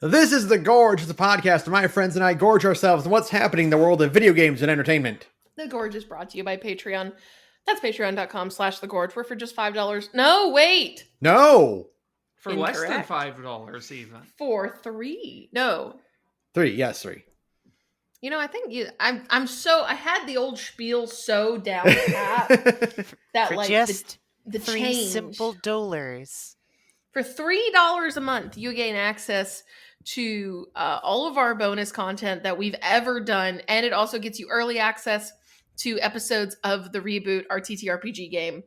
This is The Gorge. It's a podcast where my friends and I gorge ourselves on what's happening in the world of video games and entertainment. The Gorge is brought to you by Patreon. That's patreon.com/thegorge, where for just $5... No, wait! No! For less than $5 even. For $3. No. $3. You know, I think I had the old spiel so down pat that for like just the $3 change. simple dollars. For $3 a month, you gain access to all of our bonus content that we've ever done, and it also gets you early access to episodes of the reboot, our TTRPG game,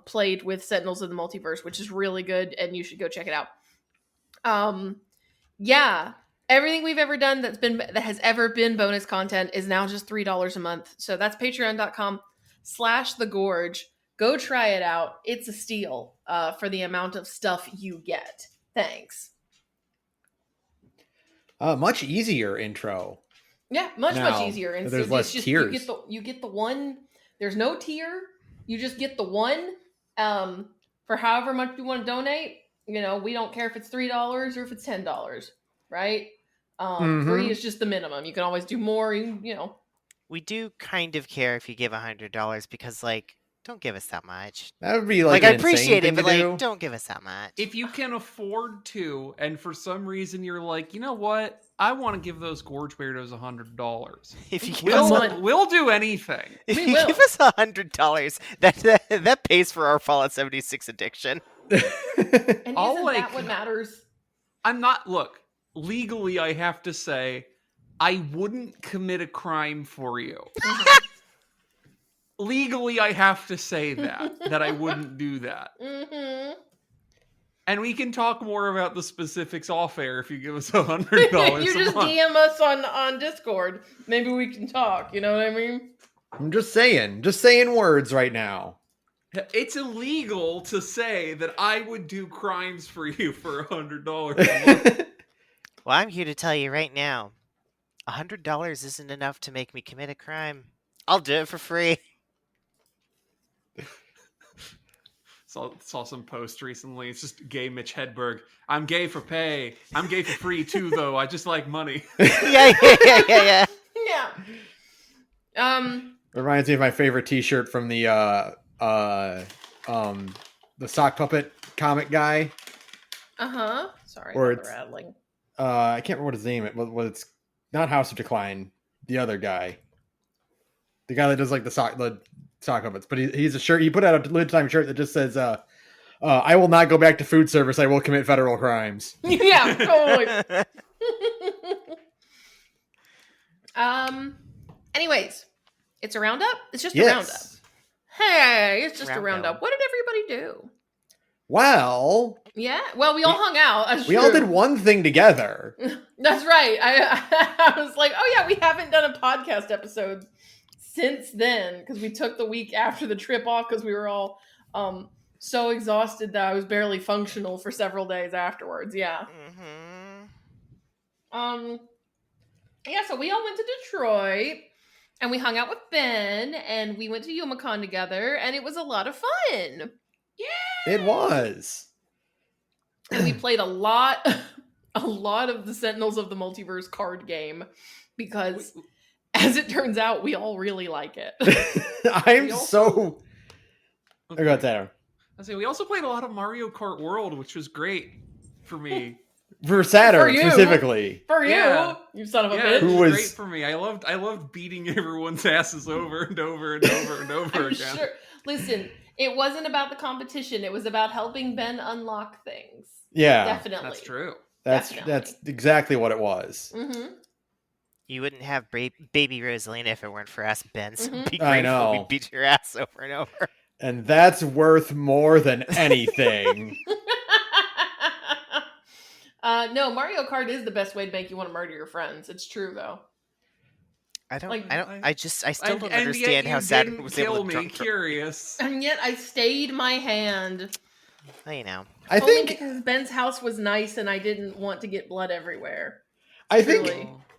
played with Sentinels of the Multiverse, which is really good, and you should go check it out. Yeah, everything we've ever done that has ever been bonus content is now just $3 a month. So that's patreon.com/thegorge. Go try it out. It's a steal for the amount of stuff you get. Thanks. Much easier intro. Yeah, much easier. And there's less tiers. You get the one. There's no tier. You just get the one for however much you want to donate. You know, we don't care if it's $3 or if it's $10, right? 3 is just the minimum. You can always do more. You know, we do kind of care if you give $100 because, like, don't give us that much. That would be I appreciate it, but like, don't give us that much. If you can afford to, and for some reason you're like, you know what, I want to give those Gorge Weirdos $100. If you we'll do anything. If you give us $100, that pays for our Fallout 76 addiction. And isn't that what matters? I'm not. Look, legally, I have to say, I wouldn't commit a crime for you. Legally, I have to say that I wouldn't do that. Mm-hmm. And we can talk more about the specifics off air if you give us $100. You just DM us on Discord. Maybe we can talk. You know what I mean? I'm just saying words right now. It's illegal to say that I would do crimes for you for $100 a month. Well, I'm here to tell you right now, $100 isn't enough to make me commit a crime. I'll do it for free. Saw some post recently. It's just gay Mitch Hedberg. I'm gay for pay. I'm gay for free too, though. I just like money. Yeah. Reminds me of my favorite T-shirt from the sock puppet comic guy. Sorry, or about the rattling. I can't remember what his name is. What it's not House of Decline. The other guy. The guy that does like the sock puppets, but he's a shirt. He put out a limited time shirt that just says, "I will not go back to food service. I will commit federal crimes." Yeah, totally. Anyways, it's a roundup. It's just a roundup. Hey, it's just a roundup. What did everybody do? Well, yeah. Well, we all hung out. We all did one thing together. That's right. I was like, oh yeah, we haven't done a podcast episode since then, because we took the week after the trip off because we were all so exhausted that I was barely functional for several days afterwards. Yeah. Yeah, so we all went to Detroit and we hung out with Ben and we went to Youmacon together and it was a lot of fun. Yeah. It was. And we played a lot of the Sentinels of the Multiverse card game because as it turns out, we all really like it. I got that. I say we also played a lot of Mario Kart World, which was great for me. For Saturn specifically. For you, you son of a bitch. It was great for me. I loved beating everyone's asses over and over and over and over again. Sure. Listen, it wasn't about the competition. It was about helping Ben unlock things. Yeah, definitely. That's true. That's exactly what it was. Mm-hmm. You wouldn't have baby Rosalina if it weren't for us, Ben. So be grateful I know. we beat your ass over and over. And that's worth more than anything. No, Mario Kart is the best way to make you want to murder your friends. It's true, though. I still don't understand how Saturn was able to kill me. Curious. And yet I stayed my hand. Well, you know. I think because Ben's house was nice and I didn't want to get blood everywhere. I think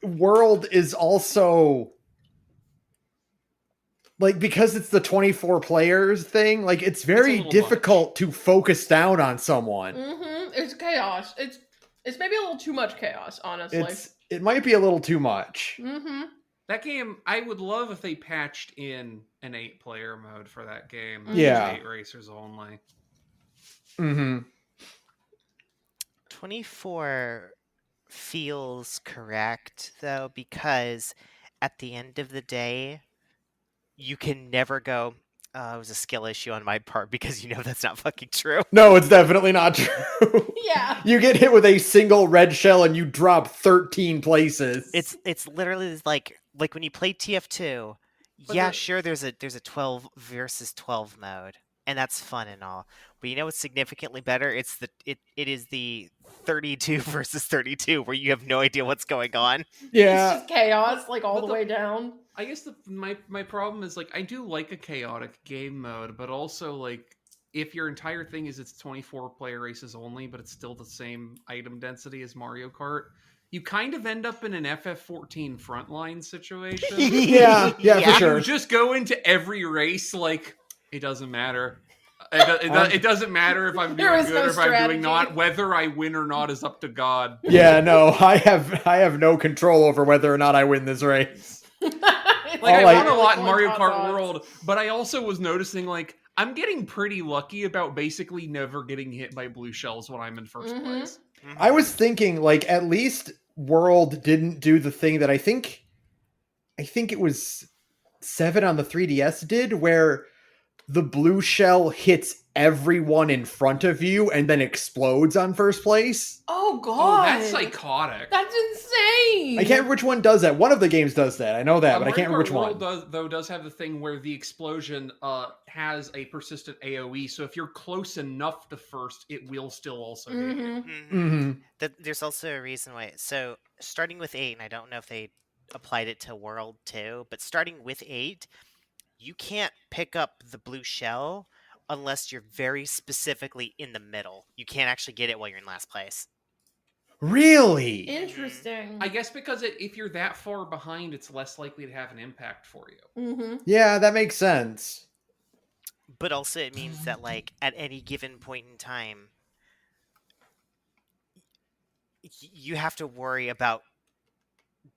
World is also like, because it's the 24 players thing, like it's very difficult to focus down on someone. Mm-hmm. It's chaos. It's maybe a little too much chaos, honestly. It might be a little too much. Mm-hmm. That game, I would love if they patched in an 8-player mode for that game. Yeah. 8 racers only. Mm-hmm. 24 feels correct, though, because at the end of the day, you can never go, it was a skill issue on my part, because you know that's not fucking true. No, it's definitely not true. Yeah. You get hit with a single red shell and you drop 13 places. It's literally like when you play TF2, But yeah, the- sure, there's a 12 versus 12 mode, and that's fun and all. But you know what's significantly better? It is the 32 versus 32, where you have no idea what's going on. yeah. It's just chaos, like all But the way down. I guess my problem is, like, I do like a chaotic game mode, but also, like, if your entire thing is it's 24-player races only, but it's still the same item density as Mario Kart, you kind of end up in an FF14 frontline situation. Yeah, for sure. You just go into every race like, it doesn't matter. It doesn't matter if I'm There doing is good no or if I'm doing strategy. not. Whether I win or not is up to God. Yeah, no, I have no control over whether or not I win this race. Like, I All won a lot in Coin Mario toss Kart odds. World, but I also was noticing, like, I'm getting pretty lucky about basically never getting hit by blue shells when I'm in first Mhm. place. I was thinking, like, at least World didn't do the thing that I think it was 7 on the 3DS did, where the blue shell hits everyone in front of you and then explodes on first place. Oh Oh, god. that's psychotic. That's insane. I can't remember which one does that. One of the games does that. I know that, but I can't remember which Mario one. Kart World does have the thing where the explosion has a persistent AoE, so if you're close enough to first, it will still also hit you. Mhm. Mm-hmm. There's also a reason why. So starting with 8, and I don't know if they applied it to World too, but starting with 8, you can't pick up the blue shell unless you're very specifically in the middle. You can't actually get it while you're in last place. Really? Interesting. I guess because if you're that far behind, it's less likely to have an impact for you. Mm-hmm. Yeah, that makes sense. But also it means that, like, at any given point in time, you have to worry about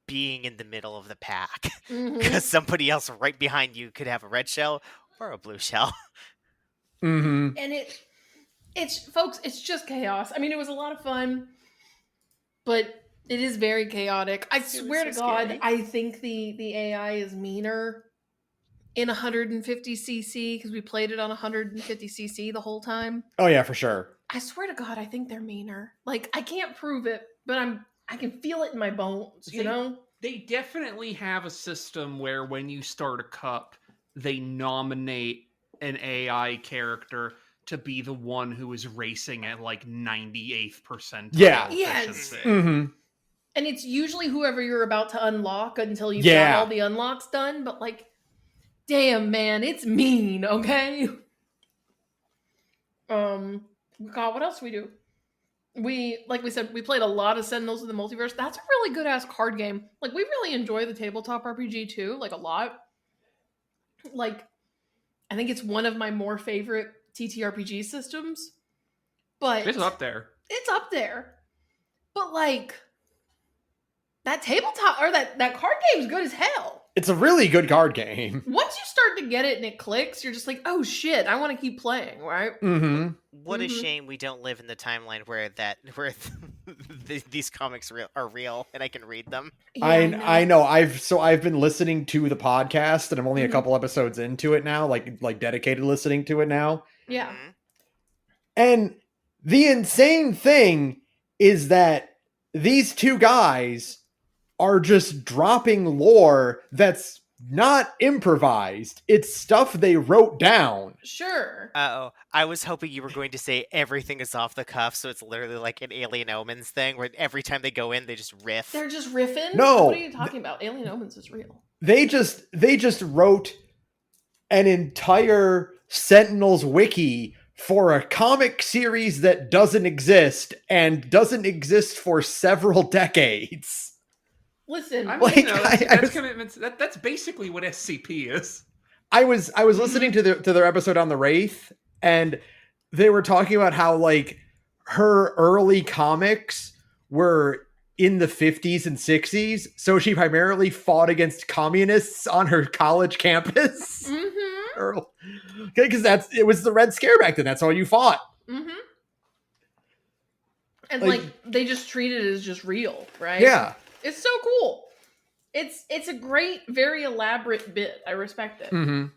being in the middle of the pack. Mm-hmm. Because somebody else right behind you could have a red shell or a blue shell. Mm-hmm. And it's folks, it's just chaos. I mean, it was a lot of fun, but it is very chaotic. I swear to so God, scary. I think the AI is meaner in 150cc because we played it on 150cc the whole time. Oh yeah, for sure. I swear to God, I think they're meaner. Like, I can't prove it, but I can feel it in my bones, you They- know? They definitely have a system where when you start a cup, they nominate an AI character to be the one who is racing at like 98th percentile Yeah. Yes. efficiency. Mm-hmm. And it's usually whoever you're about to unlock until you've Yeah. got all the unlocks done, but like, damn, man, it's mean, okay? God, what else do we do? Like we said, we played a lot of Sentinels of the Multiverse. That's a really good ass card game. Like, we really enjoy the tabletop RPG too, like a lot. Like, I think it's one of my more favorite TTRPG systems. But It's up there. it's up there. But like, that tabletop or that card game's good as hell. It's a really good card game. Once you start to get it and it clicks, you're just like, oh shit, I want to keep playing, right? Mm-hmm. What a Mhm. shame we don't live in the timeline where these comics are real and I can read them. Yeah, I know. I've been listening to the podcast and I'm only a Mhm. couple episodes into it now, like dedicated listening to it now. Yeah. Mhm. And the insane thing is that these two guys are just dropping lore that's not improvised. It's stuff they wrote down. Sure. Uh-oh. I was hoping you were going to say everything is off the cuff, so it's literally like an Alien Omens thing where every time they go in, they just riff. They're just riffing? No. What are you talking about? Alien Omens is real. They just wrote an entire Sentinels wiki for a comic series that doesn't exist and doesn't exist for several decades. Listen, I mean, Like, you know, that's, I that's was- commitments. That's basically what SCP is. I was listening to their episode on the Wraith, and they were talking about how, like, her early comics were in the 50s and 60s, so she primarily fought against communists on her college campus. Because it was the Red Scare back then. That's all you fought. And like they just treat it as just real, right? Yeah. It's so cool. It's a great, very elaborate bit. I respect it.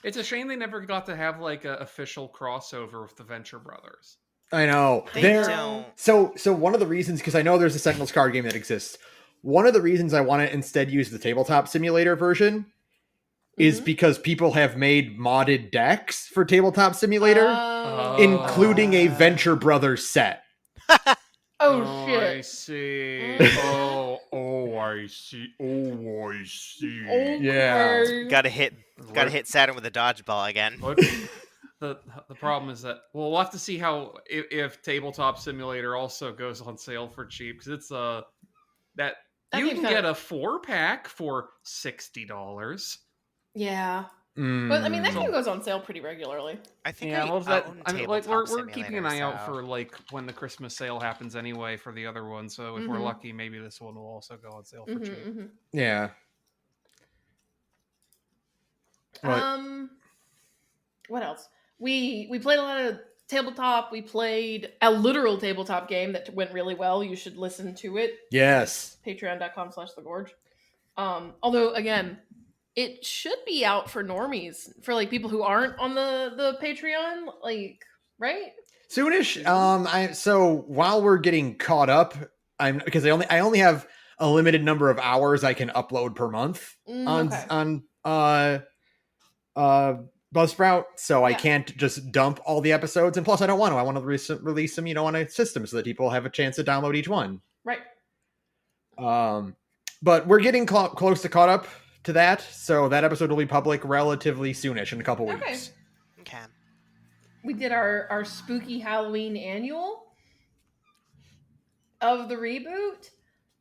It's a shame they never got to have like an official crossover with the Venture Brothers. I know. They don't. So one of the reasons, because I know there's a Sentinels card game that exists, one of the reasons I want to instead use the tabletop simulator version is because people have made modded decks for tabletop simulator, including a Venture Brothers set. Oh shit! I see. I see. I see. Yeah. Gotta hit Saturn with a dodgeball again. The problem is that we'll have to see how if Tabletop Simulator also goes on sale for cheap, because it's that you can get a 4-pack for $60. Yeah. But I mean, that game goes on sale pretty regularly. I think we're keeping an eye out for like when the Christmas sale happens anyway for the other one. So if we're lucky, maybe this one will also go on sale for cheap. Yeah. What else? We played a lot of tabletop. We played a literal tabletop game that went really well. You should listen to it. Yes. Patreon.com/thegorge. Although again, it should be out for normies, for like people who aren't on the Patreon, like, right? Soonish. So while we're getting caught up, because I only have a limited number of hours I can upload per month on Buzzsprout, so I can't just dump all the episodes, and plus I don't want to. I want to release them, on a system so that people have a chance to download each one. Right. But we're getting close to caught up to that, so that episode will be public relatively soonish, in a couple weeks. Okay. We did our spooky Halloween annual of the reboot,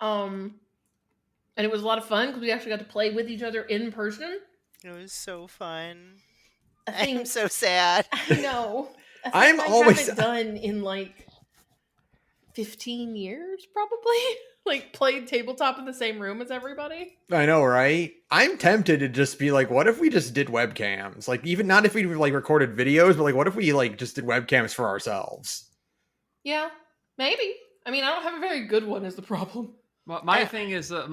and it was a lot of fun because we actually got to play with each other in person. It was so fun. I'm so sad. I know. I'm always haven't done in like 15 years, probably. Like played tabletop in the same room as everybody. I know, right? I'm tempted to just be like, what if we just did webcams? Like, even not if we like recorded videos, but like, what if we like just did webcams for ourselves? Yeah, maybe. I mean, I don't have a very good one is the problem. Well, my thing is that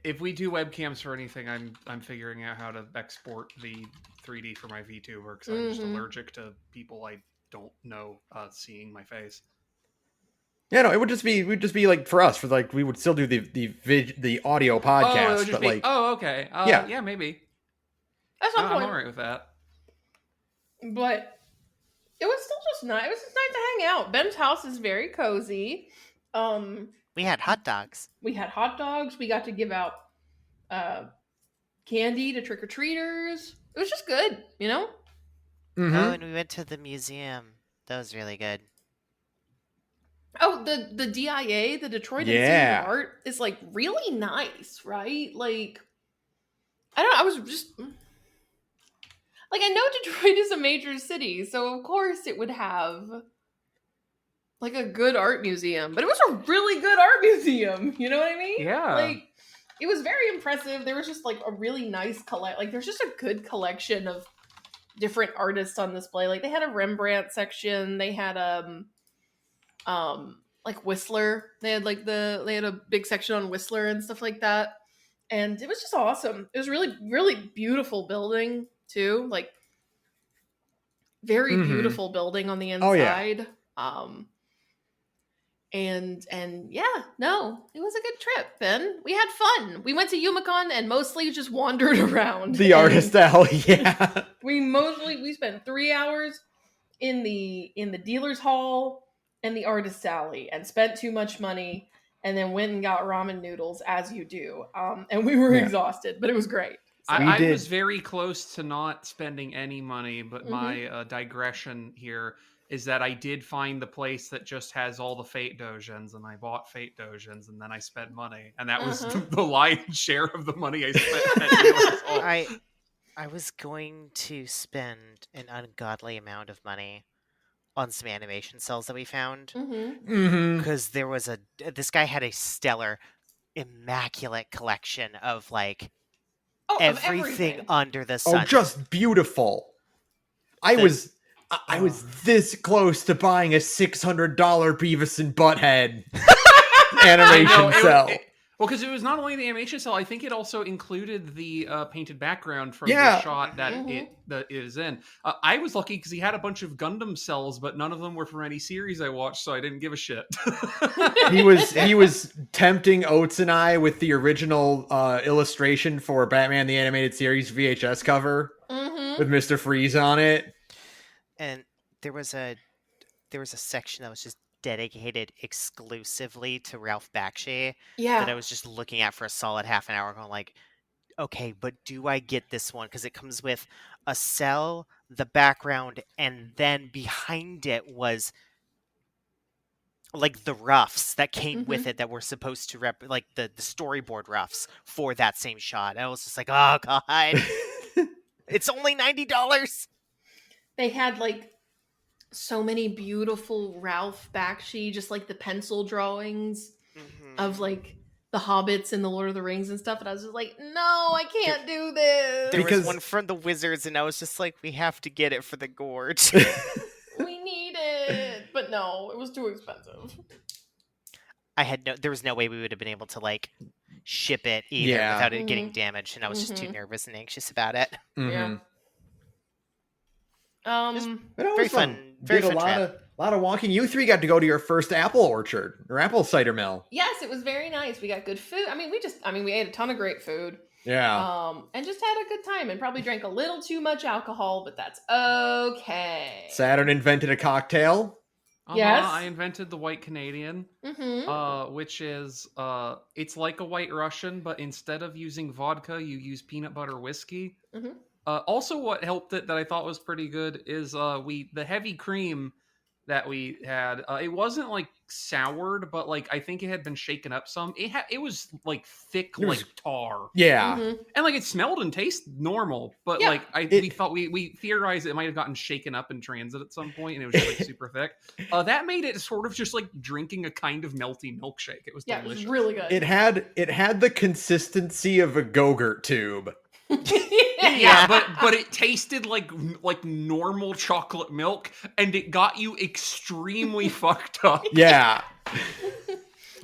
if we do webcams for anything, I'm figuring out how to export the 3D for my VTuber, because I'm just allergic to people I don't know seeing my face. Yeah, no, it would just be like for us, for like we would still do the audio podcast, but like okay, yeah, maybe. That's some point. I'm alright with that. But it was still just nice. It was just nice to hang out. Ben's house is very cozy. We had hot dogs. We got to give out candy to trick-or-treaters. It was just good, Mm-hmm. Oh, and we went to the museum. That was really good. Oh, the DIA, the Detroit Institute of Art, is like really nice, right? Like, I don't know, I was just like, I know Detroit is a major city, so of course it would have like a good art museum, but it was a really good art museum. You know what I mean? Yeah. Like, it was very impressive. There was just like a really nice there's just a good collection of different artists on display. Like, they had a Rembrandt section. They had like Whistler. They had a big section on Whistler and stuff like that. And it was just awesome. It was really, really beautiful building too. Like, very beautiful building on the inside. Oh, yeah. And yeah, no, it was a good trip, Ben. We had fun. We went to Umicon and mostly just wandered around. The artist alley, yeah. We spent 3 hours in the dealer's hall and the artist alley and spent too much money and then went and got ramen noodles, as you do. And we were exhausted, but it was great. So I was very close to not spending any money, but my digression here is that I did find the place that just has all the Fate Dojins, and I bought Fate Dojins, and then I spent money. And that was the lion's share of the money I spent at dealer's hall. I was going to spend an ungodly amount of money on some animation cells that we found. Mm-hmm. Because this guy had a stellar, immaculate collection of like Oh, of everything everything. under the Oh, sun. just beautiful. I was this close to buying a $600 Beavis and Butthead animation cell. Well, because it was not only the animation cell, I think it also included the painted background from Yeah. the shot that it is in. I was lucky because he had a bunch of Gundam cells, but none of them were from any series I watched, so I didn't give a shit. he was tempting Oates and I with the original illustration for Batman the Animated Series VHS cover with Mr. Freeze on it. And there was a section that was just dedicated exclusively to Ralph Bakshi that I was just looking at for a solid half an hour going like, okay, but do I get this one? Because it comes with a cell, the background, and then behind it was like the roughs that came with it that were supposed to like the storyboard roughs for that same shot. And I was just like, oh god. It's only $90. They had like so many beautiful Ralph Bakshi, just like the pencil drawings of like the hobbits and the Lord of the Rings and stuff. And I was just like, no, I can't do this. There was one from the Wizards, and I was just like, we have to get it for the Gorge. We need it. But no, it was too expensive. There was no way we would have been able to like ship it either without it getting damaged, and I was just too nervous and anxious about it. Yeah. Very fun. Very fun trip. A lot of walking. You three got to go to your first apple orchard or apple cider mill. Yes, it was very nice. We got good food. I mean, we ate a ton of great food. Yeah. And just had a good time and probably drank a little too much alcohol, but that's okay. Saturn invented a cocktail. Yes. I invented the White Canadian, which is it's like a White Russian, but instead of using vodka, you use peanut butter whiskey. Also, what helped it that I thought was pretty good is the heavy cream that we had. It wasn't like soured, but like I think it had been shaken up some. It was like thick, like tar. Yeah, and like it smelled and tasted normal, but like we theorized it might have gotten shaken up in transit at some point, and it was just like super thick. That made it sort of just like drinking a kind of melty milkshake. It was delicious. It was really good. It had the consistency of a Go-Gurt tube. Yeah, but it tasted like normal chocolate milk, and it got you extremely fucked up. Yeah.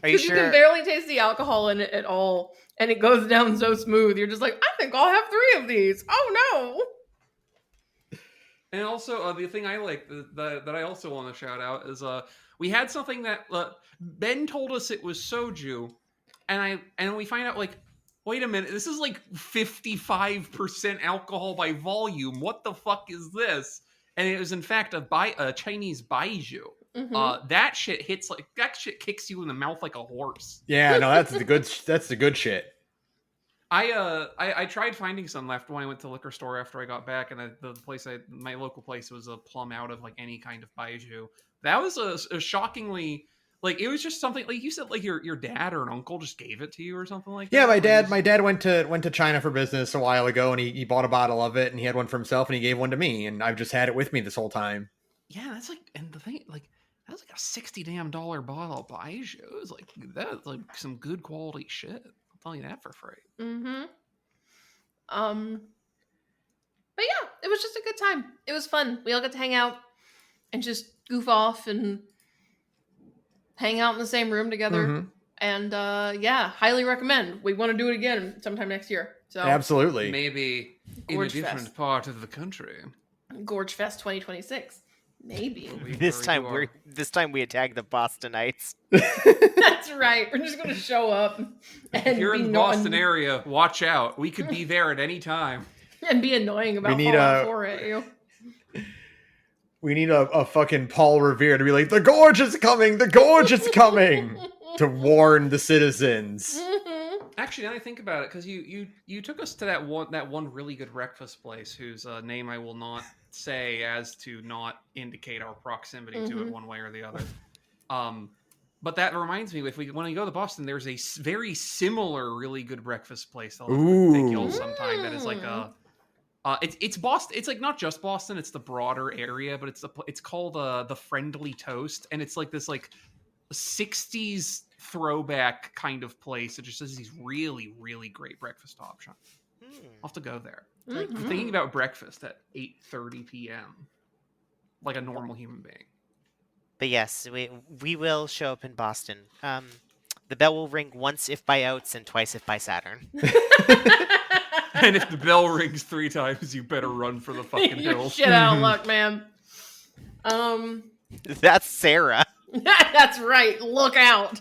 Are you sure? You can barely taste the alcohol in it at all, and it goes down so smooth. You're just like, I think I'll have 3 of these. Oh no! And also, the thing I like that I also want to shout out is we had something that Ben told us it was soju, and we find out like, wait a minute, this is like 55% alcohol by volume. What the fuck is this? And it was in fact a Chinese baijiu. That shit kicks you in the mouth like a horse. Yeah, no, that's the good shit. I tried finding some left when I went to the liquor store after I got back, and my local place was a plumb out of like any kind of baijiu. That was a shockingly. Like, it was just something, like you said, like your dad or an uncle just gave it to you or something like that? Yeah, my dad went to China for business a while ago, and he bought a bottle of it, and he had one for himself, and he gave one to me, and I've just had it with me this whole time. Yeah, that's like, and the thing, like, that's like a $60 bottle of baijiu. It was like, that's like some good quality shit. I'll tell you that for free. But yeah, it was just a good time. It was fun. We all got to hang out and just goof off and hang out in the same room together. And highly recommend. We want to do it again sometime next year. So absolutely. Maybe Gorge in a different Fest. part of the country. Gorge Fest 2026. Maybe. This time we attack the Bostonites. That's right. We're just going to show up. And if you're in the Boston area, watch out. We could be there at any time. And be annoying about Fallout 4 at you. We need a fucking Paul Revere to be like, the Gorge is coming! The Gorge is coming! To warn the citizens. Actually, now I think about it, because you took us to that one really good breakfast place whose name I will not say as to not indicate our proximity to it one way or the other. But that reminds me, when we go to Boston, there's a very similar really good breakfast place. I'll have to take you all sometime. That is like It's Boston. It's like not just Boston. It's the broader area, but it's called the Friendly Toast, and it's like this like 60s throwback kind of place. It just has these really, really great breakfast options. I'll have to go there. Like thinking about breakfast at 8:30 p.m. like a normal human being. But yes, we will show up in Boston. The bell will ring once if by Oats and twice if by Saturn. And if the bell rings 3 times, you better run for the fucking You're hills. shit out of luck, man. That's Sara. That's right. Look out.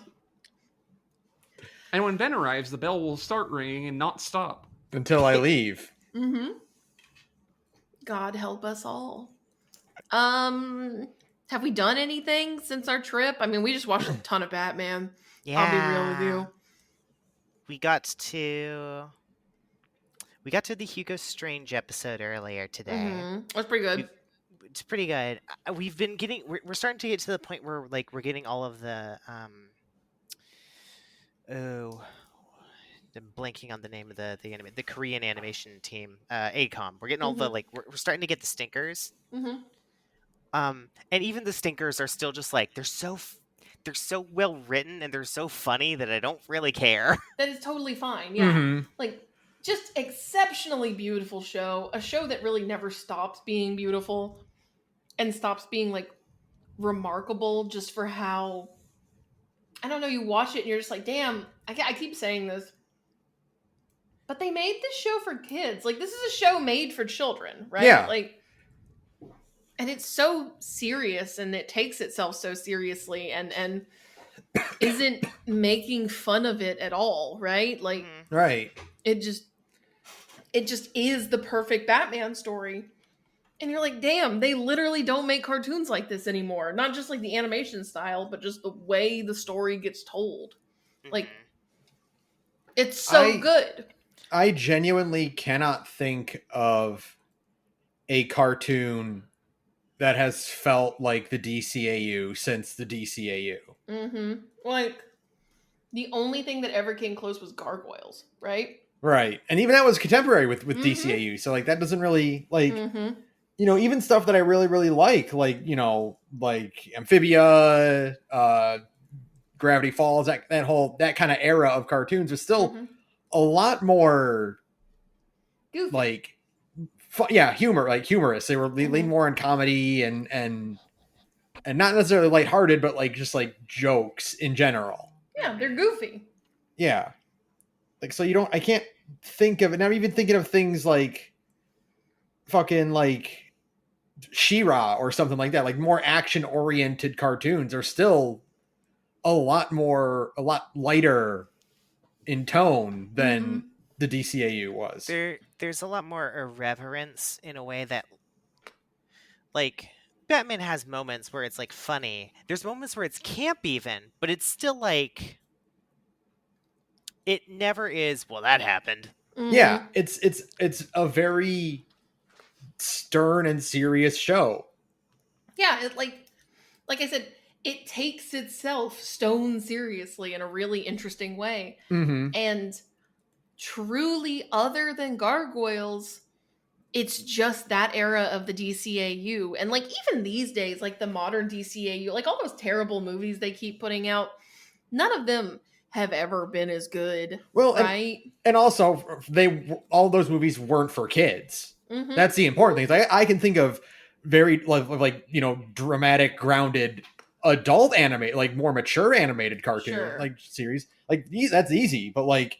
And when Ben arrives, the bell will start ringing and not stop. Until I leave. God help us all. Have we done anything since our trip? I mean, we just watched a ton of Batman. Yeah. I'll be real with you. We got to the Hugo Strange episode earlier today. That's pretty good. It's pretty good. We've been getting. We're starting to get to the point where like we're getting all of the. I'm blanking on the name of the Korean animation team, ACOM. We're getting all the like. We're starting to get the stinkers. And even the stinkers are still just like they're so well written and they're so funny that I don't really care. That is totally fine. Yeah. Like, just exceptionally beautiful show. A show that really never stops being beautiful and stops being, like, remarkable just for how... I don't know, you watch it and you're just like, damn, I keep saying this. But they made this show for kids. Like, this is a show made for children, right? Yeah. Like, and it's so serious and it takes itself so seriously and isn't making fun of it at all, right? Like, right. It just is the perfect Batman story. And you're like, damn, they literally don't make cartoons like this anymore. Not just like the animation style, but just the way the story gets told. Like, it's so good. I genuinely cannot think of a cartoon that has felt like the DCAU since the DCAU. Like, the only thing that ever came close was Gargoyles, right? Right. And even that was contemporary with DCAU. So, like, that doesn't really, like, you know, even stuff that I really, really like, you know, like Amphibia, Gravity Falls, that kind of era of cartoons was still a lot more, goofy. Like, humorous. They were lean more on comedy and not necessarily lighthearted, but like just like jokes in general. Yeah, they're goofy. Yeah. Like, so I can't think of it. Not even thinking of things like fucking like She-Ra or something like that. Like more action oriented cartoons are still a lot lighter in tone than the DCAU was. There's a lot more irreverence in a way that, like, Batman has moments where it's like funny. There's moments where it's camp even, but it's still like it never is. Well, that happened. Yeah, it's a very stern and serious show. Yeah, it like I said, it takes itself stone seriously in a really interesting way. And truly, other than Gargoyles, it's just that era of the DCAU. And like even these days, like the modern DCAU, like all those terrible movies they keep putting out, none of them have ever been as good. Well, right? And also all those movies weren't for kids. That's the important thing. I can think of very like you know, dramatic, grounded adult animate, like more mature animated cartoon like series. Like that's easy, but like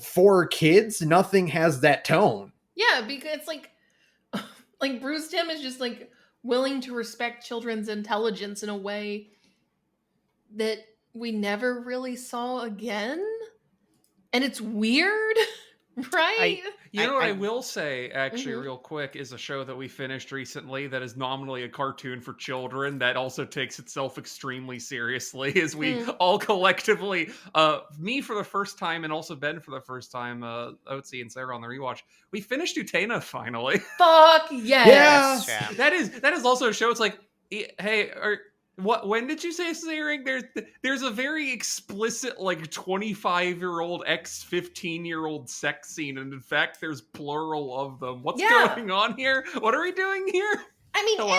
for kids, nothing has that tone. Yeah, because it's like Bruce Timm is just like willing to respect children's intelligence in a way that we never really saw again. And it's weird, right? You know what I will say, actually, real quick, is a show that we finished recently that is nominally a cartoon for children that also takes itself extremely seriously, as we all collectively, me for the first time and also Ben for the first time, Otzi and Sarah on the rewatch, we finished Utena finally. Fuck yes! Yeah. That is also a show. It's like, hey, What? When did you say this is airing? There's a very explicit, like, 25-year-old x 15-year-old sex scene, and in fact, there's plural of them. What's going on here? What are we doing here? I mean, Hello?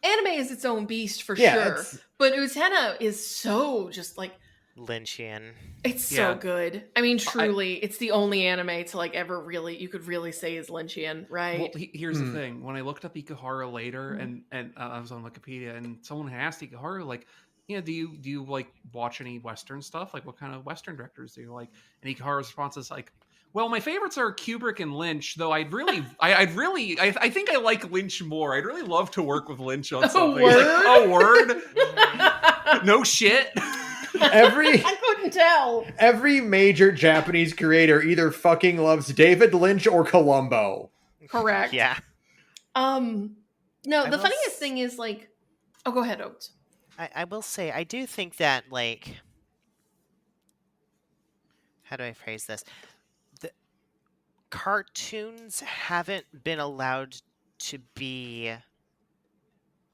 anime is its own beast for Yeah, sure. it's- But Utena is so just like Lynchian. it's so Yeah. good. I mean, truly, it's the only anime to like ever really you could really say is Lynchian, right? Well, here's the thing. When I looked up Ikuhara later, Mhm. and I was on Wikipedia, and someone had asked Ikuhara, like, do you like watch any Western stuff? Like, what kind of Western directors do you like? And Ikuhara's response is like, well, my favorites are Kubrick and Lynch, though I think I like Lynch more. I'd really love to work with Lynch on something. It's like, oh, word? No shit. I couldn't tell. Every major Japanese creator either fucking loves David Lynch or Columbo. Correct. Yeah. No, I the will funniest thing is like, oh, go ahead, Oates. I will say, I do think that, like, how do I phrase this? The cartoons haven't been allowed to be,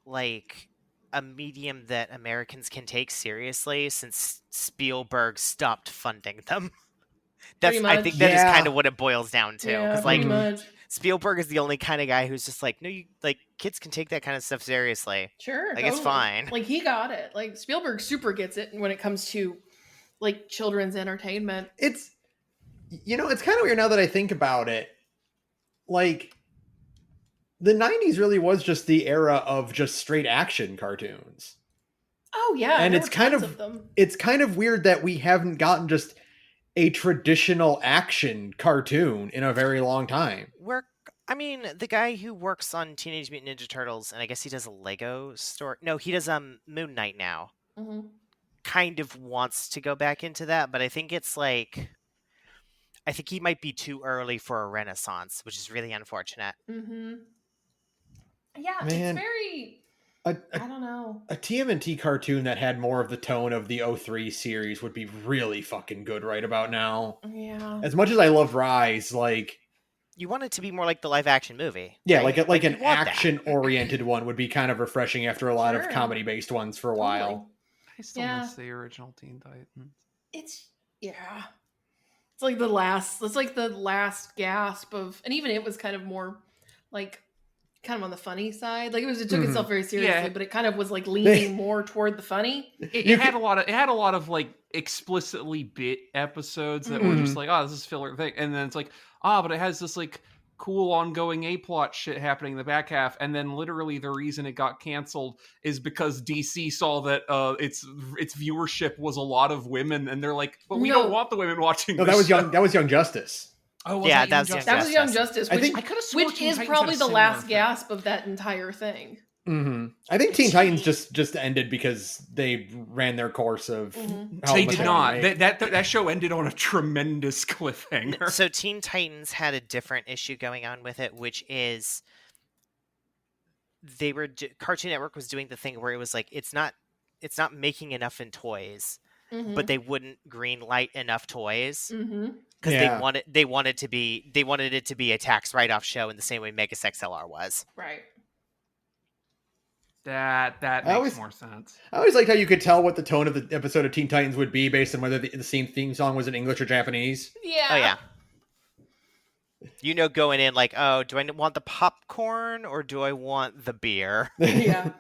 like, a medium that Americans can take seriously since Spielberg stopped funding them. I think that is kind of what it boils down to. Yeah, Because, like, much. Spielberg is the only kind of guy who's just like, no, kids can take that kind of stuff seriously. Sure, Like, it's fine. Like he got it. Like Spielberg super gets it when it comes to like children's entertainment. It's kind of weird now that I think about it. Like, the 90s really was just the era of just straight action cartoons. Oh yeah, And there it's were kind tons of them. it's kind of weird that we haven't gotten just a traditional action cartoon in a very long time. The guy who works on Teenage Mutant Ninja Turtles, and I guess he does a Lego store. No, he does Moon Knight now. Mm-hmm. Kind of wants to go back into that, but I think it's like, I think he might be too early for a renaissance, which is really unfortunate. Mm-hmm. Yeah, Man, it's very. I don't know. A TMNT cartoon that had more of the tone of the 03 series would be really fucking good right about now. Yeah. As much as I love Rise, like, you want it to be more like the live action movie. Yeah, right? like an you want that. action-oriented one would be kind of refreshing after a lot of comedy-based ones for a while. I still miss the original Teen Titans. It's like the last gasp of, and even it was kind of more like kind of on the funny side. Like it took itself very seriously, but it kind of was like leaning more toward the funny. It had a lot of like explicitly bit episodes that were just like, oh, this is filler thing, and then it's like, but it has this like cool ongoing A-plot shit happening in the back half, and then literally the reason it got canceled is because DC saw that its viewership was a lot of women, and they're like, but we don't want the women watching. No, this that was Young Justice. Oh, yeah, that was Young Justice, which is probably the last gasp of that entire thing. Mm-hmm. I think Teen Titans just ended because they ran their course of. They did not. That show ended on a tremendous cliffhanger. So Teen Titans had a different issue going on with it, which is Cartoon Network was doing the thing where it was like, it's not making enough in toys, but they wouldn't green light enough toys because they wanted it to be a tax write-off show in the same way Megas XLR was. Right. That makes more sense. I always liked how you could tell what the tone of the episode of Teen Titans would be based on whether the same theme song was in English or Japanese. Yeah. Oh yeah. Going in like, oh, do I want the popcorn or do I want the beer? Yeah.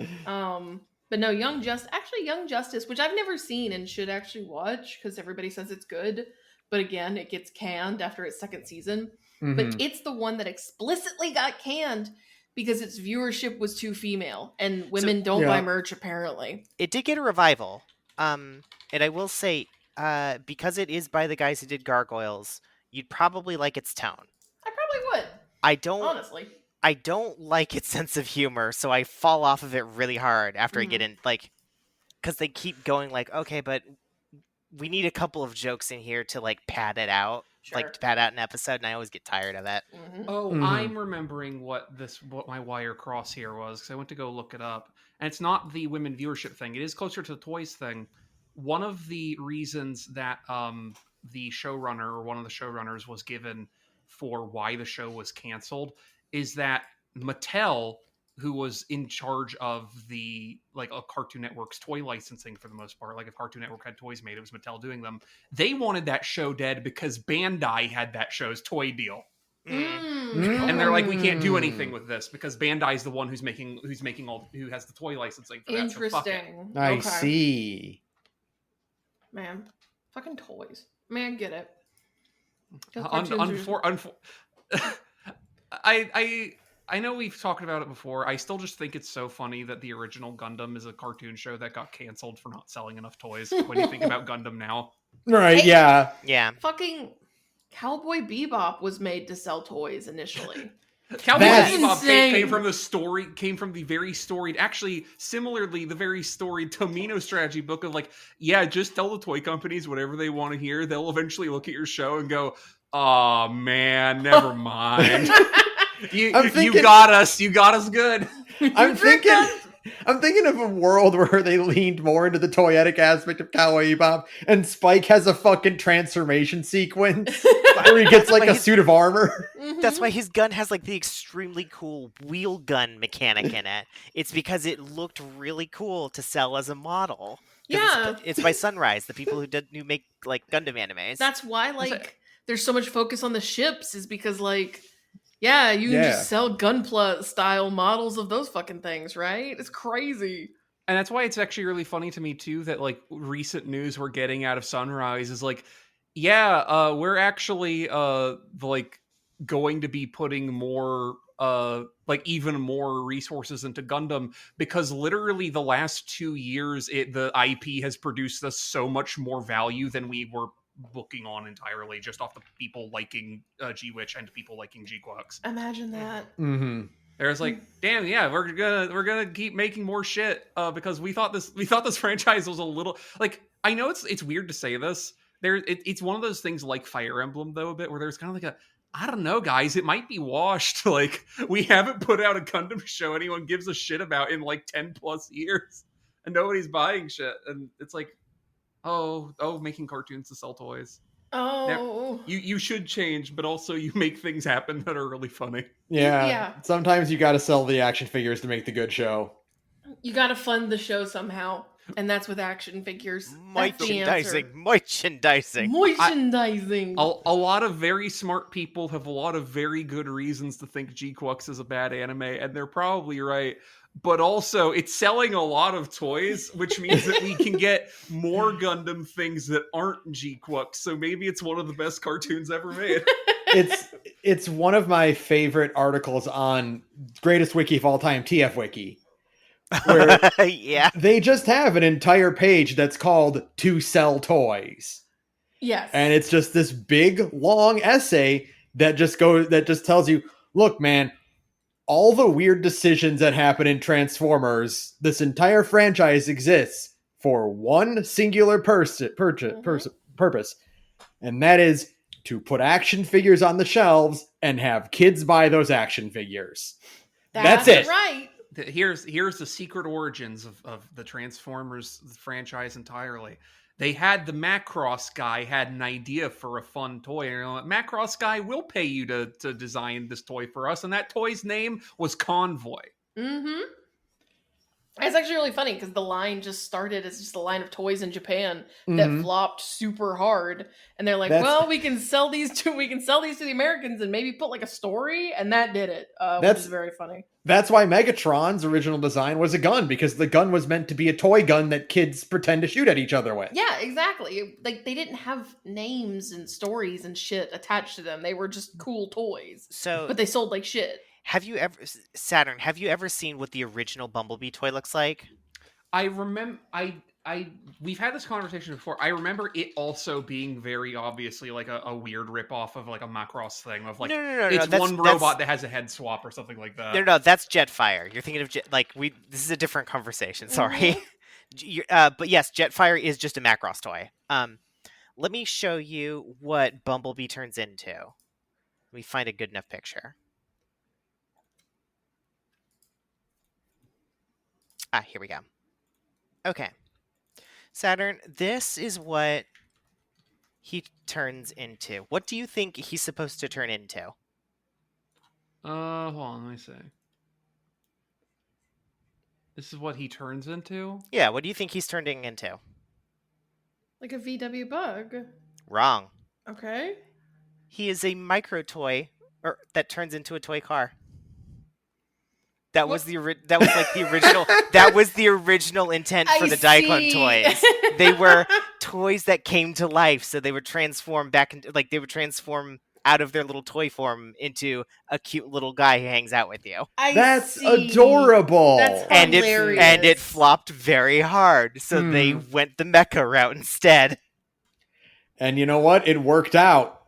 But no, Young Justice, which I've never seen and should actually watch because everybody says it's good. But again, it gets canned after its second season. Mm-hmm. But it's the one that explicitly got canned because its viewership was too female and women don't buy merch, apparently. It did get a revival. And I will say, because it is by the guys who did Gargoyles, you'd probably like its tone. I probably would. Honestly. I don't like its sense of humor, so I fall off of it really hard after I get in, like, because they keep going like, okay, but we need a couple of jokes in here to like pad it out, like to pad out an episode, and I always get tired of it. I'm remembering what my wire cross here was, because I went to go look it up, and it's not the women viewership thing. It is closer to the toys thing. One of the reasons that the showrunner or one of the showrunners was given for why the show was canceled is that Mattel, who was in charge of the a Cartoon Network's toy licensing for the most part. Like if Cartoon Network had toys made, it was Mattel doing them. They wanted that show dead because Bandai had that show's toy deal. And they're like, we can't do anything with this because Bandai is the one who has the toy licensing for that. Interesting. I see. Man, fucking toys. Man, get it. I know we've talked about it before. I still just think it's so funny that the original Gundam is a cartoon show that got canceled for not selling enough toys. When you think about Gundam now, Right? Yeah. Fucking Cowboy Bebop was made to sell toys initially. Cowboy Bebop came from the very storied, actually, similarly, the very storied Tomino strategy book of just tell the toy companies whatever they want to hear. They'll eventually look at your show and go, "Oh man, never mind. You got us. You got us good." I'm thinking of a world where they leaned more into the toyetic aspect of Cowboy Bebop, and Spike has a fucking transformation sequence where he gets a suit of armor. That's why his gun has the extremely cool wheel gun mechanic in it. It's because it looked really cool to sell as a model. Yeah, it's by Sunrise, the people who make Gundam animes. That's why there's so much focus on the ships, is because you can just sell Gunpla style models of those fucking things, right? It's crazy. And that's why it's actually really funny to me too that recent news we're getting out of Sunrise is we're actually going to be putting more even more resources into Gundam, because literally the last 2 years the IP has produced us so much more value than we were booking on entirely, just off the people liking G-Witch and people liking G-Quux. Imagine that. Mm-hmm. There's damn, yeah, we're gonna keep making more shit because we thought this franchise was a little I know it's weird to say this. It's one of those things like Fire Emblem though, a bit where there's kind of I don't know, guys, it might be washed. We haven't put out a Gundam show anyone gives a shit about in 10 plus years, and nobody's buying shit, and it's making cartoons to sell toys. Oh, you should change, but also you make things happen that are really funny. Yeah. Sometimes you got to sell the action figures to make the good show. You got to fund the show somehow, and that's with action figures. Merchandising. A lot of very smart people have a lot of very good reasons to think G-Quux is a bad anime, and they're probably right. But also, it's selling a lot of toys, which means that we can get more Gundam things that aren't G-Quux. So maybe it's one of the best cartoons ever made. It's one of my favorite articles on Greatest Wiki of All Time, TF Wiki. Where they just have an entire page that's called "To Sell Toys." Yes. And it's just this big, long essay that just tells you, look, man, all the weird decisions that happen in Transformers, this entire franchise exists for one singular purpose, and that is to put action figures on the shelves and have kids buy those action figures. That's it. Right. Here's the secret origins of the Transformers franchise entirely. They had the Macross guy had an idea for a fun toy. And Macross guy will pay you to design this toy for us. And that toy's name was Convoy. Mm-hmm. It's actually really funny because the line just started as just a line of toys in Japan that flopped super hard. And they're like, we can sell these to the Americans and maybe put a story. And that did it, which is very funny. That's why Megatron's original design was a gun, because the gun was meant to be a toy gun that kids pretend to shoot at each other with. Yeah, exactly. They didn't have names and stories and shit attached to them. They were just cool toys. But they sold like shit. Have you ever seen what the original Bumblebee toy looks like? I remember we've had this conversation before. I remember it also being very obviously a weird ripoff of a Macross thing of it's one robot that has a head swap or something like that. No, that's Jetfire. You're thinking of this is a different conversation. Sorry. But yes, Jetfire is just a Macross toy. Let me show you what Bumblebee turns into. Let me find a good enough picture. Here we go. Okay. Saturn, this is what he turns into. What do you think he's supposed to turn into? Hold on, let me see. This is what he turns into? Yeah, what do you think he's turning into? Like a VW bug. Wrong. Okay. He is a micro toy that turns into a toy car. That was the original. That was the original intent for the Daikon toys. They were toys that came to life, so they would transform back into they would transform out of their little toy form into a cute little guy who hangs out with you. That's adorable. That's And hilarious. it flopped very hard, so they went the mecha route instead. And you know what? It worked out.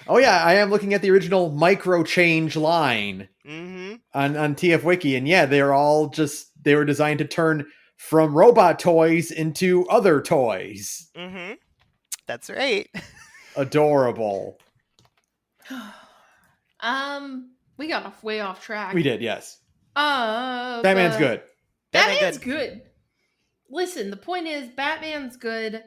Oh yeah, I am looking at the original micro change line on TF Wiki, and yeah, they were designed to turn from robot toys into other toys. Mm-hmm. That's right. Adorable. We got way off track. We did, yes. Batman's good. Batman's good. Listen, the point is, Batman's good.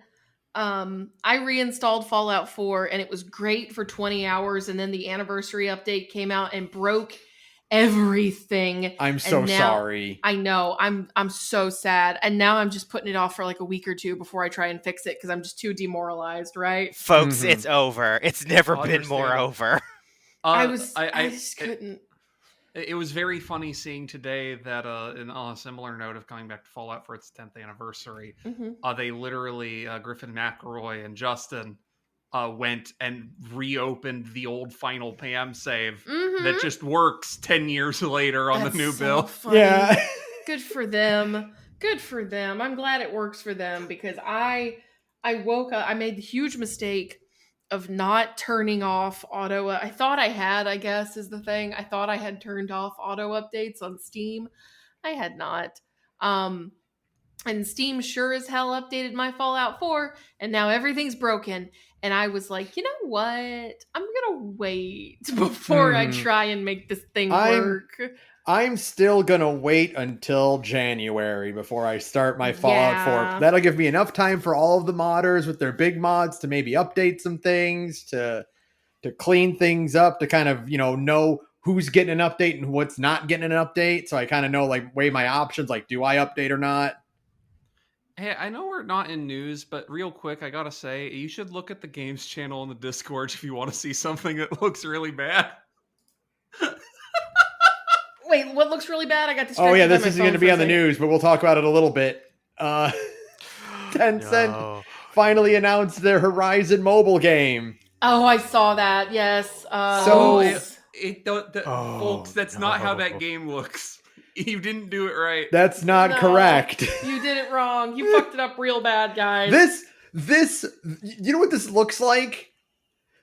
I reinstalled Fallout 4 and it was great for 20 hours, and then the anniversary update came out and broke everything. I'm so sorry. I know. I'm so sad. And now I'm just putting it off for like a week or two before I try and fix it because I'm just too demoralized, right? Folks, it's over. It's never been more over. I just couldn't. It was very funny seeing today that, on a similar note of coming back to Fallout for its 10th anniversary, they literally, Griffin McElroy and Justin went and reopened the old Final Pam save that just works 10 years later on the new build. Funny. Yeah. Good for them. Good for them. I'm glad it works for them because I woke up, I made the huge mistake of not turning off auto. I thought I had, I guess is the thing. I thought I had turned off auto updates on Steam. I had not. And Steam sure as hell updated my Fallout 4 and now everything's broken. And I was like, you know what? I'm going to wait before I try and make this thing work. I'm still going to wait until January before I start my Fallout 4. That'll give me enough time for all of the modders with their big mods to maybe update some things, to clean things up, to kind of, know who's getting an update and what's not getting an update. So I kind of know, weigh my options, do I update or not? Hey, I know we're not in news, but real quick, I gotta say, you should look at the games channel in the Discord if you want to see something that looks really bad. Wait, what looks really bad? I got distracted. Oh yeah, this isn't going to be on the news, but we'll talk about it a little bit. Tencent finally announced their Horizon mobile game. Oh, I saw that. Yes. Folks, that's not how that game looks. You didn't do it right. That's not correct. You did it wrong. You fucked it up real bad, guys. This, you know what this looks like?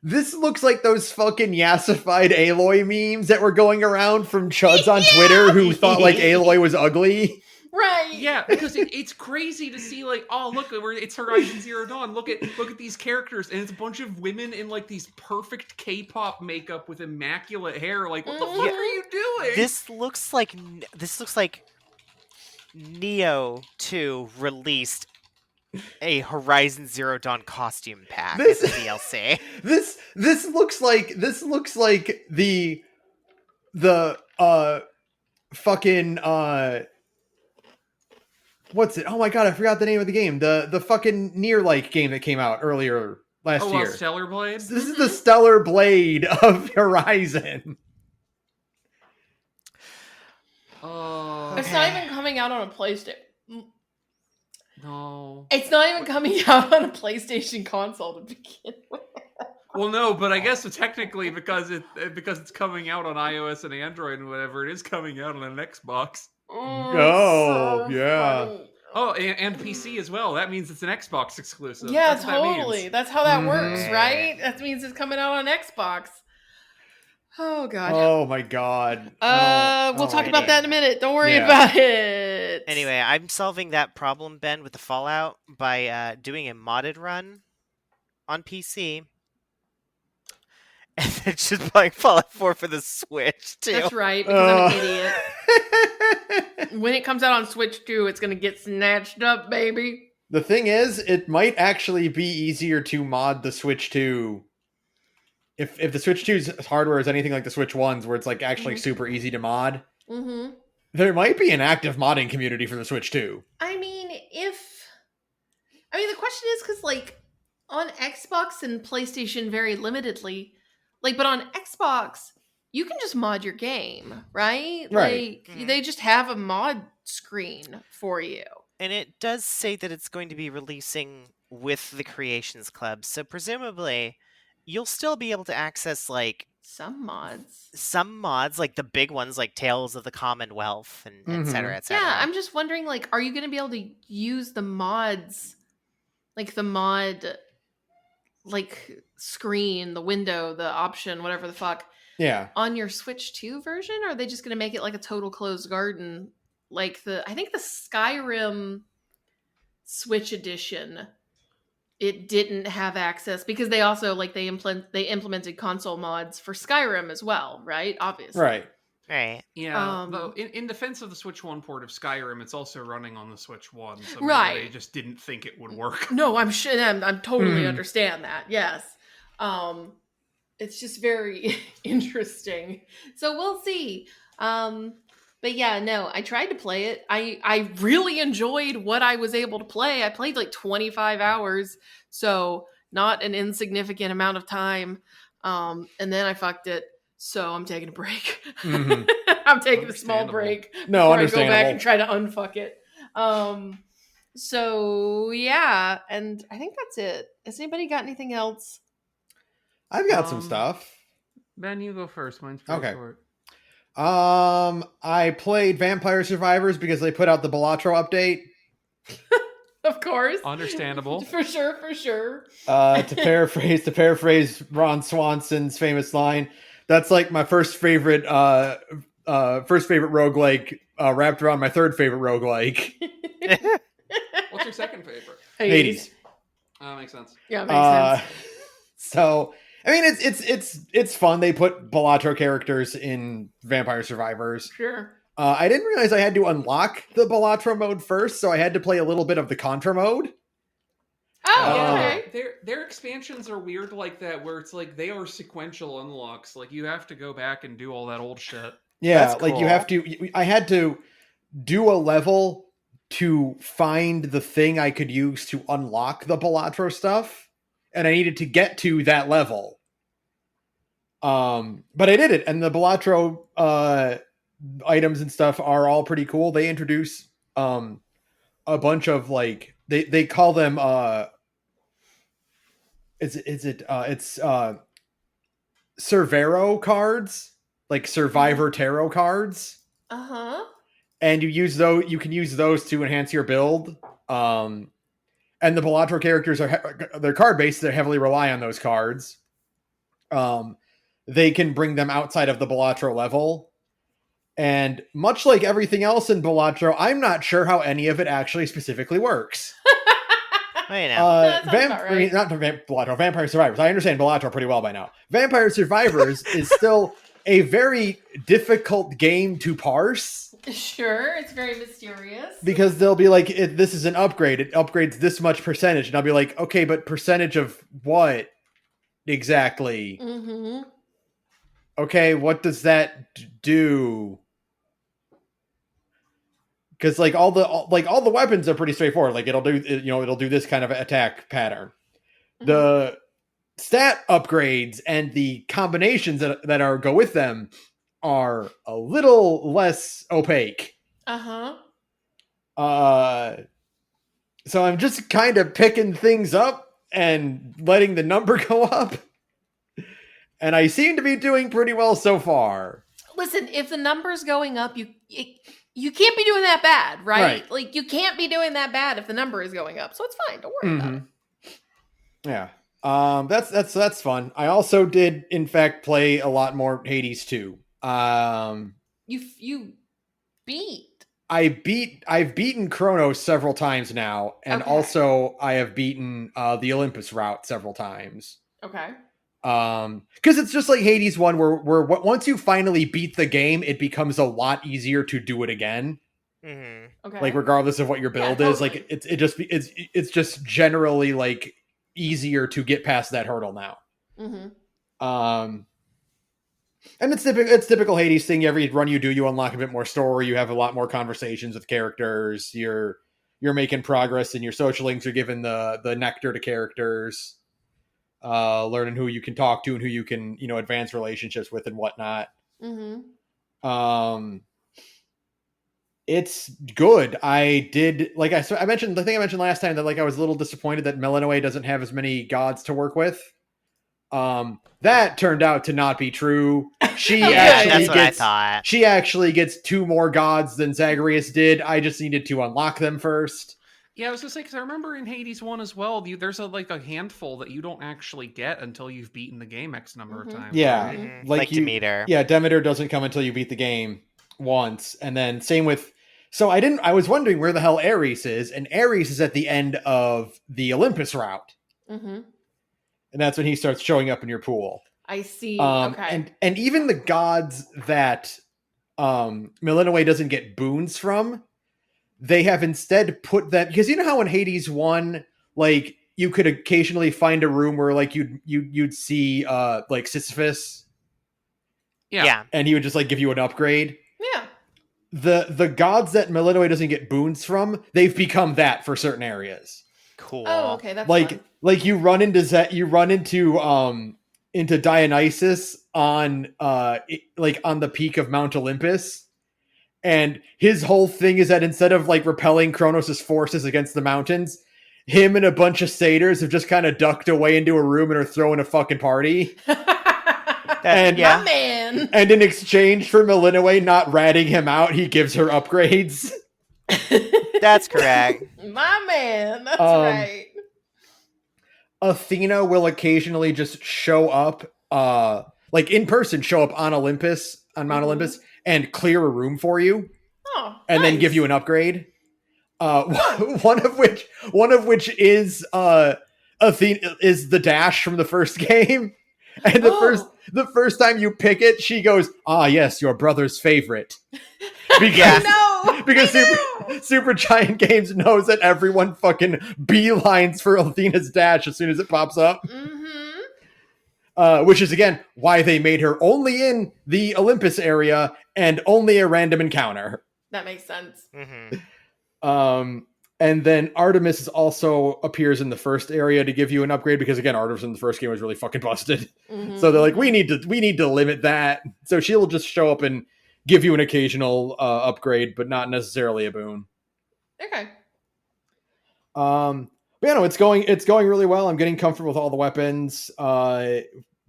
This looks like those fucking yassified Aloy memes that were going around from chuds on Twitter who thought Aloy was ugly. Right. Yeah, because it's crazy to see oh look, it's Horizon Zero Dawn. Look at these characters, and it's a bunch of women in these perfect K-pop makeup with immaculate hair. What the fuck are you doing? This looks like Neo 2 released a Horizon Zero Dawn costume pack as a DLC. This looks like the fucking what's it? Oh my god, I forgot the name of the game. The fucking Nier-like game that came out earlier last year. Stellar Blade? This is the Stellar Blade of Horizon. It's not even coming out on a PlayStation. No. It's not even coming out on a PlayStation console to begin with. Well, no, but I guess technically because it's coming out on iOS and Android and whatever, it is coming out on an Xbox. Oh, yeah. Funny. Oh, and PC as well. That means it's an Xbox exclusive. Yeah, totally. That's how that works, right? That means it's coming out on Xbox. Oh god. Oh my god. We'll talk about that in a minute. Don't worry about it. Anyway, I'm solving that problem, Ben, with the Fallout by doing a modded run on PC. And then just buying Fallout 4 for the Switch, too. That's right, because I'm an idiot. When it comes out on Switch 2, it's going to get snatched up, baby. The thing is, it might actually be easier to mod the Switch 2 if the Switch 2's hardware is anything like the Switch 1's, where it's like actually Mhm. super easy to mod, Mm-hmm. there might be an active modding community for the Switch 2. I mean, the question is because, like, on Xbox and PlayStation, very limitedly, like, but on Xbox, you can just mod your game, right? Right. Like, they just have a mod screen for you. And it does say that it's going to be releasing with the Creations Club, so presumably you'll still be able to access like Some mods. some mods, like the big ones, like Tales of the Commonwealth and et cetera, et cetera. Yeah, I'm just wondering, like, are you going to be able to use the mods, like the mod, like, screen, the window, the option, whatever the fuck, Yeah. on your Switch 2 version? Or are they just going to make it like a total closed garden? Like I think the Skyrim Switch edition, it didn't have access because they also, like, they implemented console mods for Skyrim as well, right? Obviously. Right. Right. Yeah, though in defense of the Switch 1 port of Skyrim, it's also running on the Switch 1, so maybe Right. they just didn't think it would work. No, I'm sure. I'm totally understand that. Yes. It's just very interesting. So we'll see. But yeah, no, I tried to play it. I really enjoyed what I was able to play. I played like 25 hours, so not an insignificant amount of time. And then I fucked it, so I'm taking a break. Mhm. I'm taking a small Understandable. break No, before I go back understandable. and try to unfuck it. So yeah, and I think that's it. Has anybody got anything else? I've got some Um, stuff. Ben, you go first. Mine's pretty Okay. short. I played Vampire Survivors because they put out the Balatro update. Of course. Understandable. For sure. To paraphrase Ron Swanson's famous line, that's like my first favorite roguelike wrapped around my third favorite roguelike. What's your second favorite? Hades. Makes sense. Yeah, makes sense. So I mean, it's fun. They put Balatro characters in Vampire Survivors. Sure. I didn't realize I had to unlock the Balatro mode first, so I had to play a little bit of the Contra mode. Oh, okay. Their expansions are weird like that, where it's like they are sequential unlocks. Like you have to go back and do all that old shit. Yeah, That's like you cool. have to. I had to do a level to find the thing I could use to unlock the Balatro stuff, and I needed to get to that level. But I did it, and the Balatro items and stuff are all pretty cool. They introduce a bunch of like they call them it's Cervero cards, like Survivor Tarot cards. Uh-huh. And you can use those to enhance your build. And the Balatro characters they're card based, they heavily rely on those cards. They can bring them outside of the Balatro level. And much like everything else in Balatro, I'm not sure how any of it actually specifically works. Well, you know. That sounds about right. Balatro, Vampire Survivors. I understand Balatro pretty well by now. Vampire Survivors is still a very difficult game to parse. Sure, it's very mysterious. Because they'll be like, this is an upgrade. It upgrades this much percentage. And I'll be like, okay, but percentage of what exactly? Mm-hmm. Okay, what does that do? Because like all the weapons are pretty straightforward. Like it'll do this kind of attack pattern. Mm-hmm. The stat upgrades and the combinations that go with them are a little less opaque. Uh-huh. So I'm just kind of picking things up and letting the number go up. And I seem to be doing pretty well so far. Listen, if the number's going up, you can't be doing that bad, right? Right. Like, you can't be doing that bad if the number is going up. So it's fine. Don't worry about it. Yeah. That's fun. I also did, in fact, play a lot more Hades 2. You beat. I've beaten Chronos several times now, and Okay. also I have beaten the Olympus route several times. Okay. Because it's just like Hades 1, where once you finally beat the game, it becomes a lot easier to do it again. Mm-hmm. Okay. Like regardless of what your build Yeah, is, like it's just generally like easier to get past that hurdle now. Mm-hmm. And it's typical Hades thing. Every run you do, you unlock a bit more story. You have a lot more conversations with characters. You're making progress, and your social links are given the nectar to characters. Learning who you can talk to and who you can advance relationships with and whatnot. It's good. I mentioned the thing I mentioned last time that I was a little disappointed that Millenway doesn't have as many gods to work with. That turned out to not be true. She actually gets 2 more gods than Zagreus did. I just needed to unlock them first. Yeah, I was gonna say, because I remember in Hades 1 as well, there's a handful that you don't actually get until you've beaten the game X number of times. Yeah, right? Like Demeter. Yeah, Demeter doesn't come until you beat the game once, and then same with. So I was wondering where the hell Ares is, and Ares is at the end of the Olympus route. And that's when he starts showing up in your pool. I see. Okay. And even the gods that Millenway doesn't get boons from, they have instead put that, because you know how in Hades 1, you could occasionally find a room where you'd see Sisyphus. Yeah. And he would just give you an upgrade. Yeah. The gods that Millenway doesn't get boons from, they've become that for certain areas. Cool. Oh, okay, that's fun. You run into Dionysus on the peak of Mount Olympus, and his whole thing is that instead of repelling Kronos' forces against the mountains, him and a bunch of satyrs have just kind of ducked away into a room and are throwing a fucking party. My man. And in exchange for Millenway not ratting him out, he gives her upgrades. That's correct. My man. That's right. Athena will occasionally just show up, in person, show up on Olympus, on Mount Olympus, and clear a room for you. Oh, and then give you an upgrade. One of which is Athena is the dash from the first game. And the first time you pick it, she goes, "Ah, yes, your brother's favorite." Because Super Giant Games knows that everyone fucking beelines for Athena's dash as soon as it pops up. Which is, again, why they made her only in the Olympus area and only a random encounter. That makes sense. And then Artemis also appears in the first area to give you an upgrade because, again, Artemis in the first game was really fucking busted. So they're like, we need to limit that. So she'll just show up and give you an occasional upgrade, but not necessarily a boon. Okay. But yeah, no, it's going really well. I'm getting comfortable with all the weapons.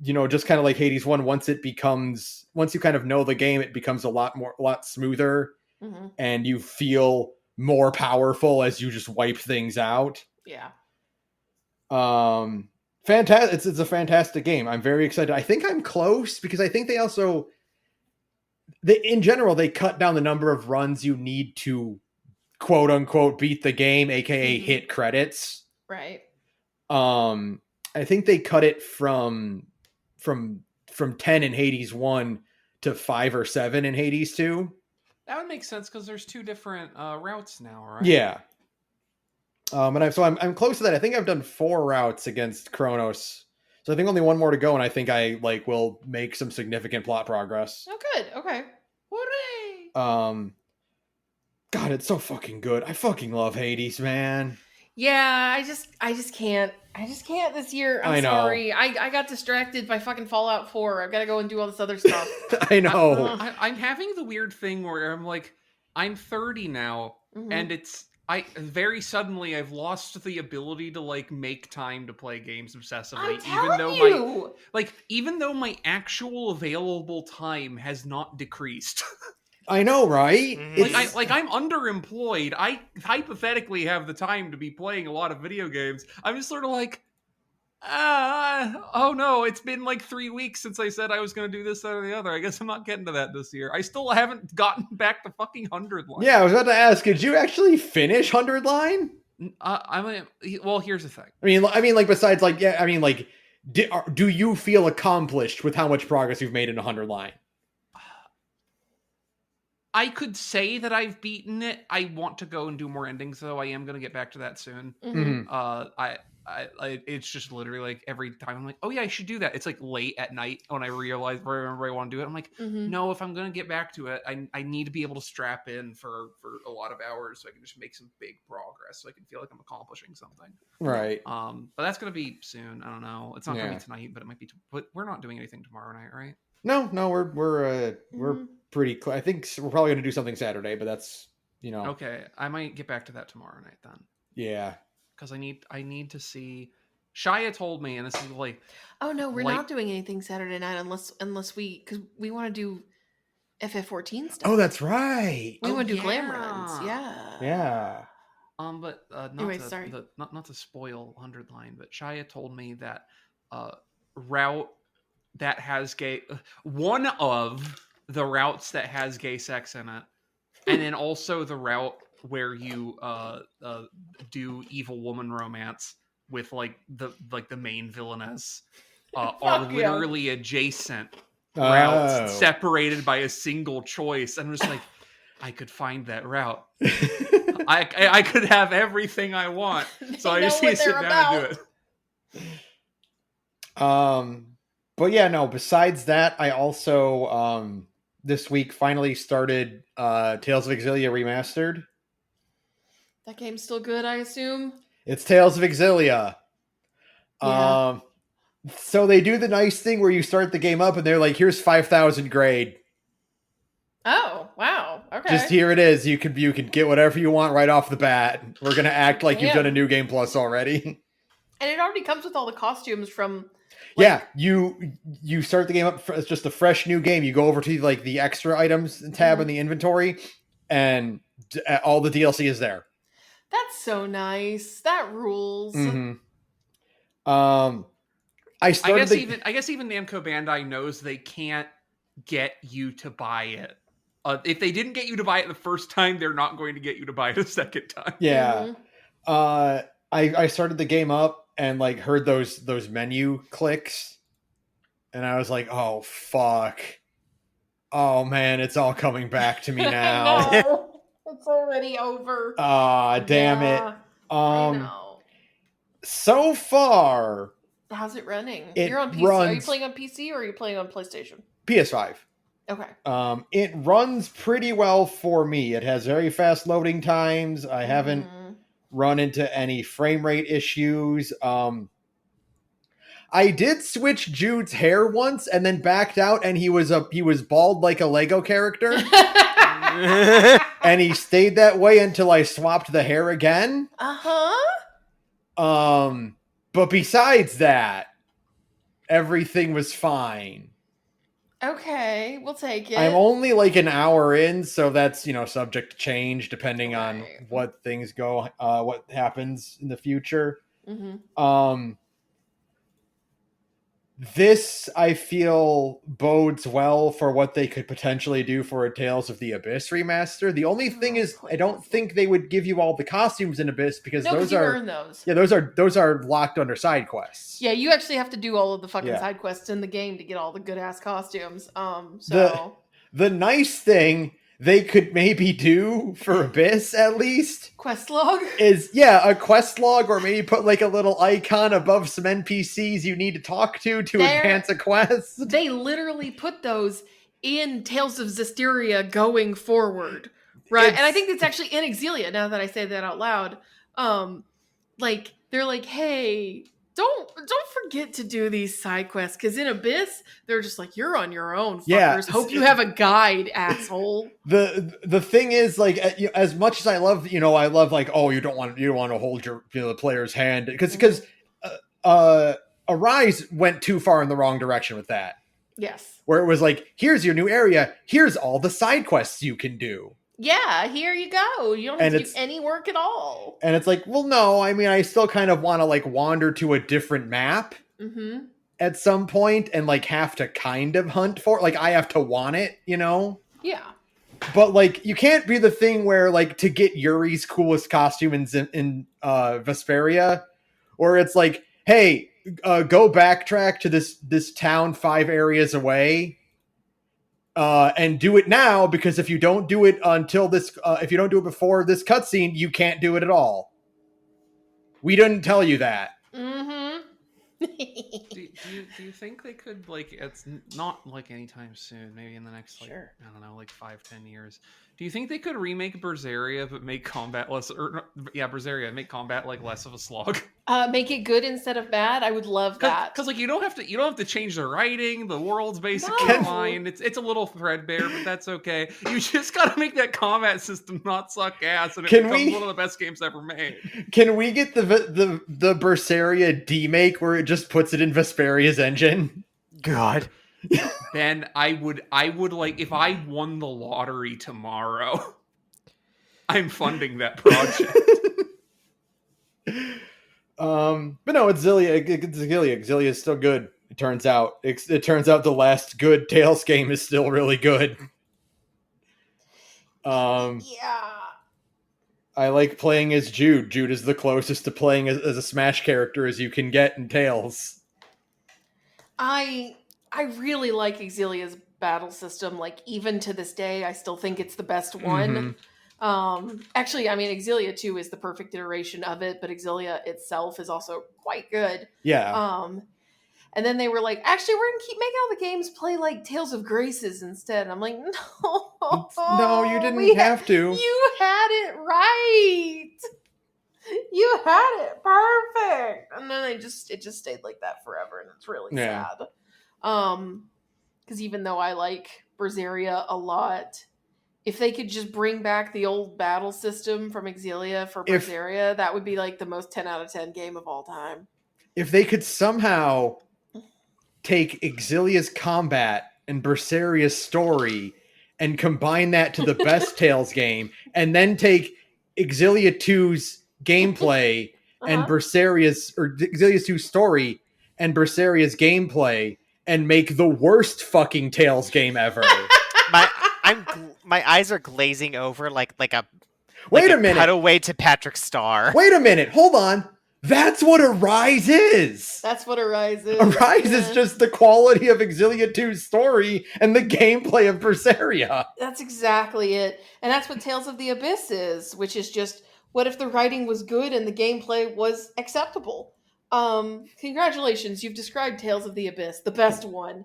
Just kind of like Hades 1, once you kind of know the game, it becomes a lot smoother, and you feel more powerful as you just wipe things out. Yeah. Fantastic. It's a fantastic game. I'm very excited. I think I'm close because I think in general, they cut down the number of runs you need to quote unquote beat the game, aka hit credits. Right. I think they cut it from 10 in Hades 1 to 5 or 7 in Hades 2. That would make sense because there's 2 different routes now, right? Yeah. I'm close to that. I think I've done 4 routes against Kronos. So I think only 1 more to go, and I think I will make some significant plot progress. Oh, good. Okay. Hooray! God, it's so fucking good. I fucking love Hades, man. Yeah, I just can't. I just can't this year. I'm sorry. I got distracted by fucking Fallout 4. I've got to go and do all this other stuff. I know. I'm having the weird thing where I'm like, I'm 30 now, and very suddenly I've lost the ability to make time to play games obsessively, even though my actual available time has not decreased. I know, right? I'm underemployed. I hypothetically have the time to be playing a lot of video games. I'm just sort of like, oh no, it's been 3 weeks since I said I was going to do this, that, or the other. I guess I'm not getting to that this year. I still haven't gotten back to fucking 100 Line. Yeah, I was about to ask, did you actually finish 100 Line? Well, here's the thing. Besides, do you feel accomplished with how much progress you've made in 100 Line? I could say that I've beaten it. I want to go and do more endings, though. I am going to get back to that soon. it's just literally like every time I'm like, oh yeah, I should do that. It's like late at night when I realize I remember I want to do it. I'm like, no, if I'm gonna get back to it, I need to be able to strap in for a lot of hours so I can just make some big progress, so I can feel like I'm accomplishing something. Right. But that's gonna be soon. I don't know. It's not gonna Yeah. be tonight, but it might be. But we're not doing anything tomorrow night, right? No, we're pretty. I think we're probably gonna do something Saturday, but that's Okay, I might get back to that tomorrow night then. Yeah. Because I need to see. Shia told me, and this is like, oh no, we're not doing anything Saturday night unless because we want to do FF14 stuff. Oh, that's right. We want to do glam runs. Yeah. But anyway, sorry. Not to spoil 100 line, but Shia told me that route that has one of the routes that has gay sex in it, and then also the route where you do evil woman romance with like the main villainess are literally adjacent routes separated by a single choice. And I'm just like, I could find that route. I could have everything I want. So I just need to sit down and do it. But yeah, no, besides that, I also this week finally started Tales of Exilia Remastered. That game's still good, I assume? It's Tales of Exilia. Yeah. So they do the nice thing where you start the game up and they're like, here's 5,000 grade. Oh, wow. Okay. Just here it is. You can get whatever you want right off the bat. We're going to act like you've done a New Game Plus already. And it already comes with all the costumes from... yeah, you start the game up. It's just a fresh new game. You go over to like the extra items tab in the inventory and all the DLC is there. That's so nice. That rules. Mm-hmm. I guess even Namco Bandai knows they can't get you to buy it. If they didn't get you to buy it the first time, they're not going to get you to buy it a second time. Yeah. I started the game up and like heard those menu clicks, and I was like, oh fuck. Oh man, it's all coming back to me now. No, it's already over. Damn it. I know. So far, how's it running? You're on PC. Are you playing on PC or are you playing on PlayStation? PS5. Okay. It runs pretty well for me. It has very fast loading times. I haven't run into any frame rate issues. I did switch Jude's hair once and then backed out, and he was bald like a Lego character. And he stayed that way until I swapped the hair again. But besides that, everything was fine. Okay, we'll take it. I'm only like an hour in, so that's, subject to change depending on what things go, what happens in the future. This, I feel, bodes well for what they could potentially do for a Tales of the Abyss remaster. The only thing is, I don't think they would give you all the costumes in Abyss because those are earn those. Yeah, those are locked under side quests. Yeah, you actually have to do all of the fucking side quests in the game to get all the good ass costumes. So the nice thing they could maybe do for Abyss, at least, quest log is a quest log, or maybe put like a little icon above some NPCs you need to talk to advance a quest. They literally put those in Tales of Zestiria going forward, right? And I think it's actually in Exilia, now that I say that out loud. Like they're like, hey, don't forget to do these side quests, because in Abyss they're just like, you're on your own, fuckers. Hope you have a guide, asshole. The thing is, like, as much as I love like, oh, you don't want to hold the player's hand, because Arise went too far in the wrong direction with that. Yes, where it was like, here's your new area, here's all the side quests you can do. Yeah, here you go. You don't have to do any work at all. And it's like, well, no, I mean, I still kind of want to like wander to a different map at some point and like have to kind of hunt for it. Like, I have to want it, Yeah. But like, you can't be the thing where like, to get Yuri's coolest costume in Vesperia, or it's like, hey, go backtrack to this town 5 areas away. And do it now, because if you don't do it until this, if you don't do it before this cutscene, you can't do it at all. We didn't tell you that. Do you think they could, like, it's not like anytime soon, maybe in the next, like, Sure. I don't know, like 5-10 years. Do you think they could remake Berseria but make combat less, or yeah, Berseria, make combat like less of a slog? Make it good instead of bad. I would love that. Because like you don't have to change the writing. The world's basically No. fine. It's a little threadbare, but that's okay. You just gotta make that combat system not suck ass, and it becomes one of the best games ever made. Can we get the Berseria demake where it just puts it in Vesperia's engine? God. Then I would like, if I won the lottery tomorrow, I'm funding that project. But no, it's Xillia. It's Xillia. Xillia is still good. It turns out. It turns out the last good Tales game is still really good. Yeah. I like playing as Jude. Jude is the closest to playing as a Smash character as you can get in Tales. I really like Exilia's battle system. Like, even to this day, I still think it's the best one. Actually, I mean, Exilia 2 is the perfect iteration of it, but Exilia itself is also quite good. Yeah. And then they were like, actually, we're gonna keep making all the games play like Tales of Graces instead. And I'm like, No, you didn't have to. You had it right. You had it perfect. And then it just stayed like that forever, and it's really sad. Because even though I like Berseria a lot, if they could just bring back the old battle system from Exilia for Berseria, that would be like the most 10 out of 10 game of all time. If they could somehow take Exilia's combat and Berseria's story and combine that to the best Tales game, and then take Exilia 2's gameplay and Berseria's, or Exilia 2's story and Berseria's gameplay, and make the worst fucking Tales game ever. My eyes are glazing over like a Wait a minute. Cutaway to Patrick Star. Wait a minute. Hold on. That's what Arise is. That's what Arise is. Arise is just the quality of Exilia 2's story and the gameplay of Berseria. That's exactly it. And that's what Tales of the Abyss is, which is just, what if the writing was good and the gameplay was acceptable? Congratulations, you've described Tales of the Abyss, the best one.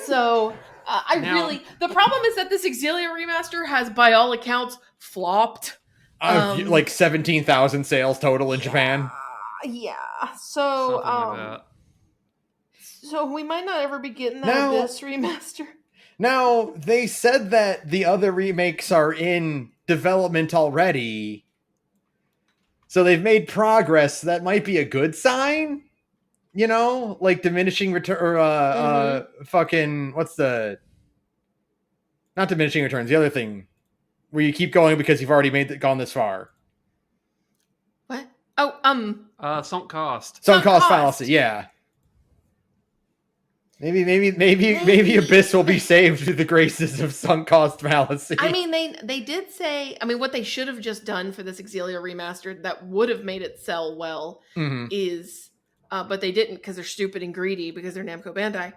So, the problem is that this Exilia remaster has, by all accounts, flopped. Like 17,000 sales total in Japan. Yeah. So, so we might not ever be getting that Abyss remaster. Now, they said that the other remakes are in development already. So they've made progress. That might be a good sign. You know, like diminishing return, or fucking, not diminishing returns, the other thing where you keep going because you've already gone this far. What? Oh, Sunk cost. Sunk cost fallacy, yeah. Maybe Abyss will be saved through the graces of sunk cost fallacy. I mean, they did say, I mean, what they should have just done for this Exilia remastered that would have made it sell well is, but they didn't because they're stupid and greedy because they're Namco Bandai.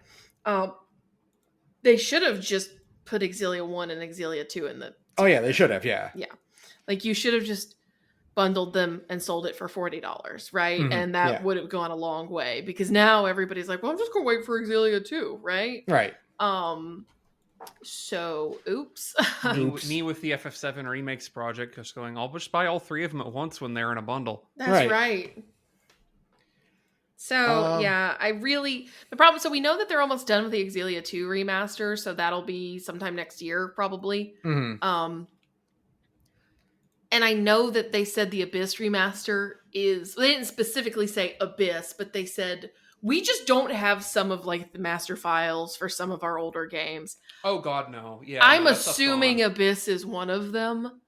They should have just put Exilia 1 and Exilia 2 in the... Oh yeah, they should have, yeah. Yeah. Like, you should have just bundled them and sold it for $40, right? And that would have gone a long way, because now everybody's like, well, I'm just gonna wait for Exilia 2, right? Right. So oops. Me with the FF7 remakes project, just going, I'll just buy all 3 of them at once when they're in a bundle. That's right. So yeah, the problem, so we know that they're almost done with the Exilia 2 remaster, so that'll be sometime next year probably. And I know that they said the Abyss remaster is... They didn't specifically say Abyss, but they said, we just don't have some of, like, the master files for some of our older games. Oh, God, no. Yeah, I'm assuming Abyss is one of them,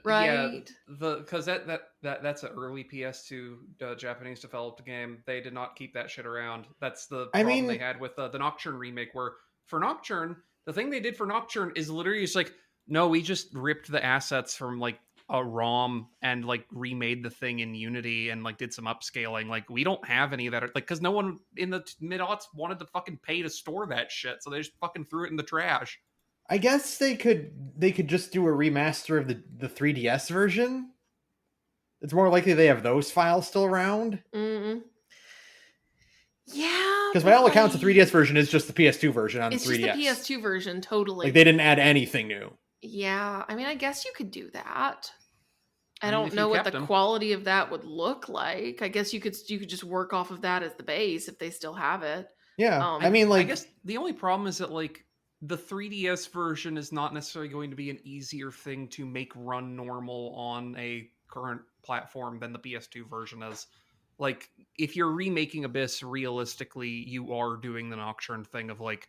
right? Yeah, because that's an early PS2 Japanese developed game. They did not keep that shit around. That's the problem they had with the Nocturne remake, where for Nocturne, the thing they did for Nocturne is literally just like, no, we just ripped the assets from, like, a ROM and like remade the thing in Unity and like did some upscaling. Like, we don't have any of that, like, because no one in the mid-aughts wanted to fucking pay to store that shit, so they just fucking threw it in the trash. I guess they could just do a remaster of the 3DS version. It's more likely they have those files still around. Yeah. Because by all accounts, the 3DS version is just the PS2 version on It's 3DS. just the PS2 version, totally. Like, they didn't add anything new. Yeah, I mean, I guess you could do that. I mean, don't if you know what kept the 'em. quality of that would look like. I guess you could just work off of that as the base if they still have it. Yeah. I mean, like... I guess the only problem is that, like, the 3DS version is not necessarily going to be an easier thing to make run normal on a current platform than the PS2 version is. Like, if you're remaking Abyss, realistically, you are doing the Nocturne thing of, like,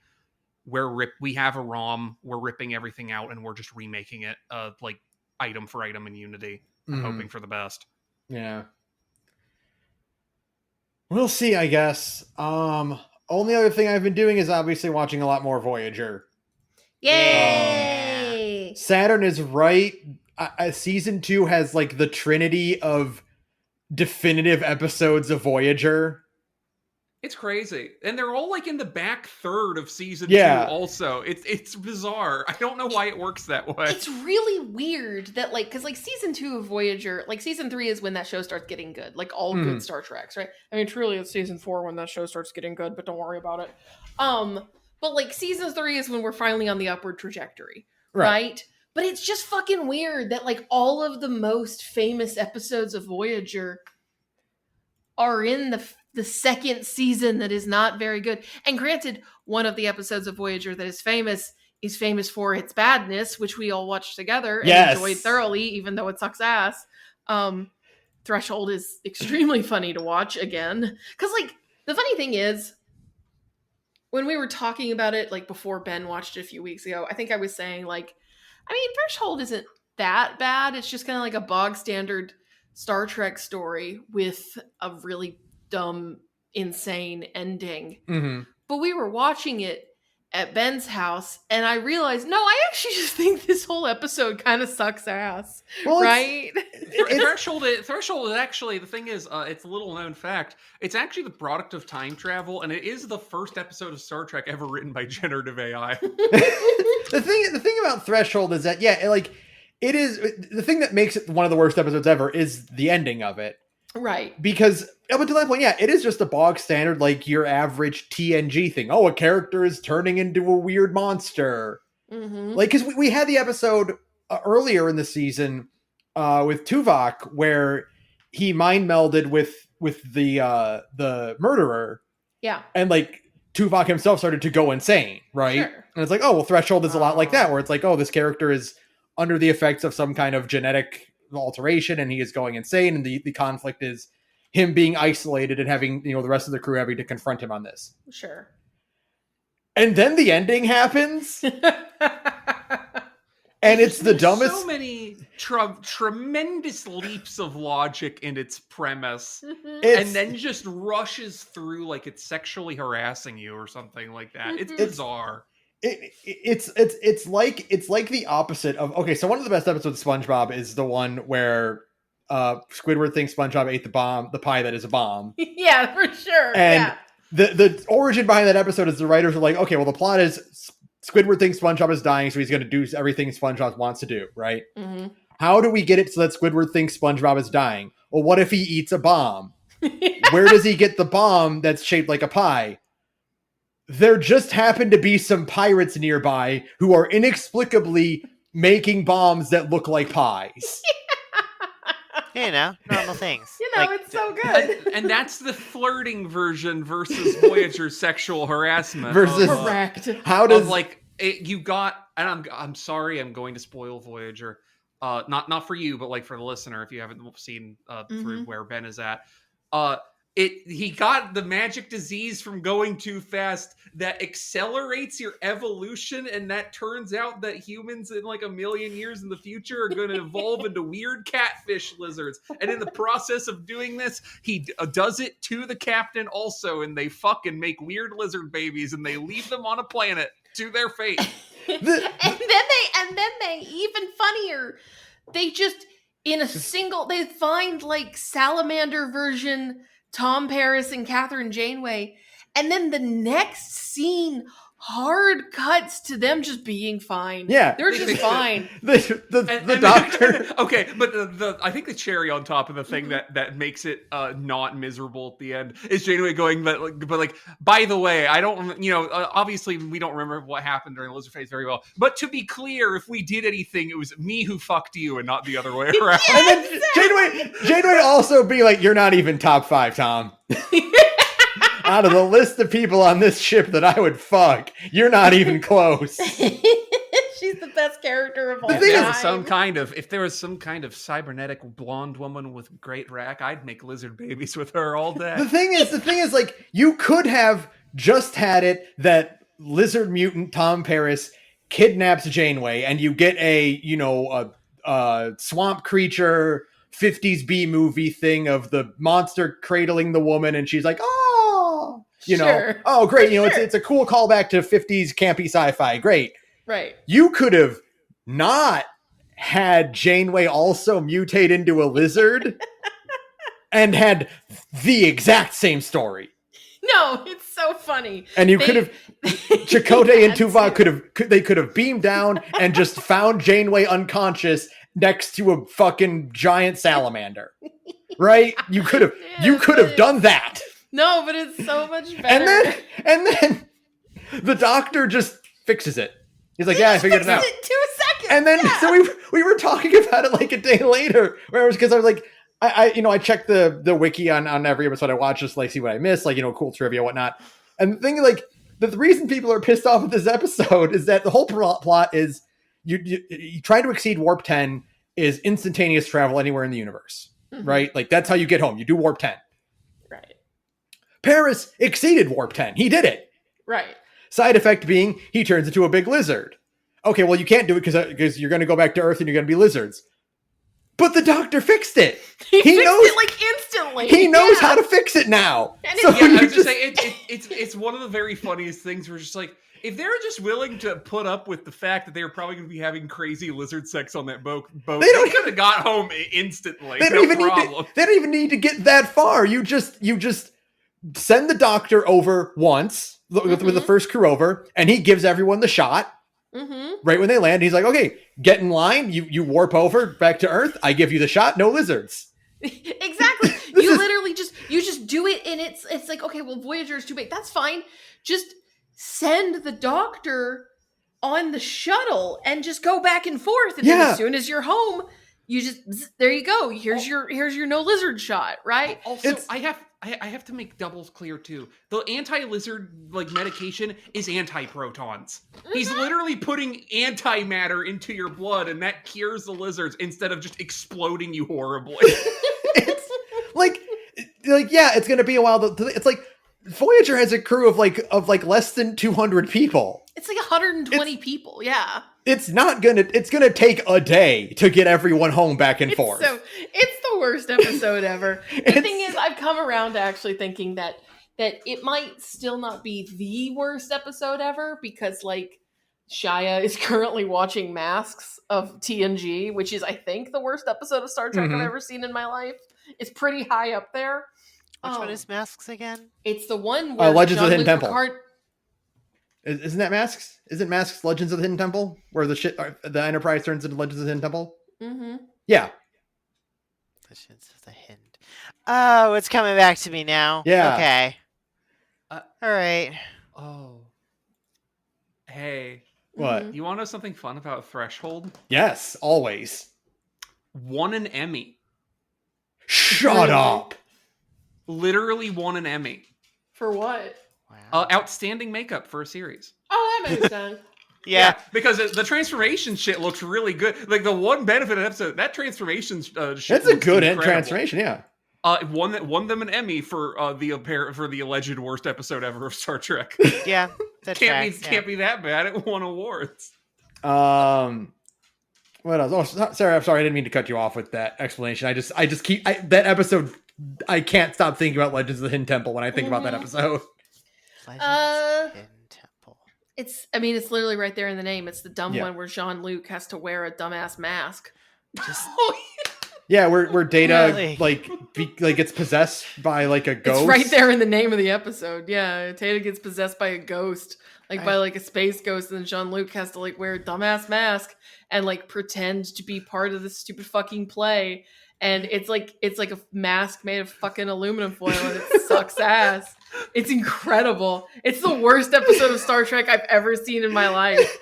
we have a ROM, we're ripping everything out, and we're just remaking it, like, item for item in Unity. I'm hoping for the best. Yeah. We'll see, I guess. Only other thing I've been doing is obviously watching a lot more Voyager. Yay! Saturn is right. Season 2 has, like, the trinity of definitive episodes of Voyager. It's crazy. And they're all, like, in the back third of season 2 also. It's bizarre. I don't know why it works that way. It's really weird that, like, because, like, season 2 of Voyager, like, season 3 is when that show starts getting good, like all good Star Treks, right? I mean, truly, it's season 4 when that show starts getting good, but don't worry about it. But, like, season 3 is when we're finally on the upward trajectory, right? But it's just fucking weird that, like, all of the most famous episodes of Voyager are in the second season that is not very good. And granted, one of the episodes of Voyager that is famous for its badness, which we all watched together and enjoyed thoroughly, even though it sucks ass. Threshold is extremely funny to watch again. Because, like, the funny thing is, when we were talking about it, like, before Ben watched it a few weeks ago, I think I was saying, like, I mean, Threshold isn't that bad. It's just kind of like a bog standard Star Trek story with a really dumb, insane ending. But we were watching it at Ben's house, and I realized, no, I actually just think this whole episode kind of sucks ass, right? Threshold is actually, the thing is, it's a little known fact, it's actually the product of time travel, and it is the first episode of Star Trek ever written by generative AI. The thing about Threshold is that, it is, the thing that makes it one of the worst episodes ever is the ending of it. Right. Because up until that point, it is just a bog standard, like, your average TNG thing. Oh, a character is turning into a weird monster. Like, because we had the episode earlier in the season with Tuvok where he mind melded with the murderer. Yeah. And, like, Tuvok himself started to go insane, right? Sure. And it's like, oh, well, Threshold is a lot like that, where it's like, oh, this character is under the effects of some kind of genetic alteration and he is going insane, and the conflict is him being isolated and having, the rest of the crew having to confront him on this. Sure. And then the ending happens. And it's the dumbest. So many tremendous leaps of logic in its premise, and then just rushes through like it's sexually harassing you or something like that. It's bizarre. It's like the opposite of, okay, so one of the best episodes of SpongeBob is the one where Squidward thinks SpongeBob ate the pie that is a bomb. Yeah, for sure. And the origin behind that episode is the writers are like, okay, well, the plot is Squidward thinks SpongeBob is dying, so he's going to do everything SpongeBob wants to do, right? How do we get it so that Squidward thinks SpongeBob is dying? Well, what if he eats a bomb? Where does he get the bomb that's shaped like a pie? There just happen to be some pirates nearby who are inexplicably making bombs that look like pies. Normal things. It's so good. And that's the flirting version versus Voyager's sexual harassment. Correct. How does you got? And I'm sorry, I'm going to spoil Voyager. Not for you, but like for the listener, if you haven't seen through where Ben is at. He got the magic disease from going too fast that accelerates your evolution, and that turns out that humans in like 1 million years in the future are going to evolve into weird catfish lizards. And in the process of doing this, he does it to the captain also, and they fucking make weird lizard babies, and they leave them on a planet to their fate. and then they even funnier. They just they find like salamander version Tom Paris and Captain Janeway, and then the next scene, hard cuts to them just being fine. Yeah. They're just fine. The doctor. Okay, but I think the cherry on top of the thing that makes it not miserable at the end is Janeway going, but by the way, I don't, obviously we don't remember what happened during the lizard phase very well. But to be clear, if we did anything, it was me who fucked you and not the other way around. And then Janeway also be like, "You're not even top 5, Tom." Out of the list of people on this ship that I would fuck, you're not even close. She's the best character of all time. If there was some kind of cybernetic blonde woman with great rack, I'd make lizard babies with her all day. The thing is, like, you could have just had it that lizard mutant Tom Paris kidnaps Janeway, and you get a swamp creature 50s B movie thing of the monster cradling the woman, and she's like, oh, oh, great. It's a cool callback to 50s campy sci-fi. Great. Right. You could have not had Janeway also mutate into a lizard and had the exact same story. No, it's so funny. And you could have Chakotay and Tuvok could have beamed down and just found Janeway unconscious next to a fucking giant salamander. Right? You could have done that. No, but it's so much better. And then the doctor just fixes it. He's like, yeah, I figured it out. It 2 seconds. And then so we were talking about it like a day later, because I was like, I checked the wiki on every episode I watch just like see what I missed, like cool trivia, whatnot. And the thing, like, the reason people are pissed off with this episode is that the whole plot is you try to exceed warp 10 is instantaneous travel anywhere in the universe, right? Like that's how you get home. You do warp 10. Right. Paris exceeded warp 10. He did it. Right. Side effect being he turns into a big lizard. Okay, well, you can't do it because you're going to go back to Earth and you're going to be lizards. But the doctor fixed it. He fixed it like instantly. He knows how to fix it now. I was just saying, it's one of the very funniest things. We're just like, if they're just willing to put up with the fact that they were probably going to be having crazy lizard sex on that boat, they could have got home instantly. They don't even need to get that far. You just send the doctor over once with the first crew over, and he gives everyone the shot. Right when they land, he's like, okay, get in line. You warp over back to Earth. I give you the shot. No lizards. Exactly. You literally just do it, and it's like, okay, well, Voyager is too big. That's fine. Just send the doctor on the shuttle and just go back and forth. And then as soon as you're home, you just there you go. Here's your no lizard shot, right? Also, I have to make doubles clear too. The anti-lizard medication is anti-protons. He's literally putting antimatter into your blood, and that cures the lizards instead of just exploding you horribly. It's it's gonna be a while. It's like Voyager has a crew of less than 200 people. It's like 120 people. Yeah. It's gonna take a day to get everyone home back and forth. So it's the worst episode ever. The thing is, I've come around to actually thinking that it might still not be the worst episode ever, because Shia is currently watching Masks of TNG, which is, I think, the worst episode of Star Trek I've ever seen in my life. It's pretty high up there. Which one is Masks again? It's the one where Legends of the Hidden Temple. Picard... Isn't that Masks? Isn't Masks Legends of the Hidden Temple, where the Enterprise turns into Legends of the Hidden Temple? Yeah. Legends of the Hidden. Oh, it's coming back to me now. Yeah. Okay. All right. Oh. Hey. What? You want to know something fun about Threshold? Yes, always. Won an Emmy. Shut up. Literally won an Emmy. For what? Wow. Outstanding makeup for a series. Oh, that makes sense. Yeah, because the transformation shit looks really good. Like the one benefit of the episode, that transformation shit. That's a good transformation, yeah. Won them an Emmy for the alleged worst episode ever of Star Trek. Yeah, that can't be that bad. It won awards. What else? Oh, Sarah, I'm sorry, I didn't mean to cut you off with that explanation. I just keep that episode. I can't stop thinking about Legends of the Hidden Temple when I think about that episode. Hidden Temple. It's literally right there in the name. It's the dumb one where Jean-Luc has to wear a dumbass mask. Yeah, where Data really? gets possessed by a ghost. It's right there in the name of the episode. Yeah, Data gets possessed by a ghost. like by like a space ghost, and then Jean-Luc has to like wear a dumbass mask and like pretend to be part of this stupid fucking play. And it's like a mask made of fucking aluminum foil, and it sucks ass. It's incredible. It's the worst episode of Star Trek I've ever seen in my life.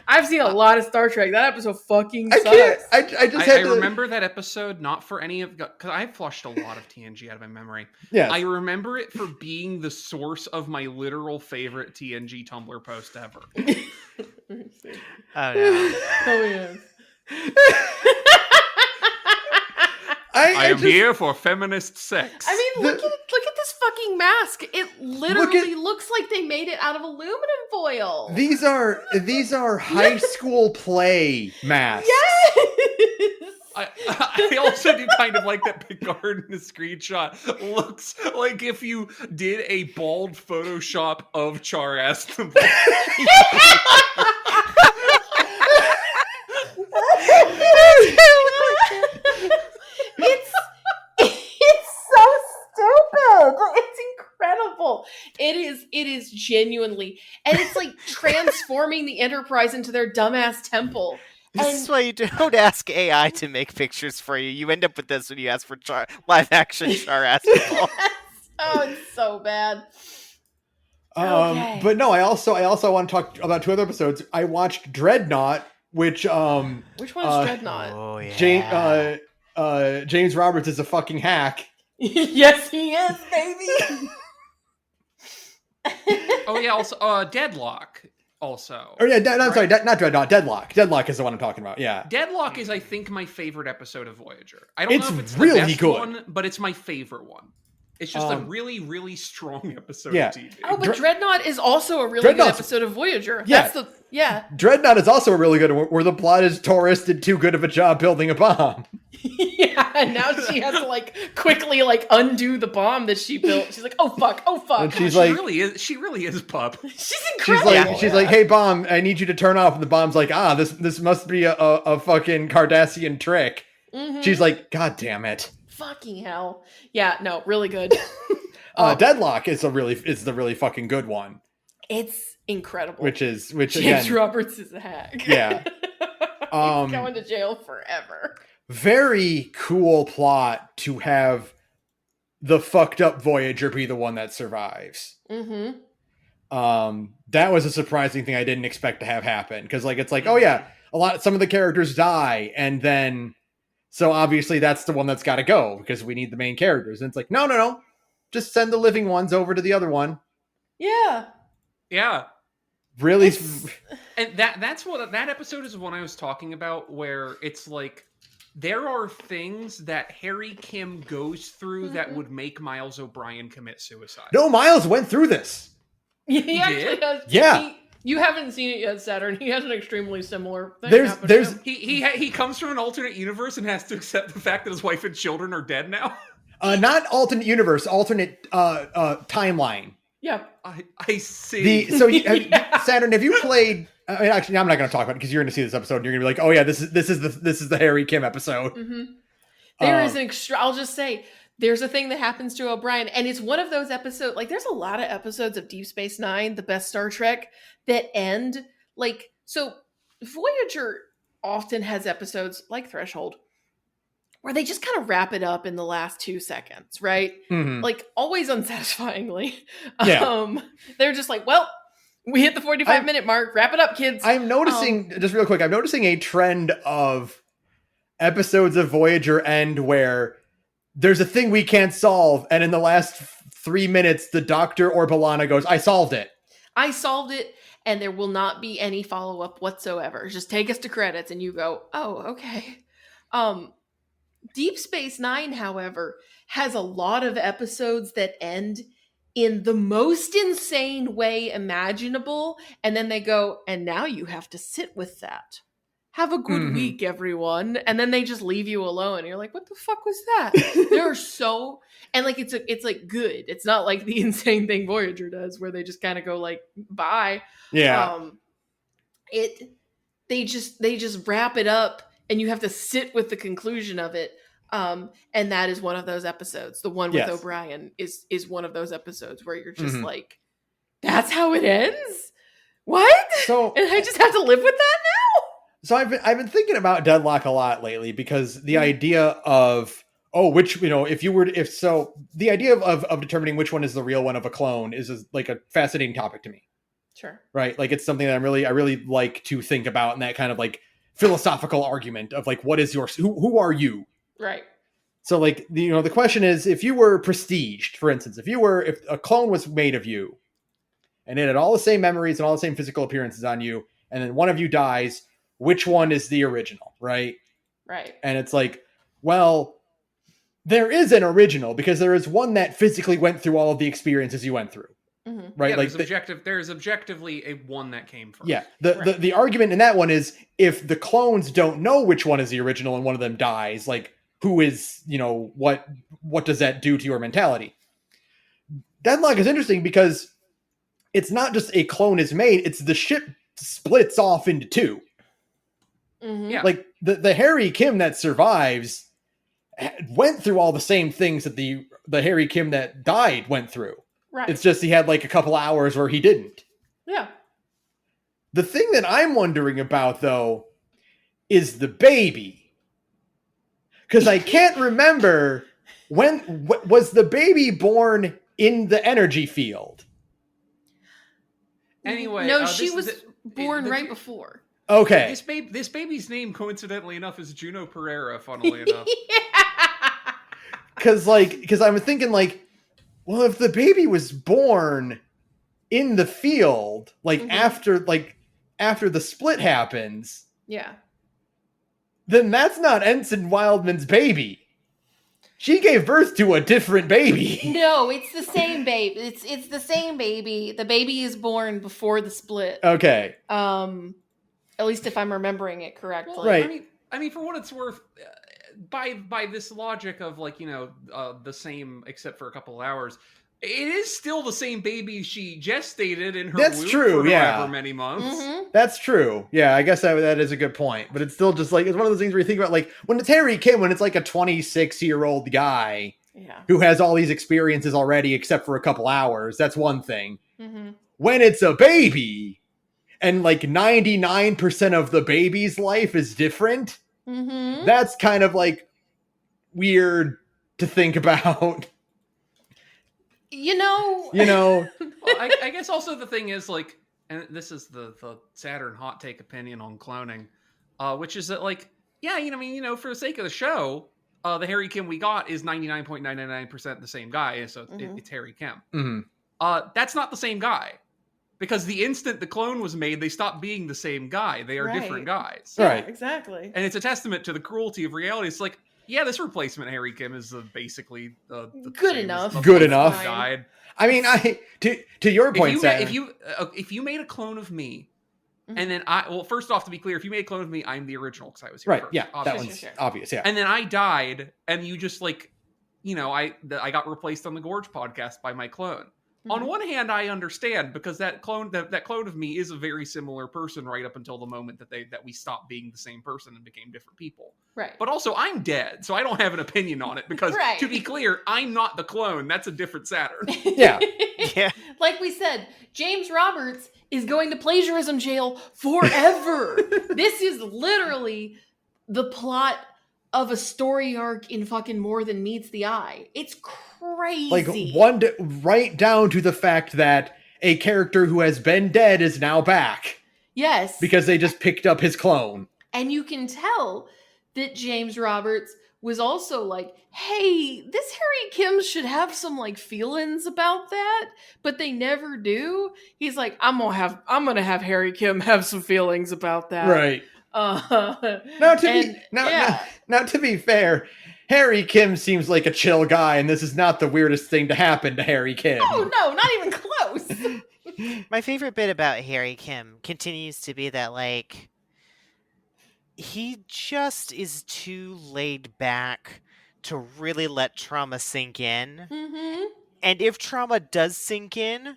I've seen a lot of Star Trek. That episode fucking sucks. I remember that episode not for any of, because I flushed a lot of TNG out of my memory. Yeah, I remember it for being the source of my literal favorite TNG Tumblr post ever. Oh no! Oh yeah. I am here for feminist sex. I mean, look at this fucking mask. It literally looks like they made it out of aluminum foil. These are high school play masks. Yes. I also do kind of like that Picard in the screenshot looks like if you did a bald Photoshop of Char Aznavour. It's so stupid. It's incredible. It is genuinely, and it's like transforming the Enterprise into their dumbass temple. This is why you don't ask AI to make pictures for you. You end up with this when you ask for live action Char Aznavour. Oh, it's so bad. Okay. But no, I also want to talk about 2 other episodes. I watched Dreadnought, which one is Dreadnought? Oh yeah. James Roberts is a fucking hack. Yes, he is, baby. Oh yeah, also Deadlock. Also, Oh yeah, sorry, not Dreadnought. Deadlock. Deadlock is the one I'm talking about. Yeah, Deadlock is, I think, my favorite episode of Voyager. I don't know if it's really the best good one, but it's my favorite one. It's just a really, really strong episode yeah. of TV. Oh, but Dreadnought is also a really good episode of Voyager. Yeah. Dreadnought is also a really good one, where the plot is Taurus did too good of a job building a bomb. Yeah, and now she has to like quickly like undo the bomb that she built. She's like, oh fuck. And she's she really is pup. She's incredible. She's like, hey bomb, I need you to turn off. And the bomb's like, this must be a fucking Cardassian trick. Mm-hmm. She's like, God damn it. Fucking hell. Yeah, no, really good. Deadlock is the really fucking good one. It's incredible. Which James again, Roberts is a hack. Yeah. He's going to jail forever. Very cool plot to have the fucked up Voyager be the one that survives. Mm-hmm. That was a surprising thing I didn't expect to have happen. Because like it's like, oh yeah, some of the characters die, and then so obviously that's the one that's got to go because we need the main characters. And it's like, no, just send the living ones over to the other one. Yeah. Really. And that's what that episode is one I was talking about, where it's like there are things that Harry Kim goes through that would make Miles O'Brien commit suicide. No, Miles went through this. He actually does. Yeah. You haven't seen it yet, Saturn. He has an extremely similar thing happen to him. He comes from an alternate universe and has to accept the fact that his wife and children are dead now. Not alternate universe, alternate timeline. Yeah, I see. Saturn, have you played? Actually, I'm not going to talk about it because you're going to see this episode and you're going to be like, oh yeah, this is the Harry Kim episode. Mm-hmm. There is an extra. I'll just say there's a thing that happens to O'Brien, and it's one of those episodes. Like, there's a lot of episodes of Deep Space Nine, the best Star Trek, that end like so. Voyager often has episodes like Threshold where they just kind of wrap it up in the last 2 seconds, right? Mm-hmm. Like, always unsatisfyingly. Yeah. They're just like, well, we hit the 45-minute mark. Wrap it up, kids. I'm noticing, just real quick, I'm noticing a trend of episodes of Voyager end where there's a thing we can't solve, and in the last 3 minutes, the Doctor or B'Elanna goes, I solved it. I solved it, and there will not be any follow-up whatsoever. Just take us to credits, and you go, oh, okay. Deep Space Nine, however, has a lot of episodes that end in the most insane way imaginable, and then they go, and now you have to sit with that. Have a good week, everyone. And then they just leave you alone. And you're like, what the fuck was that? They're so, and like it's like good. It's not like the insane thing Voyager does where they just kind of go like, bye. Yeah. They just wrap it up and you have to sit with the conclusion of it. And that is one of those episodes. The one with O'Brien is one of those episodes where you're just like, that's how it ends? What? So And I just have to live with that now? So I've been thinking about Deadlock a lot lately because the idea of the idea of determining which one is the real one of a clone is like a fascinating topic to me. Sure. Right? Like it's something that I really like to think about in that kind of like philosophical argument of like what is your who are you? Right. So like the question is, if you were prestiged, for instance, if a clone was made of you and it had all the same memories and all the same physical appearances on you, and then one of you dies, which one is the original, right? Right. And it's like, well, there is an original because there is one that physically went through all of the experiences you went through. Mm-hmm. Right? Yeah, like there's objectively a one that came first. Yeah. The argument in that one is if the clones don't know which one is the original and one of them dies, like who is, what does that do to your mentality? Deadlock is interesting because it's not just a clone is made, it's the ship splits off into two. Mm-hmm. Yeah. Like the Harry Kim that survives went through all the same things that the Harry Kim that died went through. Right. It's just he had like a couple hours where he didn't. Yeah. The thing that I'm wondering about though is the baby. Because I can't remember when was the baby born in the energy field. Anyway, no, she was born right before. Okay. This baby's name, coincidentally enough, is Juno Pereira. Funnily enough, Because I'm thinking like, well, if the baby was born in the field, like after the split happens, Yeah. then that's not Ensign Wildman's baby. She gave birth to a different baby. No, it's the same baby. It's the same baby. The baby is born before the split. Okay. At least if I'm remembering it correctly. well, Right. I mean, for what it's worth, by this logic of like the same except for a couple of hours, it is still the same baby she gestated in her That's womb true, for yeah. however many months. Mm-hmm. That's true. Yeah, I guess that is a good point. But it's still just like, it's one of those things where you think about like when it's Harry Kim, when it's like a 26-year-old guy Yeah. who has all these experiences already except for a couple hours, that's one thing. Mm-hmm. When it's a baby and like 99% of the baby's life is different, Mm-hmm. that's kind of like weird to think about. You Well, I guess also the thing is like, and this is the Saturn hot take opinion on cloning, which is that like, yeah, for the sake of the show, the Harry Kim we got is 99.999% the same guy, so it's Harry Kim. Mm-hmm. That's not the same guy. Because the instant the clone was made, they stopped being the same guy. They are different guys. Yeah, Right. exactly. And it's a testament to the cruelty of reality. It's like, yeah, this replacement Harry Kim is basically the Good same enough. as the Good one enough. that died. I mean, to your point, Saturn, If you made a clone of me, Mhm. and then first off, to be clear, if you made a clone of me, I'm the original because I was here right? first, Yeah, that obviously. one's Sure. obvious. Yeah. And then I died, and you just like, I got replaced on the Gorge podcast by my clone. On Mhm. one hand, I understand because that clone of me is a very similar person right up until the moment that we stopped being the same person and became different people. Right. But also, I'm dead, so I don't have an opinion on it because, Right. to be clear, I'm not the clone. That's a different Saturn. Yeah. Yeah. Like we said, James Roberts is going to plagiarism jail forever. This is literally the plot of a story arc in fucking More Than Meets the Eye. It's crazy. Like right down to the fact that a character who has been dead is now back Yes. because they just picked up his clone. And you can tell that James Roberts was also like, hey, this Harry Kim should have some like feelings about that, but they never do. He's like, I'm gonna have Harry Kim have some feelings about that. Right. Now to be fair, Harry Kim seems like a chill guy, and this is not the weirdest thing to happen to Harry Kim. Oh no, not even close. My favorite bit about Harry Kim continues to be that, like, he just is too laid back to really let trauma sink in. Mm-hmm. And if trauma does sink in,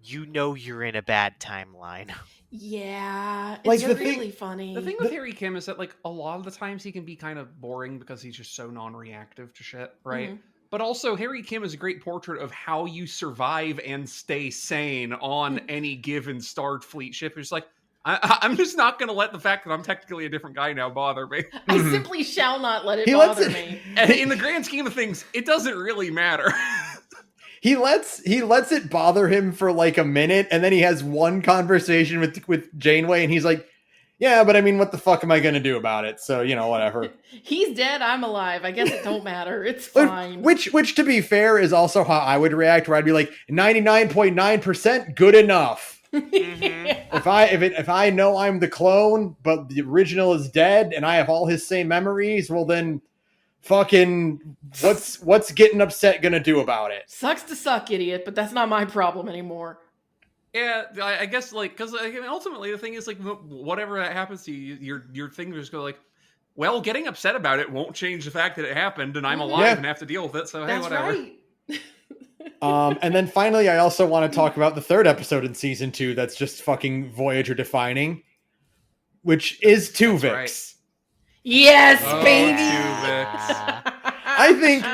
you're in a bad timeline. Yeah, Like, it's the really funny. The thing with Harry Kim is that, like, a lot of the times he can be kind of boring because he's just so non-reactive to shit, right? But also, Harry Kim is a great portrait of how you survive and stay sane on any given Starfleet ship. It's like, I'm just not going to let the fact that I'm technically a different guy now bother me. I simply shall not let it He bother lets me. And in the grand scheme of things, it doesn't really matter. He lets it bother him for like a minute, and then he has one conversation with Janeway, and he's like, yeah, but I mean, what the fuck am I going to do about it? So, whatever. He's dead, I'm alive. I guess it don't matter. It's fine. Which, to be fair, is also how I would react, where I'd be like, 99.9% good enough. If I know I'm the clone, but the original is dead, and I have all his same memories, well then, fucking, what's getting upset gonna do about it? Sucks to suck, idiot, but that's not my problem anymore. Yeah, I guess, like, because ultimately the thing is, like, whatever that happens to you, your thing just go like, well, getting upset about it won't change the fact that it happened, and I'm alive and have to deal with it. So hey, whatever. Right. And then finally, I also want to talk about the third episode in season 2 that's just fucking Voyager defining, which is Tuvix. Right. Yes, Oh, baby. I think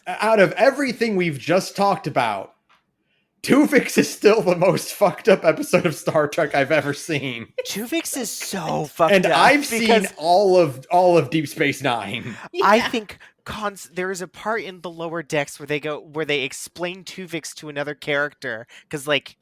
out of everything we've just talked about, Tuvix is still the most fucked up episode of Star Trek I've ever seen. Tuvix is so fucked And up. I've seen all of Deep Space Nine. Yeah. I think there is a part in the lower decks where they explain Tuvix to another character, because like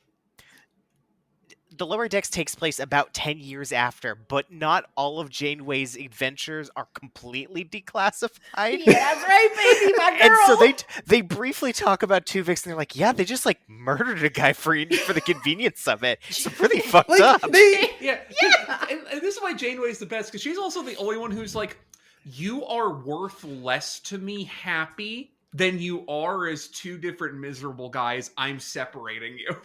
the lower decks takes place about 10 years after, but not all of Janeway's adventures are completely declassified. Yeah, that's right, baby, my girl. And so they briefly talk about Tuvix, and they're like, yeah, they just like murdered a guy for the convenience of it. It's pretty fucked up. And this is why Janeway's the best, because she's also the only one who's like, you are worth less to me happy than you are as two different miserable guys. I'm separating you.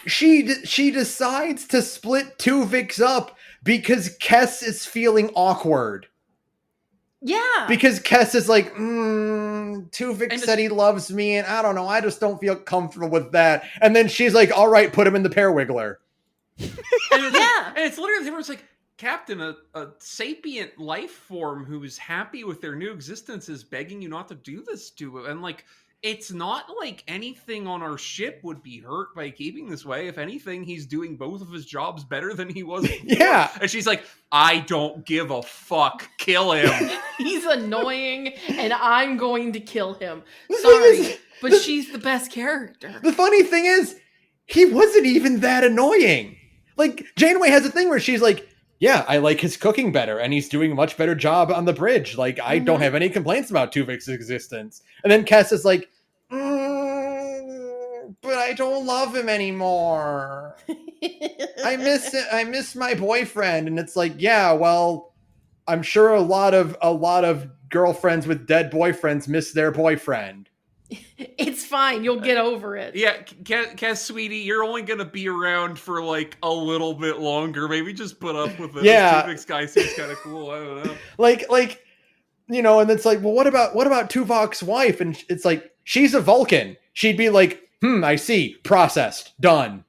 She decides to split Tuvix up because Kess is feeling awkward. Yeah. Because Kess is like, Tuvix said he loves me, and I don't know, I just don't feel comfortable with that. And then she's like, all right, put him in the pear wiggler. And it's literally where it's like, Captain, a sapient life form who is happy with their new existence is begging you not to do this to him. And like, it's not like anything on our ship would be hurt by keeping this way. If anything, he's doing both of his jobs better than he was before. Yeah. And she's like, I don't give a fuck. Kill him. He's annoying, and I'm going to kill him. Sorry, but she's the best character. The funny thing is, he wasn't even that annoying. Like, Janeway has a thing where she's like, yeah, I like his cooking better, and he's doing a much better job on the bridge. Like, I don't have any complaints about Tuvix's existence. And then Kess is like, but I don't love him anymore. I miss my boyfriend. And it's like, yeah, well, I'm sure a lot of girlfriends with dead boyfriends miss their boyfriend. It's fine. You'll get over it. Yeah, Cass, sweetie, you're only going to be around for like a little bit longer. Maybe just put up with it. Yeah. This guy seems kind of cool. I don't know. Like, and it's like, well, what about Tuvok's wife? And it's like, she's a Vulcan. She'd be like, I see. Processed. Done.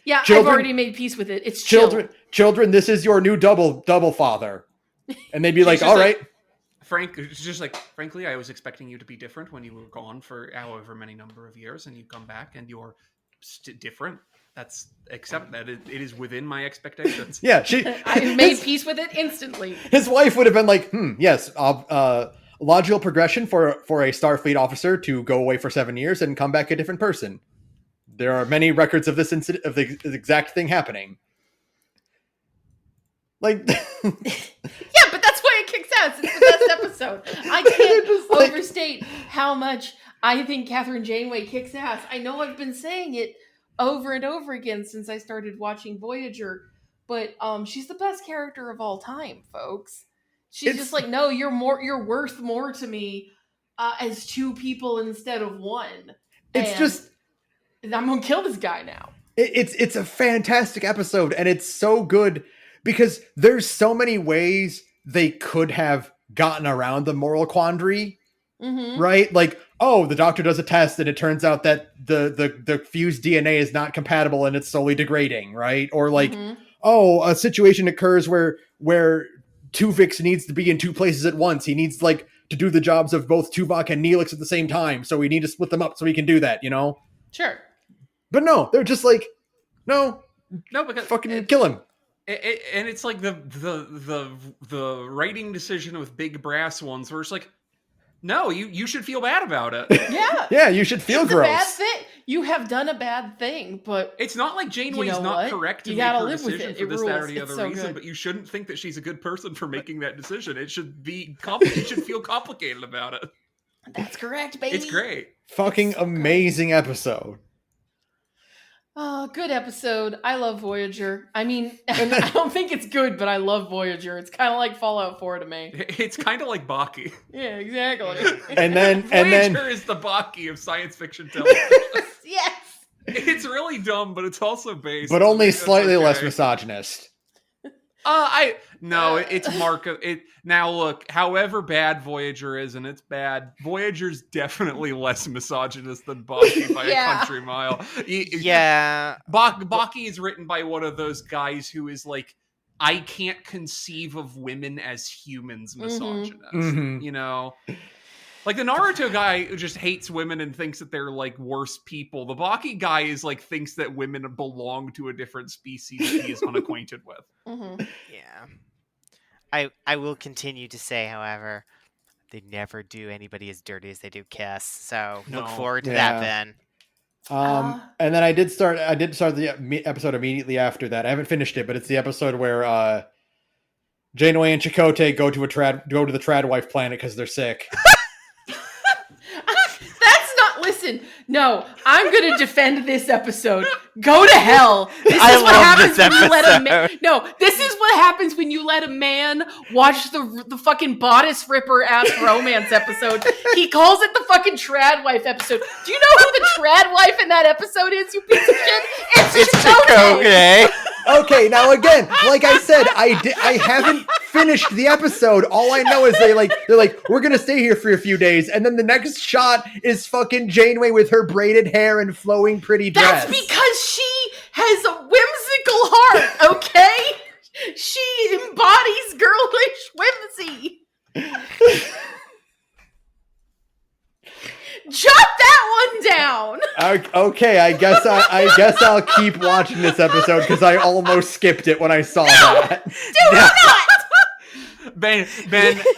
Yeah, I've already made peace with it. It's children, this is your new double father. And they'd be like, all right. It's just like, frankly, I was expecting you to be different when you were gone for however many number of years, and you come back and you're different. Accept that. It is within my expectations. Yeah, I made peace with it instantly. His wife would have been like, yes, logical progression for a Starfleet officer to go away for 7 years and come back a different person. There are many records of this incident, of the exact thing happening. Like, yeah, but that's why it kicks ass. It's the best episode. I can't overstate how much I think Captain Janeway kicks ass. I know I've been saying it over and over again since I started watching Voyager, but she's the best character of all time, folks. She's just like, no, you're worth more to me as two people instead of one. I'm gonna kill this guy now. It's a fantastic episode, and it's so good because there's so many ways they could have gotten around the moral quandary, right? Like, oh, the doctor does a test and it turns out that the fused DNA is not compatible and it's slowly degrading, right? Or like, oh, a situation occurs where Tuvix needs to be in two places at once. He needs like to do the jobs of both Tuvok and Neelix at the same time. So we need to split them up so we can do that, Sure. But no, they're just like, no, because fucking kill him. And it's like the writing decision with big brass ones where it's like, no, you should feel bad about it. Yeah. Yeah, you should feel It's gross. a bad thing. You have done a bad thing, but it's not like Janeway's not correct to you make gotta her live with decision it. for It this, rules. that, or the It's other so reason. good. But you shouldn't think that she's a good person for making that decision. It should be you should feel complicated about it. That's correct, baby. It's great. Fucking amazing episode. Oh, good episode. I love Voyager. I mean, I don't think it's good, but I love Voyager. It's kind of like Fallout 4 to me. It's kind of like Baki. Yeah, exactly. And then Voyager is the Baki of science fiction television. Yes. It's really dumb, but it's also based. but only That's slightly okay. less misogynist. It's Mark. Now look, however bad Voyager is, and it's bad, Voyager's definitely less misogynist than Baki by a country mile. Baki is written by one of those guys who is like, I can't conceive of women as humans misogynist. Mm-hmm. Like the Naruto guy who just hates women and thinks that they're like worse people. The Baki guy is like thinks that women belong to a different species that he is unacquainted with. Mm-hmm. Yeah. I will continue to say, however, they never do anybody as dirty as they do Kiss. So look forward to that, Ben. And then I did start the episode immediately after that. I haven't finished it, but it's the episode where Janeway and Chakotay go to the trad wife planet because they're sick. Listen, no, I'm going to defend this episode. Go to hell. This is what happens when you let a man. No, this is what happens when you let a man watch the fucking bodice ripper ass romance episode. He calls it the fucking trad wife episode. Do you know who the trad wife in that episode is, you piece of shit? It's Chakotay. Okay, now again, like I said, I haven't finished the episode. All I know is they're like, we're gonna stay here for a few days, and then the next shot is fucking Janeway with her braided hair and flowing pretty dress. That's because she has a whimsical heart, okay? She embodies girlish whimsy. Jot that one down. Okay, I guess I'll keep watching this episode because I almost skipped it when I saw that. Do not. Ben,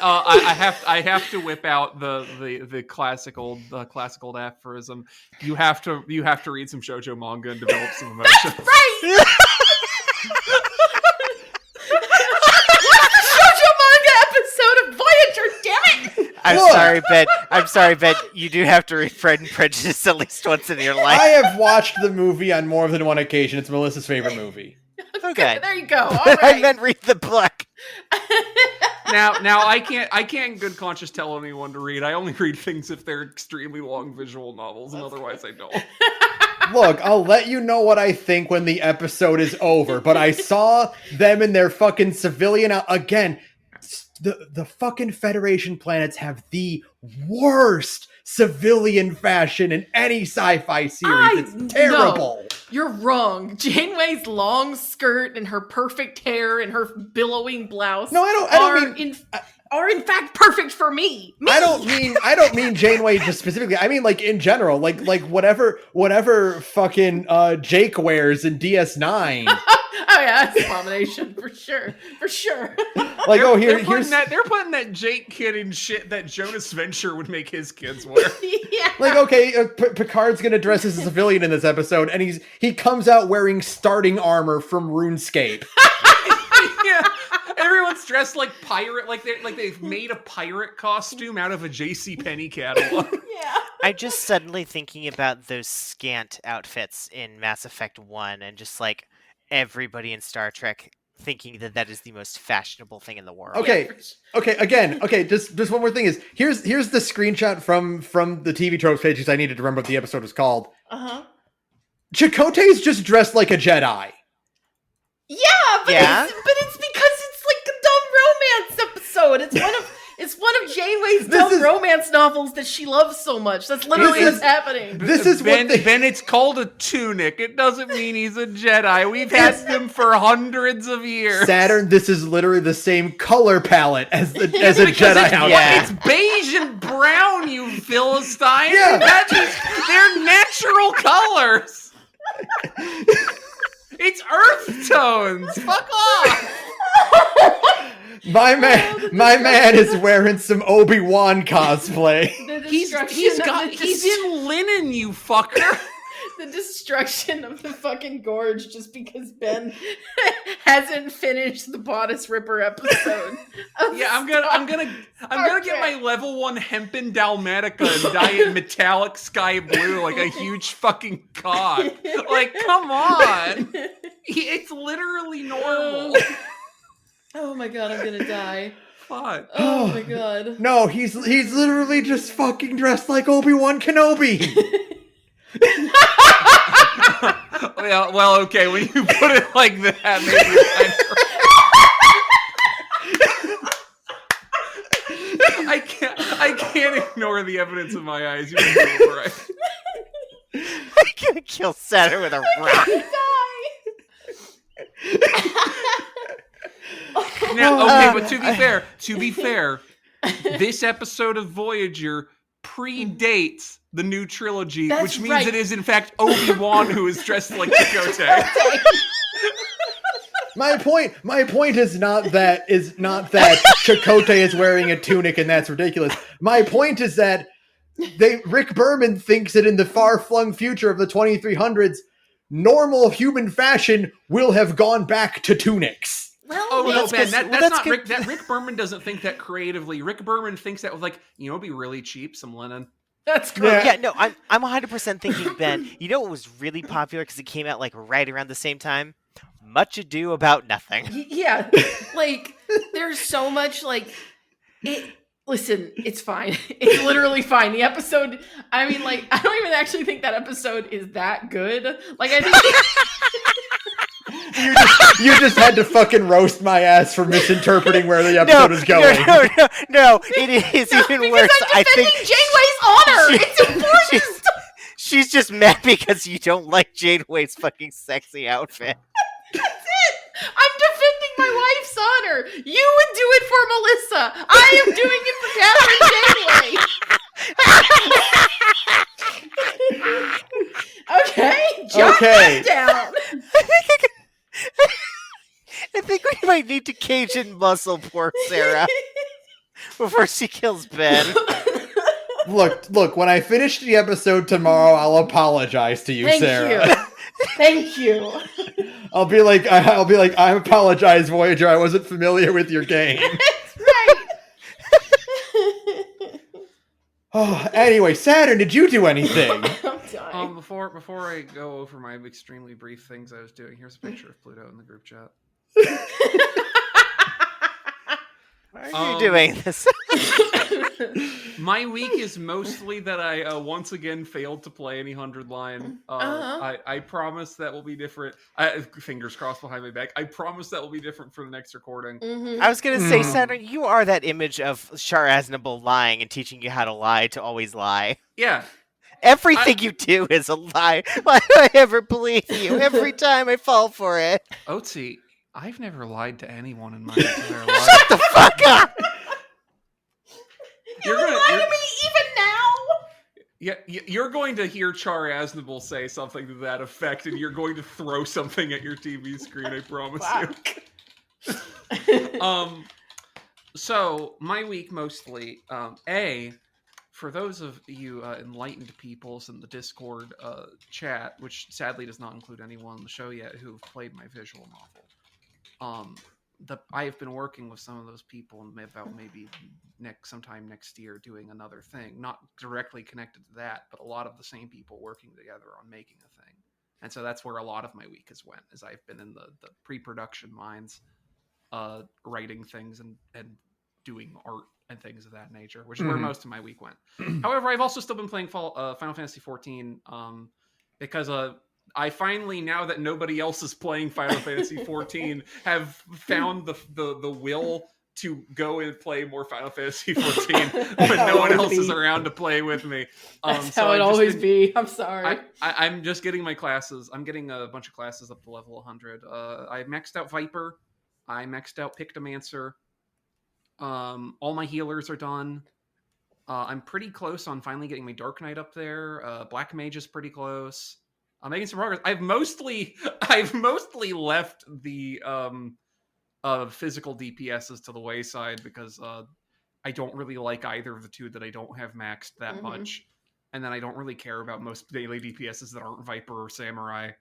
I have to whip out the classic old aphorism. You have to read some shoujo manga and develop some emotions. That's right. What's the shoujo manga episode of Voyager? Damn it! I'm sorry, Ben. You do have to read Pride and Prejudice at least once in your life. I have watched the movie on more than one occasion. It's Melissa's favorite movie. Okay. There you go. All right. I meant read the book. Now I can't in good conscience tell anyone to read. I only read things if they're extremely long visual novels, and otherwise I don't. Look, I'll let you know what I think when the episode is over, but I saw them in their fucking civilian again. The fucking Federation planets have the worst civilian fashion in any sci-fi series. It's terrible. No, you're wrong. Janeway's long skirt and her perfect hair and her billowing blouse are in fact perfect for me. I don't mean Janeway just specifically. I mean like in general, like whatever fucking Jake wears in DS9. Oh yeah, that's Abomination for sure. Like they're putting that Jake kid in shit that Jonas Venture would make his kids wear. Yeah. Like okay, Picard's gonna dress as a civilian in this episode, and he comes out wearing starting armor from RuneScape. Yeah. Everyone's dressed like pirate, like they've made a pirate costume out of a JCPenney catalog. Yeah. I'm just suddenly thinking about those scant outfits in Mass Effect 1 and just like everybody in Star Trek thinking that is the most fashionable thing in the world. Okay, just one more thing is here's the screenshot from the TV tropes page because I needed to remember what the episode was called. Chakotay's just dressed like a Jedi. Yeah, but it's because it's like a dumb romance episode. It's one of Janeway's dumb romance novels that she loves so much. That's literally what's happening. This is Ben, it's called a tunic. It doesn't mean he's a Jedi. We've had them for hundreds of years. Saturn, this is literally the same color palette as a Jedi outfit. It's beige and brown, you Philistine. Yeah. They're natural colors. It's earth tones. Fuck off. My man is wearing some Obi-Wan cosplay. He's in linen, you fucker. The destruction of the fucking gorge just because Ben hasn't finished the Bodice Ripper episode. Yeah, I'm gonna get my level 1 hempen Dalmatica and dye it metallic sky blue like a huge fucking cock. Like, come on. It's literally normal. Oh my god, I'm gonna die. Fuck. Oh my god. No, he's literally just fucking dressed like Obi-Wan Kenobi. Well, okay, when you put it like that, maybe I can't ignore the evidence in my eyes. You're right. I'm gonna kill Saturn with a rock. Now, okay, but to be fair, this episode of Voyager predates the new trilogy, which means it is in fact Obi-Wan who is dressed like Chakotay. My point is not that Chakotay is wearing a tunic and that's ridiculous. My point is that Rick Berman thinks that in the far-flung future of the 2300s, normal human fashion will have gone back to tunics. Well, no, Ben, that's not Rick. Rick Berman doesn't think that creatively. Rick Berman thinks that with it'd be really cheap, some linen. That's correct. Yeah, no, I'm 100% thinking, Ben. You know what was really popular because it came out right around the same time? Much Ado About Nothing. Yeah, there's so much it. Listen, it's fine. It's literally fine. The episode. I mean, I don't even actually think that episode is that good. I think. You just had to fucking roast my ass for misinterpreting where the episode is going. No, it is even worse. I'm defending Janeway's honor. It's important. She's just mad because you don't like Janeway's fucking sexy outfit. That's it. I'm defending my wife's honor. You would do it for Melissa. I am doing it for Captain Janeway. Okay, jot that down. I think we might need to cage and muscle poor Sara before she kills Ben. Look, when I finish the episode tomorrow, I'll apologize to you, Sara. Thank you. I'll be like, I apologize, Voyager. I wasn't familiar with your game. That's right. Oh, anyway, Saturn, did you do anything? I'm dying. Before I go over my extremely brief things I was doing, here's a picture of Pluto in the group chat. Why are you doing this? My week is mostly that I once again failed to play any 100 line. I promise that will be different. Fingers crossed behind my back. I promise that will be different for the next recording. Mm-hmm. I was going to say, Saturn, you are that image of Shar Aznable lying and teaching you how to lie to always lie. Yeah. Everything you do is a lie. Why do I ever believe you? Every time I fall for it. Otzi, I've never lied to anyone in my entire life. Shut the fuck up! You lie to me even now? Yeah, you're going to hear Char Aznable say something to that effect, and you're going to throw something at your TV screen, I promise you. So, my week mostly, for those of you enlightened peoples in the Discord chat, which sadly does not include anyone on the show yet who have played my visual novel, I have been working with some of those people about maybe sometime next year doing another thing, not directly connected to that, but a lot of the same people working together on making a thing. And so that's where a lot of my week has went, as I've been in the pre-production minds, writing things and doing art and things of that nature, which is where most of my week went. However, I've also still been playing Final Fantasy XIV because I finally, now that nobody else is playing Final Fantasy XIV, have found the will to go and play more Final Fantasy 14 when no one else is around to play with me. That's so how it I've just always been- be. I'm sorry. I'm just getting my classes. I'm getting a bunch of classes up to level 100. I maxed out Viper. I maxed out Pictomancer. All my healers are done. I'm pretty close on finally getting my Dark Knight up there. Black Mage is pretty close. I'm making some progress. I've mostly left the physical DPSs to the wayside because I don't really like either of the two that I don't have maxed that much. And then I don't really care about most daily DPSs that aren't Viper or Samurai.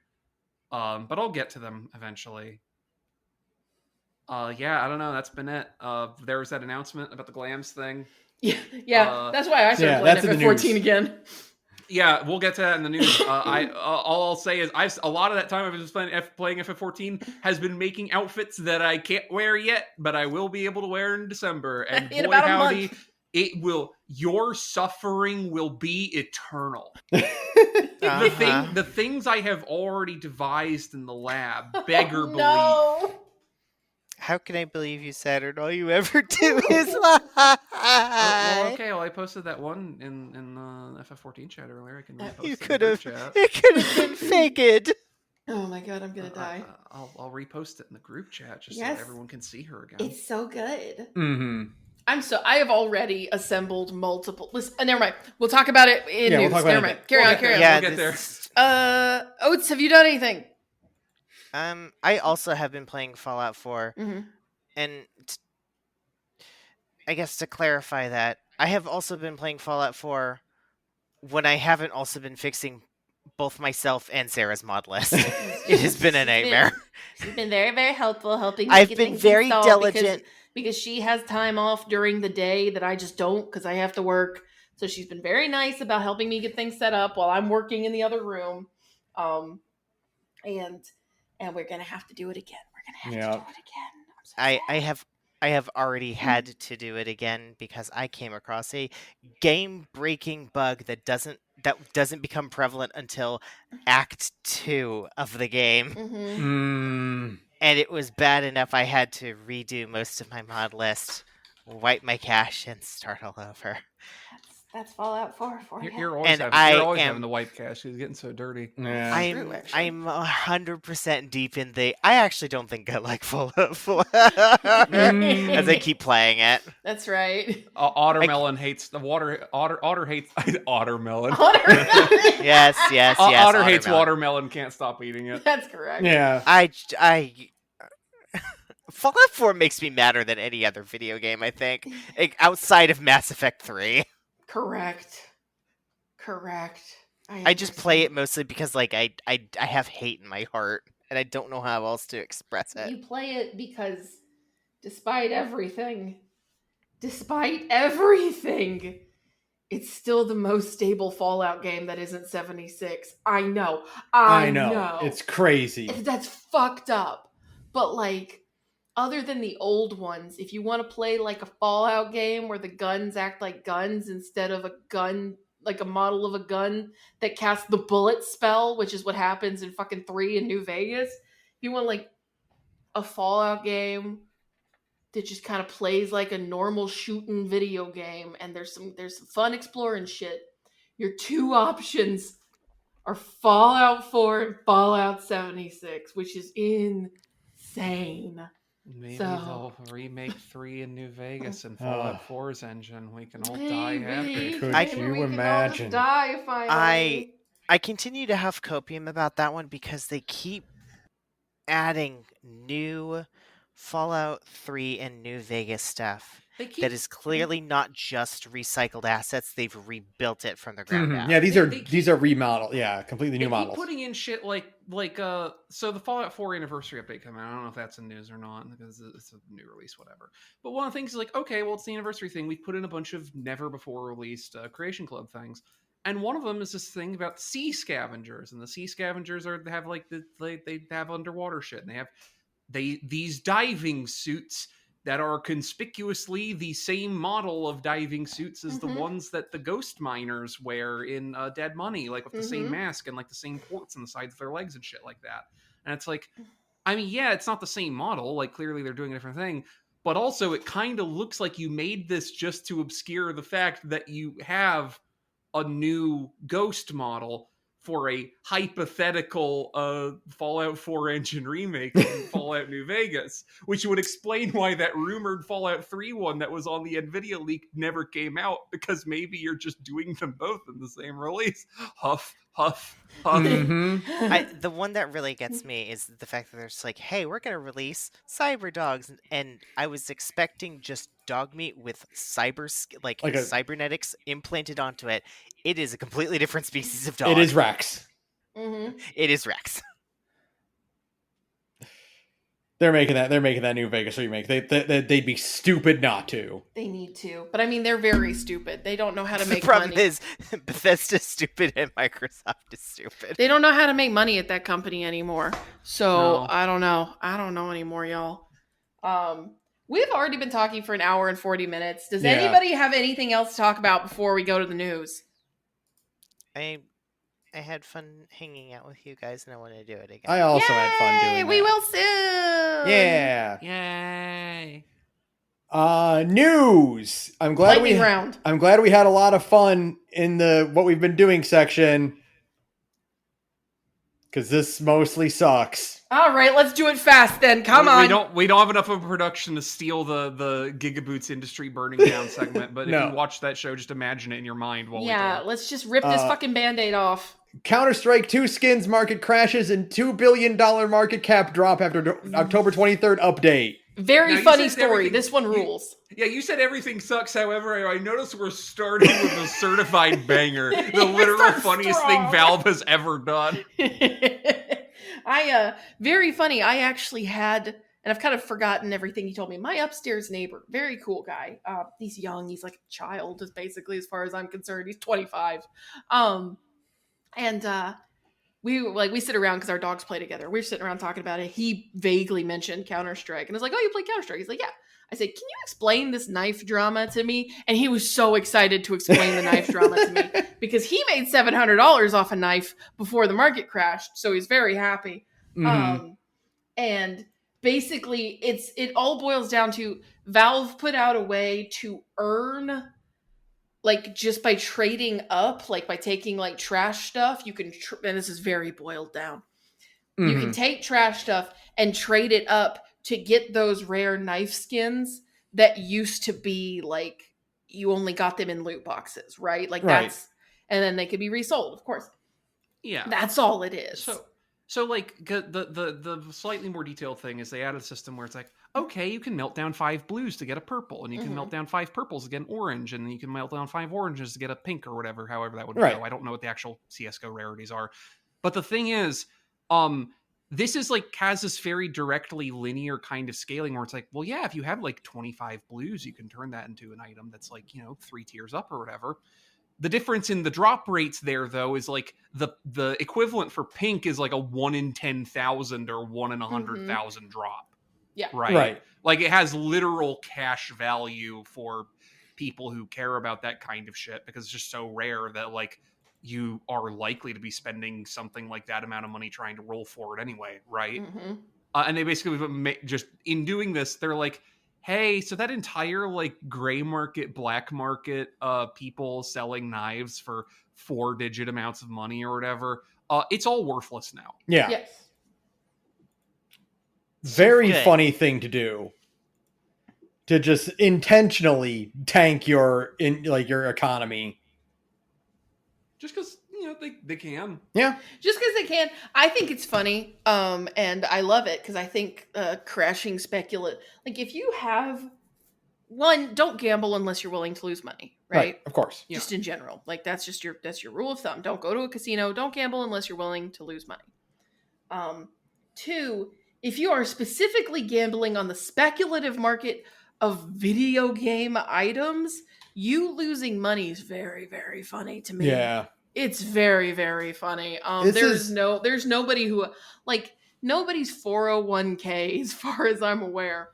But I'll get to them eventually. Yeah, I don't know. That's been it. There was that announcement about the Glams thing. Yeah, that's why I started that's playing in the FF14 news. again. Yeah, we'll get to that in the news. All I'll say is a lot of that time I've been spent playing FF14 has been making outfits that I can't wear yet, but I will be able to wear in December. And In boy about a howdy, month. it will. Your suffering will be eternal. Uh-huh. The things I have already devised in the lab, beggar belief. No. How can I believe you, Saturn? All you ever do is lie. Well, okay. Well, I posted that one in the FF14 chat earlier. I can repost You it could in the have. group chat. It could have been faked. Oh my god, I'm gonna die. I'll repost it in the group chat just Yes. so everyone can see her again. It's so good. Mm-hmm. I have already assembled multiple. Listen, never mind. We'll talk about it in Yeah, we'll news. talk about Never it. mind. Carry on. Yeah, Yeah, we'll get there. Oates, have you done anything? I also have been playing Fallout 4, Mm-hmm. and I guess to clarify that, I have also been playing Fallout 4 when I haven't also been fixing both myself and Sarah's mod list. It has been a nightmare. She's been very, very helpful, helping me I've get been things very installed diligent. because she has time off during the day that I just don't because I have to work. So she's been very nice about helping me get things set up while I'm working in the other room. And we're gonna have to do it again. We're gonna have to do it again. I'm so sad. I have already had to do it again because I came across a game-breaking bug that doesn't become prevalent until Act 2 of the game. Mhm. And it was bad enough I had to redo most of my mod list, wipe my cache, and start all over. That's Fallout 4 for you. You're always, And having the wipe cache. It's getting so dirty. Yeah. True, actually. I'm 100% deep in the. I actually don't think I like Fallout 4 as I keep playing it. That's right. Ottermelon hates the water. Otter hates Ottermelon. Yes. Otter hates Watermelon. watermelon. Can't stop eating it. That's correct. Yeah. Fallout 4 makes me madder than any other video game, I think, outside of Mass Effect 3. Correct. I just play it mostly because, like, I have hate in my heart, and I don't know how else to express it. You play it because, despite everything, it's still the most stable Fallout game that isn't 76. I know. It's crazy. That's fucked up. But, like, other than the old ones, if you want to play, like, a Fallout game where the guns act like guns instead of a gun, like a model of a gun that casts the bullet spell, which is what happens in fucking 3 in New Vegas. If you want, like, a Fallout game that just kind of plays like a normal shooting video game and there's some fun exploring shit, your two options are Fallout 4 and Fallout 76, which is insane. Maybe So- they'll remake 3 in New Vegas and Fallout 4's engine. We can all die Maybe. happy. Could Maybe you we can all imagine? just die finally. I continue to have copium about that one because they keep adding new Fallout 3 and New Vegas stuff that is clearly not just recycled assets. They've rebuilt it from the ground up. Yeah, these They are remodeled. Yeah, completely new They keep models. putting in shit like so the Fallout 4 anniversary update coming out. I don't know if that's in news or not because it's a new release, whatever. But one of the things is like, okay, well, it's the anniversary thing. We've put in a bunch of never before released Creation Club things, and one of them is this thing about sea scavengers, and the sea scavengers they have underwater shit, and they have these diving suits that are conspicuously the same model of diving suits as the ones that the ghost miners wear in Dead Money, like with the same mask and like the same ports on the sides of their legs and shit like that. And it's like, I mean, yeah, it's not the same model. Like, clearly they're doing a different thing, but also it kind of looks like you made this just to obscure the fact that you have a new Ghost model for a hypothetical Fallout 4 engine remake of Fallout New Vegas, which would explain why that rumored Fallout 3 one that was on the NVIDIA leak never came out, because maybe you're just doing them both in the same release. Huff, huff, huff. Mm-hmm. The one that really gets me is the fact that there's like, hey, we're going to release cyber dogs. And I was expecting just dog meat with Like a- cybernetics implanted onto it. It is a completely different species of dog. It is Rex. Mm-hmm. It is Rex. They're making that New Vegas remake. They'd be stupid not to. They need to. But I mean, they're very stupid. They don't know how to make The problem money. is Bethesda's stupid and Microsoft is stupid. They don't know how to make money at that company anymore. So No. I don't know. I don't know anymore, y'all. We've already been talking for an hour and 40 minutes. Does Yeah. anybody have anything else to talk about before we go to the news? I had fun hanging out with you guys, and I want to do it again. I also had fun Yay, doing we that. will soon. Yeah. Yay. News. I'm glad Lightning round. I'm glad we had a lot of fun in the what we've been doing section, because this mostly sucks. All right, let's do it fast then. Come on. We don't have enough of a production to steal the Gigaboots industry burning down segment, but No. if you watch that show, just imagine it in your mind while we Yeah, talk. let's just rip this fucking Band-Aid off. Counter-Strike 2 skins market crashes and $2 billion market cap drop after October 23rd update. Very Now, you funny said story. everything- This one rules. Yeah, you said everything sucks. However, I noticed we're starting with a certified banger, the literal Start funniest strong. thing Valve has ever done. Very funny. I actually had, and I've kind of forgotten everything he told me. My upstairs neighbor, very cool guy. He's young. He's like a child, is basically as far as I'm concerned. He's 25. We sit around because our dogs play together. We're sitting around talking about it. He vaguely mentioned Counter-Strike and I was like, "Oh, you play Counter-Strike?" He's like, "Yeah." I said, "Can you explain this knife drama to me?" And he was so excited to explain the knife drama to me because he made $700 off a knife before the market crashed, so he's very happy. Mhm. And basically, it all boils down to Valve put out a way to earn, like, just by trading up, like by taking like trash stuff. You can, and this is very boiled down. You can take trash stuff and trade it up to get those rare knife skins that used to be like you only got them in loot boxes, right? Like Right. that's, and then they could be resold, of course. Yeah. That's all it is. So like the slightly more detailed thing is they added a system where it's like, okay, you can melt down 5 blues to get a purple, and you can melt down 5 purples to get an orange, and then you can melt down 5 oranges to get a pink or whatever, however that would Right. go. I don't know what the actual CSGO rarities are. But the thing is, this is like has this very directly linear kind of scaling where it's like, well, yeah, if you have like 25 blues, you can turn that into an item that's like, 3 tiers up or whatever. The difference in the drop rates there, though, is like the equivalent for pink is like a 1 in 10,000 or 1 in 100,000 drop. Yeah. Right. Like it has literal cash value for people who care about that kind of shit because it's just so rare that like you are likely to be spending something like that amount of money trying to roll for it anyway, right? And they basically just in doing this, they're like, hey, so that entire like gray market, black market, people selling knives for 4-digit amounts of money or whatever, it's all worthless now. Yeah. Yes. Very Good. funny thing to do. To just intentionally tank your economy. Just because they can. Yeah. Just because they can. I think it's funny, and I love it because I think crashing speculate. Like if you have one, don't gamble unless you're willing to lose money, right? Of course. Yeah. Just in general, like that's your rule of thumb. Don't go to a casino. Don't gamble unless you're willing to lose money. 2, if you are specifically gambling on the speculative market of video game items, you losing money is very, very funny to me. Yeah. It's very, very funny. This There's nobody who, like, nobody's 401k, as far as I'm aware,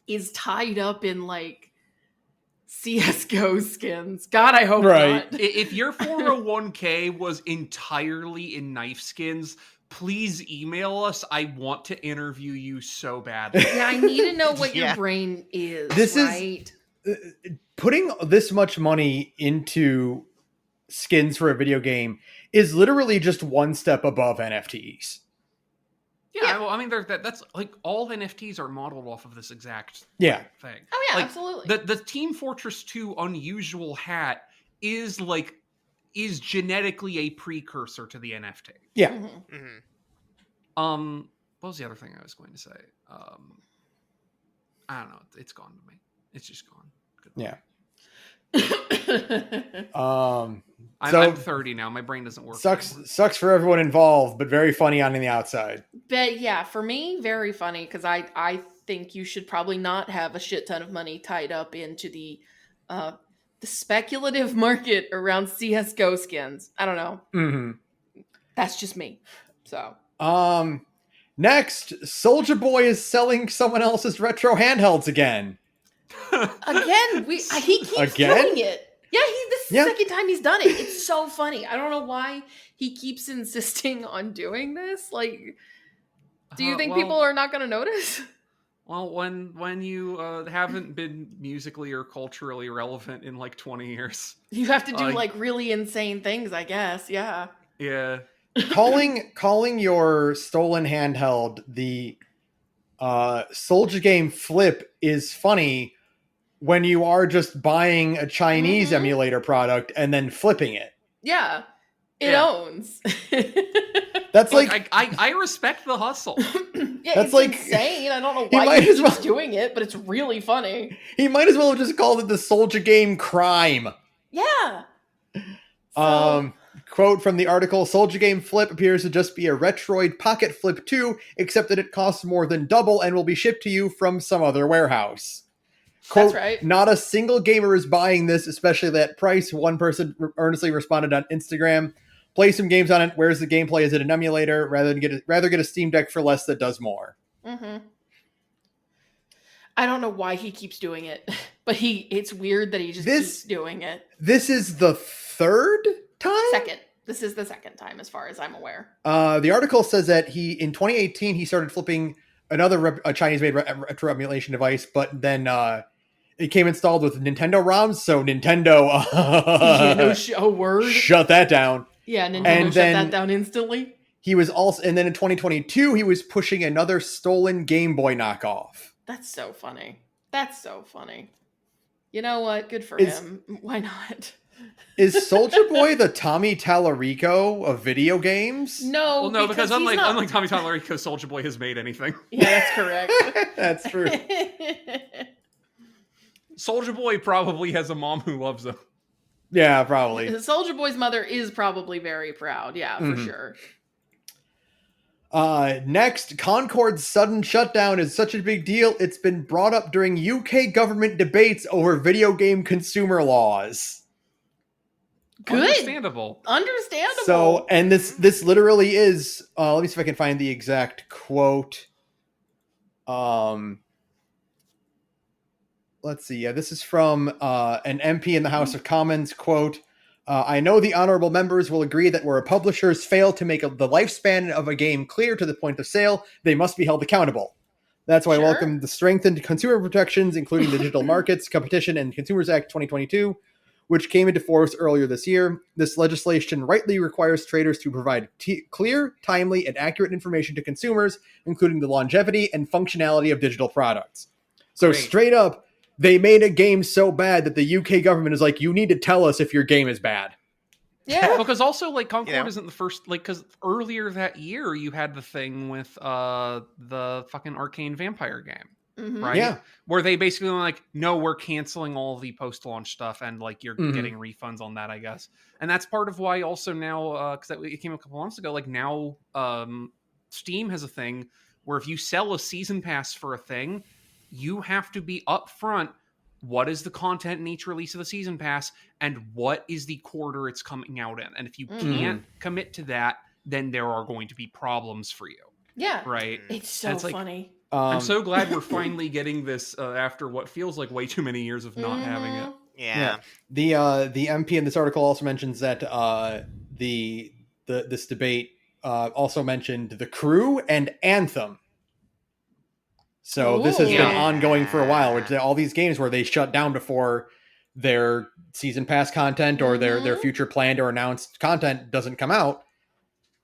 is tied up in like CSGO skins. God, I hope Right. not. If your 401k was entirely in knife skins, please email us. I want to interview you so badly. Yeah, I need to know what Yeah. your brain is. This is- right? Putting this much money into skins for a video game is literally just one step above NFTs. Yeah, well, I mean, that's like all NFTs are modeled off of this exact Yeah. thing. Oh yeah, Like, absolutely. The Team Fortress 2 unusual hat is genetically a precursor to the NFT. Yeah. Mhm. Mhm. What was the other thing I was going to say? I don't know. It's gone to me. It's just gone. Good luck. Yeah. I'm 30 now. My brain doesn't work. anymore. Sucks for everyone involved, but very funny on the outside. But yeah, for me, very funny because I think you should probably not have a shit ton of money tied up into the speculative market around CS:GO skins. I don't know. Mm-hmm. That's just me. So Next, Soldier Boy is selling someone else's retro handhelds again. again, he keeps Again? doing it. Yeah, this is the second time he's done it. It's so funny. I don't know why he keeps insisting on doing this. Like, do you think people are not going to notice? Well, when you haven't been musically or culturally relevant in like 20 years, You have to do like really insane things, I guess. Yeah. yeah. calling your stolen handheld the Soldier Game Flip is funny when you are just buying a Chinese emulator product and then flipping it. Yeah. It Yeah. owns. That's Like, like I respect the hustle. Yeah, That's it's like- insane. I don't know he why might he's as well- doing it, but it's really funny. he might as well have just called it the Soldier Game Crime. Yeah. So, Quote from the article, Soldier Game Flip appears to just be a Retroid Pocket Flip 2, except that it costs more than double and will be shipped to you from some other warehouse. Quote, That's right. Not a single gamer is buying this, especially that price. One person earnestly responded on Instagram, play some games on it. Where's the gameplay? Is it an emulator? Rather get a Steam Deck for less that does more. I don't know why he keeps doing it, but it's weird that he just keeps doing it. This is the third time? Second. This is the second time, as far as I'm aware. The article says that in 2018, he started flipping a Chinese-made retro emulation device, but then it came installed with Nintendo ROMs, so Nintendo word. shut that down. Yeah, Nintendo And shut then- that down instantly. He was also, and then in 2022, he was pushing another stolen Game Boy knockoff. That's so funny. That's so funny. You know what? Good for Is- him. Why not? Is Soldier Boy the Tommy Tallarico of video games? No, Well, no, because he's unlike not... Tommy Tallarico, Soldier Boy has made anything. Yeah, that's correct. That's true. Soldier Boy probably has a mom who loves him. Yeah, probably. Soldier Boy's mother is probably very proud. Yeah, for Mhm. sure. Next, Concord's sudden shutdown is such a big deal, it's been brought up during UK government debates over video game consumer laws. Good. Understandable. Understandable. So, and this literally is, let me see if I can find the exact quote. Let's see. Yeah, this is from an MP in the House of Commons. Quote, I know the honorable members will agree that where publishers fail to make the lifespan of a game clear to the point of sale, they must be held accountable. That's why I Sure. welcome the strengthened consumer protections, including the Digital Markets, Competition, and Consumers Act 2022, which came into force earlier this year. This legislation rightly requires traders to provide clear, timely, and accurate information to consumers, including the longevity and functionality of digital products. So Great. straight up, they made a game so bad that the UK government is like, you need to tell us if your game is bad. yeah. Because also, like, Concord You know. isn't the first, like, because earlier that year you had the thing with the fucking Arcane Vampire game, Mhm. right? Yeah. Where they basically were like, no, we're canceling all the post-launch stuff, and like you're Mhm. getting refunds on that, I guess. And that's part of why also now, because it came a couple months ago, like now Steam has a thing where if you sell a season pass for a thing, you have to be upfront. What is the content in each release of the season pass, and what is the quarter it's coming out in? And if you can't commit to that, then there are going to be problems for you, Yeah. right? It's so And it's like, funny. I'm so glad we're finally getting this after what feels like way too many years of not having it. Yeah. The MP in this article also mentions that this debate also mentioned The Crew and Anthem. So this has Ooh. been ongoing for a while, which all these games where they shut down before their season pass content or their future planned or announced content doesn't come out.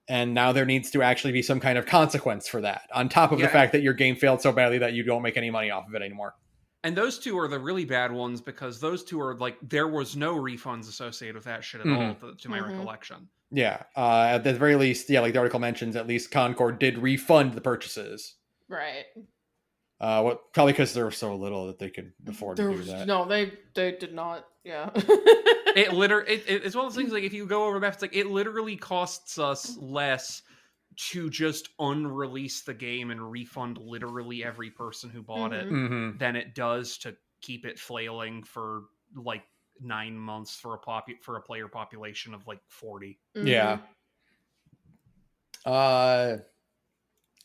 And now there needs to actually be some kind of consequence for that, on top of the fact that your game failed so badly that you don't make any money off of it anymore. And those two are the really bad ones, because those two are like, there was no refunds associated with that shit at all, to my recollection. Yeah. At the very least, like the article mentions, at least Concord did refund the purchases. Right. Probably because there was so little that they could afford to do that. No, they did not. Yeah. It's one of those things, like, if you go over math, it's like, it literally costs us less to just unrelease the game and refund literally every person who bought it than it does to keep it flailing for like 9 months for a player population of like 40. Yeah.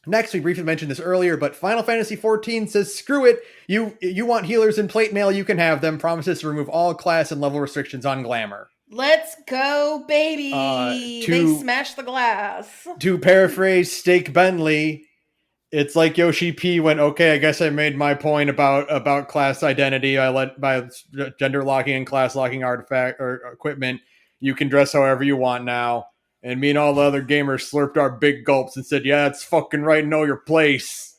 Next, we briefly mentioned this earlier, but Final Fantasy XIV says, screw it. You want healers in plate mail, you can have them. Promises to remove all class and level restrictions on Glamour. Let's go, baby. They smashed the glass. To paraphrase Steak Bentley, it's like Yoshi P went, okay, I guess I made my point about class identity. I let by gender locking and class locking artifact or equipment. You can dress however you want now. And me and all the other gamers slurped our big gulps and said, yeah, it's fucking right. Know your place.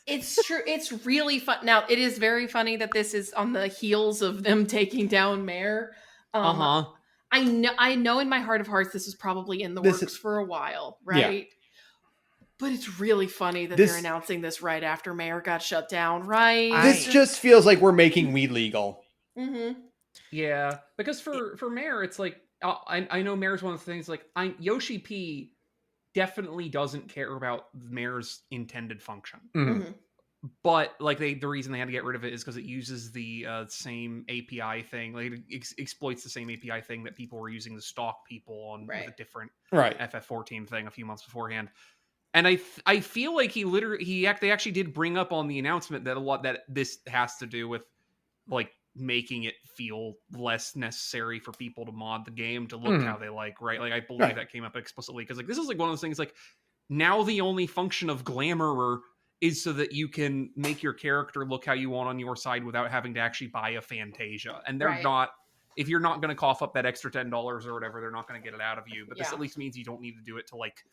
It's true. It's really fun. Now, it is very funny that this is on the heels of them taking down Mare. I know in my heart of hearts, this is probably in the works for a while, right? Yeah. But it's really funny that they're announcing this right after Mare got shut down, right? This just feels like we're making weed legal. Yeah, because for Mare, it's like, I know Mare's one of the things, like, Yoshi P definitely doesn't care about Mare's intended function. But like the reason they had to get rid of it is because it uses the same API thing. Like it exploits the same API thing that people were using to stalk people on with a different FF14 thing a few months beforehand. And I feel like they actually did bring up on the announcement that this has to do with like making it feel less necessary for people to mod the game to look how they like, right? Like I believe that came up explicitly, because like this is like one of those things, like now the only function of Glamour is so that you can make your character look how you want on your side without having to actually buy a Fantasia. And they're not, if you're not going to cough up that extra $10 or whatever, they're not going to get it out of you. But this at least means you don't need to do it to like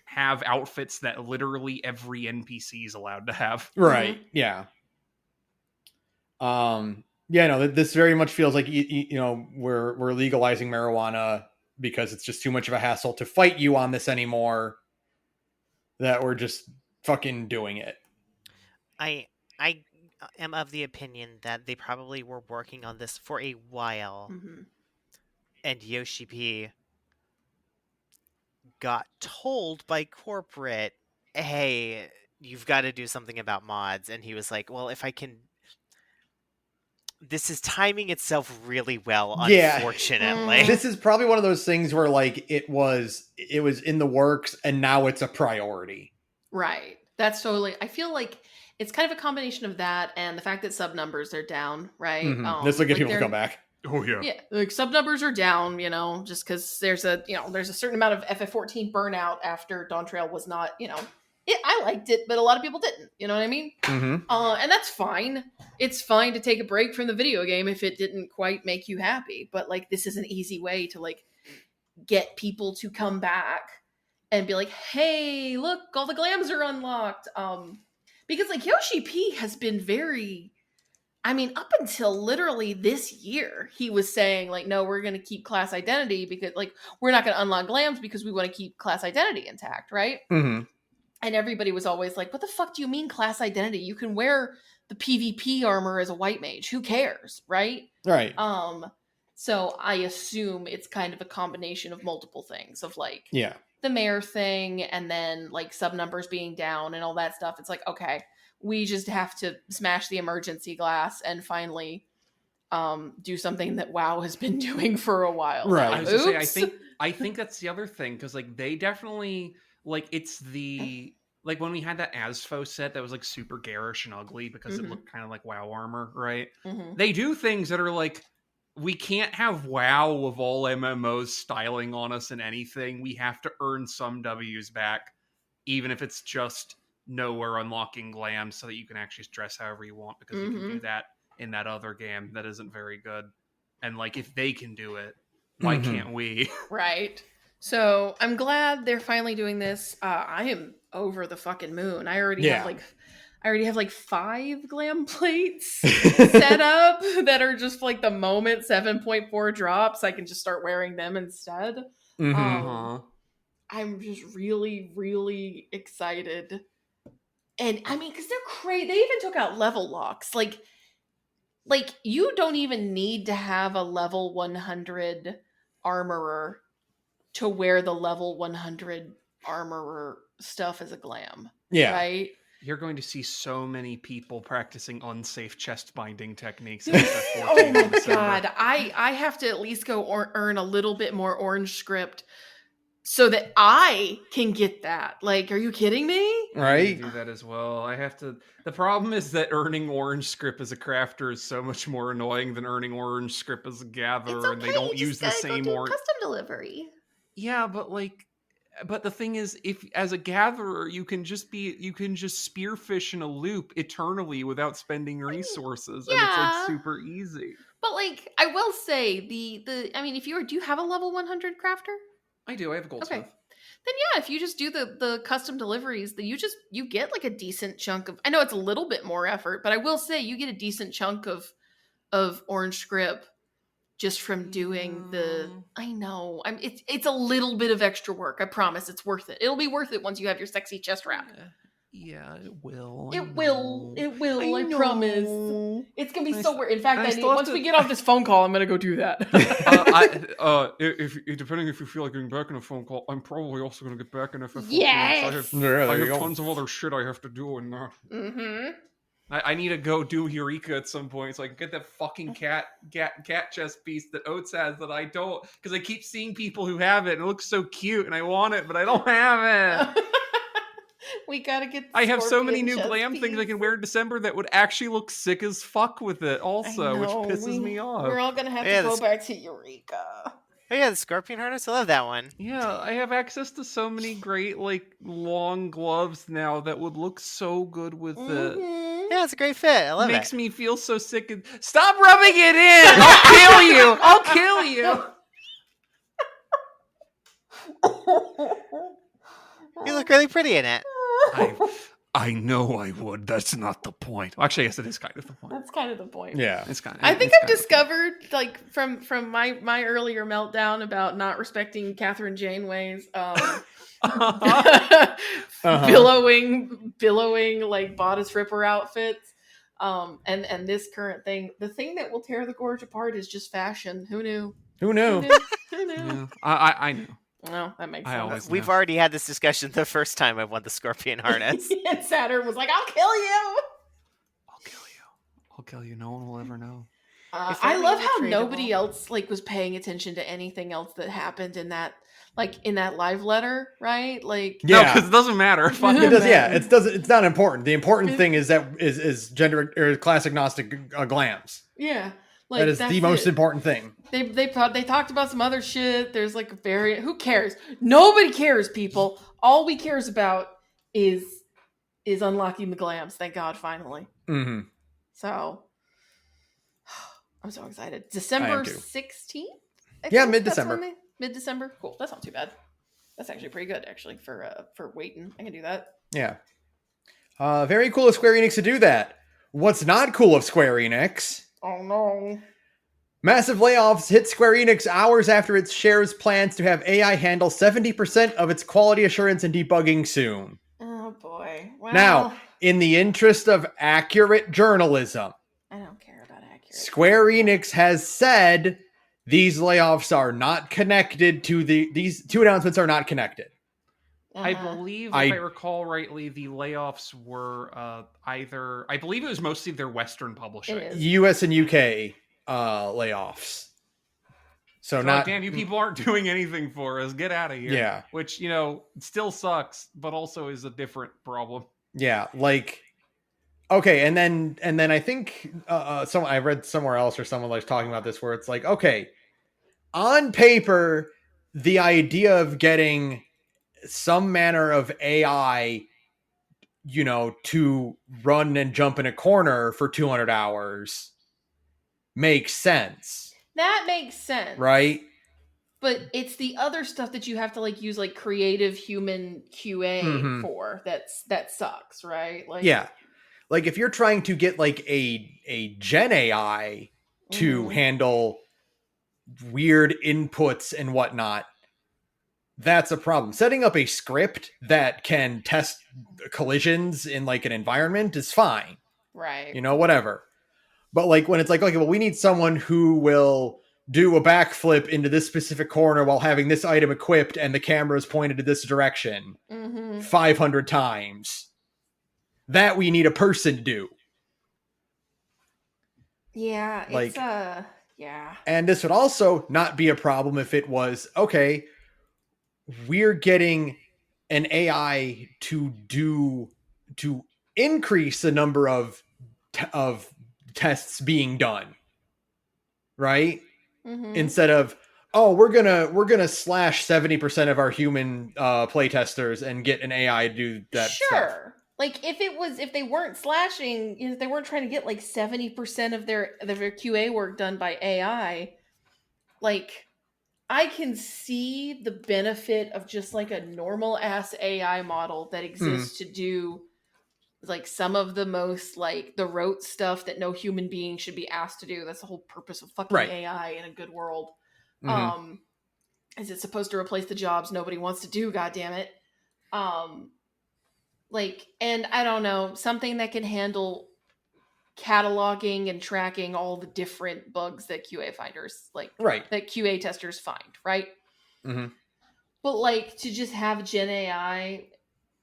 have outfits that literally every NPC is allowed to have. Right. Yeah. Yeah, no, this very much feels like, we're legalizing marijuana because it's just too much of a hassle to fight you on this anymore, that we're just fucking doing it. I am of the opinion that they probably were working on this for a while, and Yoshi P got told by corporate, hey, you've got to do something about mods, and he was like, well, if I can... This is timing itself really well, unfortunately. This is probably one of those things where like it was in the works and now it's a priority. Right. That's totally, I feel like it's kind of a combination of that and the fact that sub numbers are down, right? This will get people to come back. Oh yeah. Yeah, like sub numbers are down, just because there's a certain amount of FF14 burnout after Dawn Trail was not, I liked it, but a lot of people didn't. You know what I mean? And that's fine. It's fine to take a break from the video game if it didn't quite make you happy. But like, this is an easy way to like get people to come back and be like, "Hey, look, all the glams are unlocked." Because like Yoshi P has been very, up until literally this year, he was saying like, "No, we're going to keep class identity because like we're not going to unlock glams because we want to keep class identity intact, right?" And everybody was always like, what the fuck do you mean class identity? You can wear the PvP armor as a white mage. Who cares? Right? Right. So I assume it's kind of a combination of multiple things of like the Mare thing and then like sub numbers being down and all that stuff. It's like, okay, we just have to smash the emergency glass and finally do something that WoW has been doing for a while. Right. I was gonna say, I think that's the other thing, because like they definitely... Like, it's the... Like, when we had that Asfo set that was, like, super garish and ugly because it looked kind of like WoW armor, right? They do things that are, like, we can't have WoW of all MMOs styling on us in anything. We have to earn some W's back, even if it's just nowhere unlocking glam so that you can actually dress however you want, because you can do that in that other game that isn't very good. And like, if they can do it, why can't we? Right. So I'm glad they're finally doing this. I am over the fucking moon. I already have like 5 glam plates set up that are just like the moment 7.4 drops, I can just start wearing them instead. I'm just really, really excited. And I mean, because they're crazy. They even took out level locks. Like you don't even need to have a level 100 armorer to wear the level 100 armorer stuff as a glam. Yeah. Right? You're going to see so many people practicing unsafe chest binding techniques. Oh my god. I have to at least go earn a little bit more orange script so that I can get that. Like, are you kidding me? Right? I do that as well. I have to. The problem is that earning orange script as a crafter is so much more annoying than earning orange script as a gatherer, and they don't use the same orange. Custom delivery. Yeah, but the thing is, if as a gatherer you can just spearfish in a loop eternally without spending resources, and it's like super easy. But like, I will say I mean, do you have a level 100 crafter? I do. I have a goldsmith. Okay. Then yeah, if you just do the custom deliveries, you get like a decent chunk of. I know it's a little bit more effort, but I will say you get a decent chunk of orange script just from doing the. I know. It's a little bit of extra work. I promise, it's worth it. It'll be worth it once you have your sexy chest wrap. Yeah, it will. It will. I promise. It's gonna be so weird. In fact, once we get off this phone call, I'm gonna go do that. If depending if you feel like getting back in a phone call, I'm probably also gonna get back in FF14. Yes. I have tons of other shit I have to do in there. I need to go do Eureka at some point so I can get that fucking cat chest piece that Oates has that I don't, because I keep seeing people who have it and it looks so cute and I want it, but I don't have it. We gotta get. I have so many new glam things I can wear in December that would actually look sick as fuck with it, also, which pisses me off. We're all gonna have to go back to Eureka. Oh yeah, the scorpion harness. I love that one. Yeah, I have access to so many great like long gloves now that would look so good with it. Yeah, it's a great fit. I love it. Makes me feel so sick. Stop rubbing it in! I'll kill you! I'll kill you! You look really pretty in it. I know I would. That's not the point. Actually, yes, it is kind of the point. That's kind of the point. Yeah, it's kind of. I think I've discovered, like from my earlier meltdown about not respecting Captain Janeway's billowing like bodice ripper outfits, and this current thing. The thing that will tear the gorge apart is just fashion. Who knew? Who knew? Yeah, I know. Well, that makes sense. We've already had this discussion the first time I won the scorpion harness. And Saturn was like, "I'll kill you. I'll kill you. No one will ever know." I love how nobody else like was paying attention to anything else that happened in that live letter, right? Like, no, because it doesn't matter. It does, yeah, it's not important. The important thing is that is gender or class agnostic glams. Yeah. Like, that is the most important thing. They talked about some other shit. There's like a variant. Who cares? Nobody cares, people. All we cares about is unlocking the glams. Thank God, finally. Mm-hmm. So I'm so excited. December 16th. Yeah, mid-December. Mid-December. Cool. That's not too bad. That's actually pretty good, actually, for waiting. I can do that. Yeah. Very cool of Square Enix to do that. What's not cool of Square Enix? Oh no. Massive layoffs hit Square Enix hours after it shares plans to have AI handle 70% of its quality assurance and debugging soon. Oh boy. Well, now, in the interest of accurate journalism, I don't care about accurate. Square Enix has said these layoffs are not connected to these two announcements are not connected. I believe, if I recall rightly, the layoffs were I believe it was mostly their Western publishing. US and UK layoffs. So not, damn, you people aren't doing anything for us. Get out of here. Yeah. Which, still sucks, but also is a different problem. Yeah, like, okay, and then I think I read somewhere else or someone was talking about this where it's like, okay, on paper, the idea of getting some manner of AI, to run and jump in a corner for 200 hours makes sense, That makes sense. right? But it's the other stuff that you have to like use like creative human QA for that sucks, right? Like yeah. Like if you're trying to get like a Gen AI to handle weird inputs and whatnot, that's a problem. Setting up a script that can test collisions in like an environment is fine. Right. Whatever. But like when it's like, okay, well, we need someone who will do a backflip into this specific corner while having this item equipped and the camera is pointed to this direction 500 times. That we need a person to do. Yeah, like, it's yeah. And this would also not be a problem if it was, okay, we're getting an AI to increase the number of tests being done, right? Instead of, oh, we're gonna slash 70% of our human playtesters and get an AI to do that stuff. Like if they weren't slashing, if they weren't trying to get like 70% of their QA work done by AI, like I can see the benefit of just like a normal ass AI model that exists to do like some of the most like the rote stuff that no human being should be asked to do. That's the whole purpose of fucking AI in a good world. Is it supposed to replace the jobs nobody wants to do? God damn it. Like, and I don't know, something that can handle cataloging and tracking all the different bugs that QA finders that QA testers find, right? But like to just have Gen AI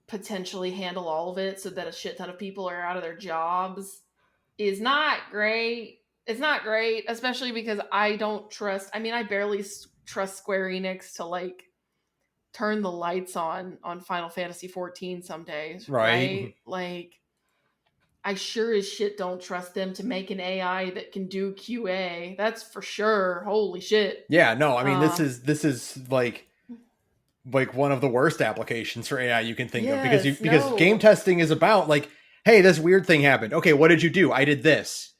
potentially handle all of it so that a shit ton of people are out of their jobs is not great. It's not great, especially because I barely trust Square Enix to like turn the lights on Final Fantasy 14 some days, right? Like I sure as shit don't trust them to make an AI that can do QA. That's for sure. Holy shit. Yeah, no, I mean this is like one of the worst applications for AI you can think of because game testing is about like, hey, this weird thing happened. Okay, what did you do? I did this.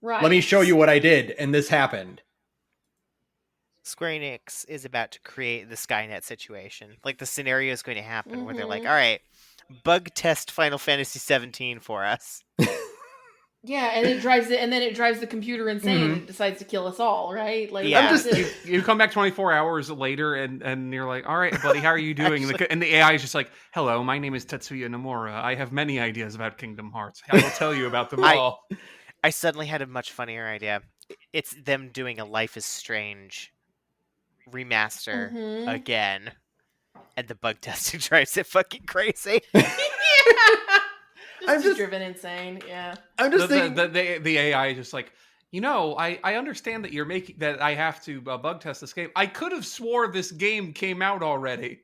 Right. Let me show you what I did, and this happened. Square Enix is about to create the Skynet situation. Like the scenario is going to happen where they're like, all right, bug test Final Fantasy 17 for us. Yeah, and it drives the computer insane and it decides to kill us all, right? Like, yeah. You come back 24 hours later and you're like, all right, buddy, how are you doing? And the AI is just like, hello, my name is Tetsuya Nomura. I have many ideas about Kingdom Hearts. I will tell you about them all. I suddenly had a much funnier idea. It's them doing a Life is Strange remaster again. And the bug testing drives it fucking crazy. I'm just driven insane. Yeah. I'm just thinking the AI is just like, I understand that you're making that I have to bug test this game. I could have swore this game came out already.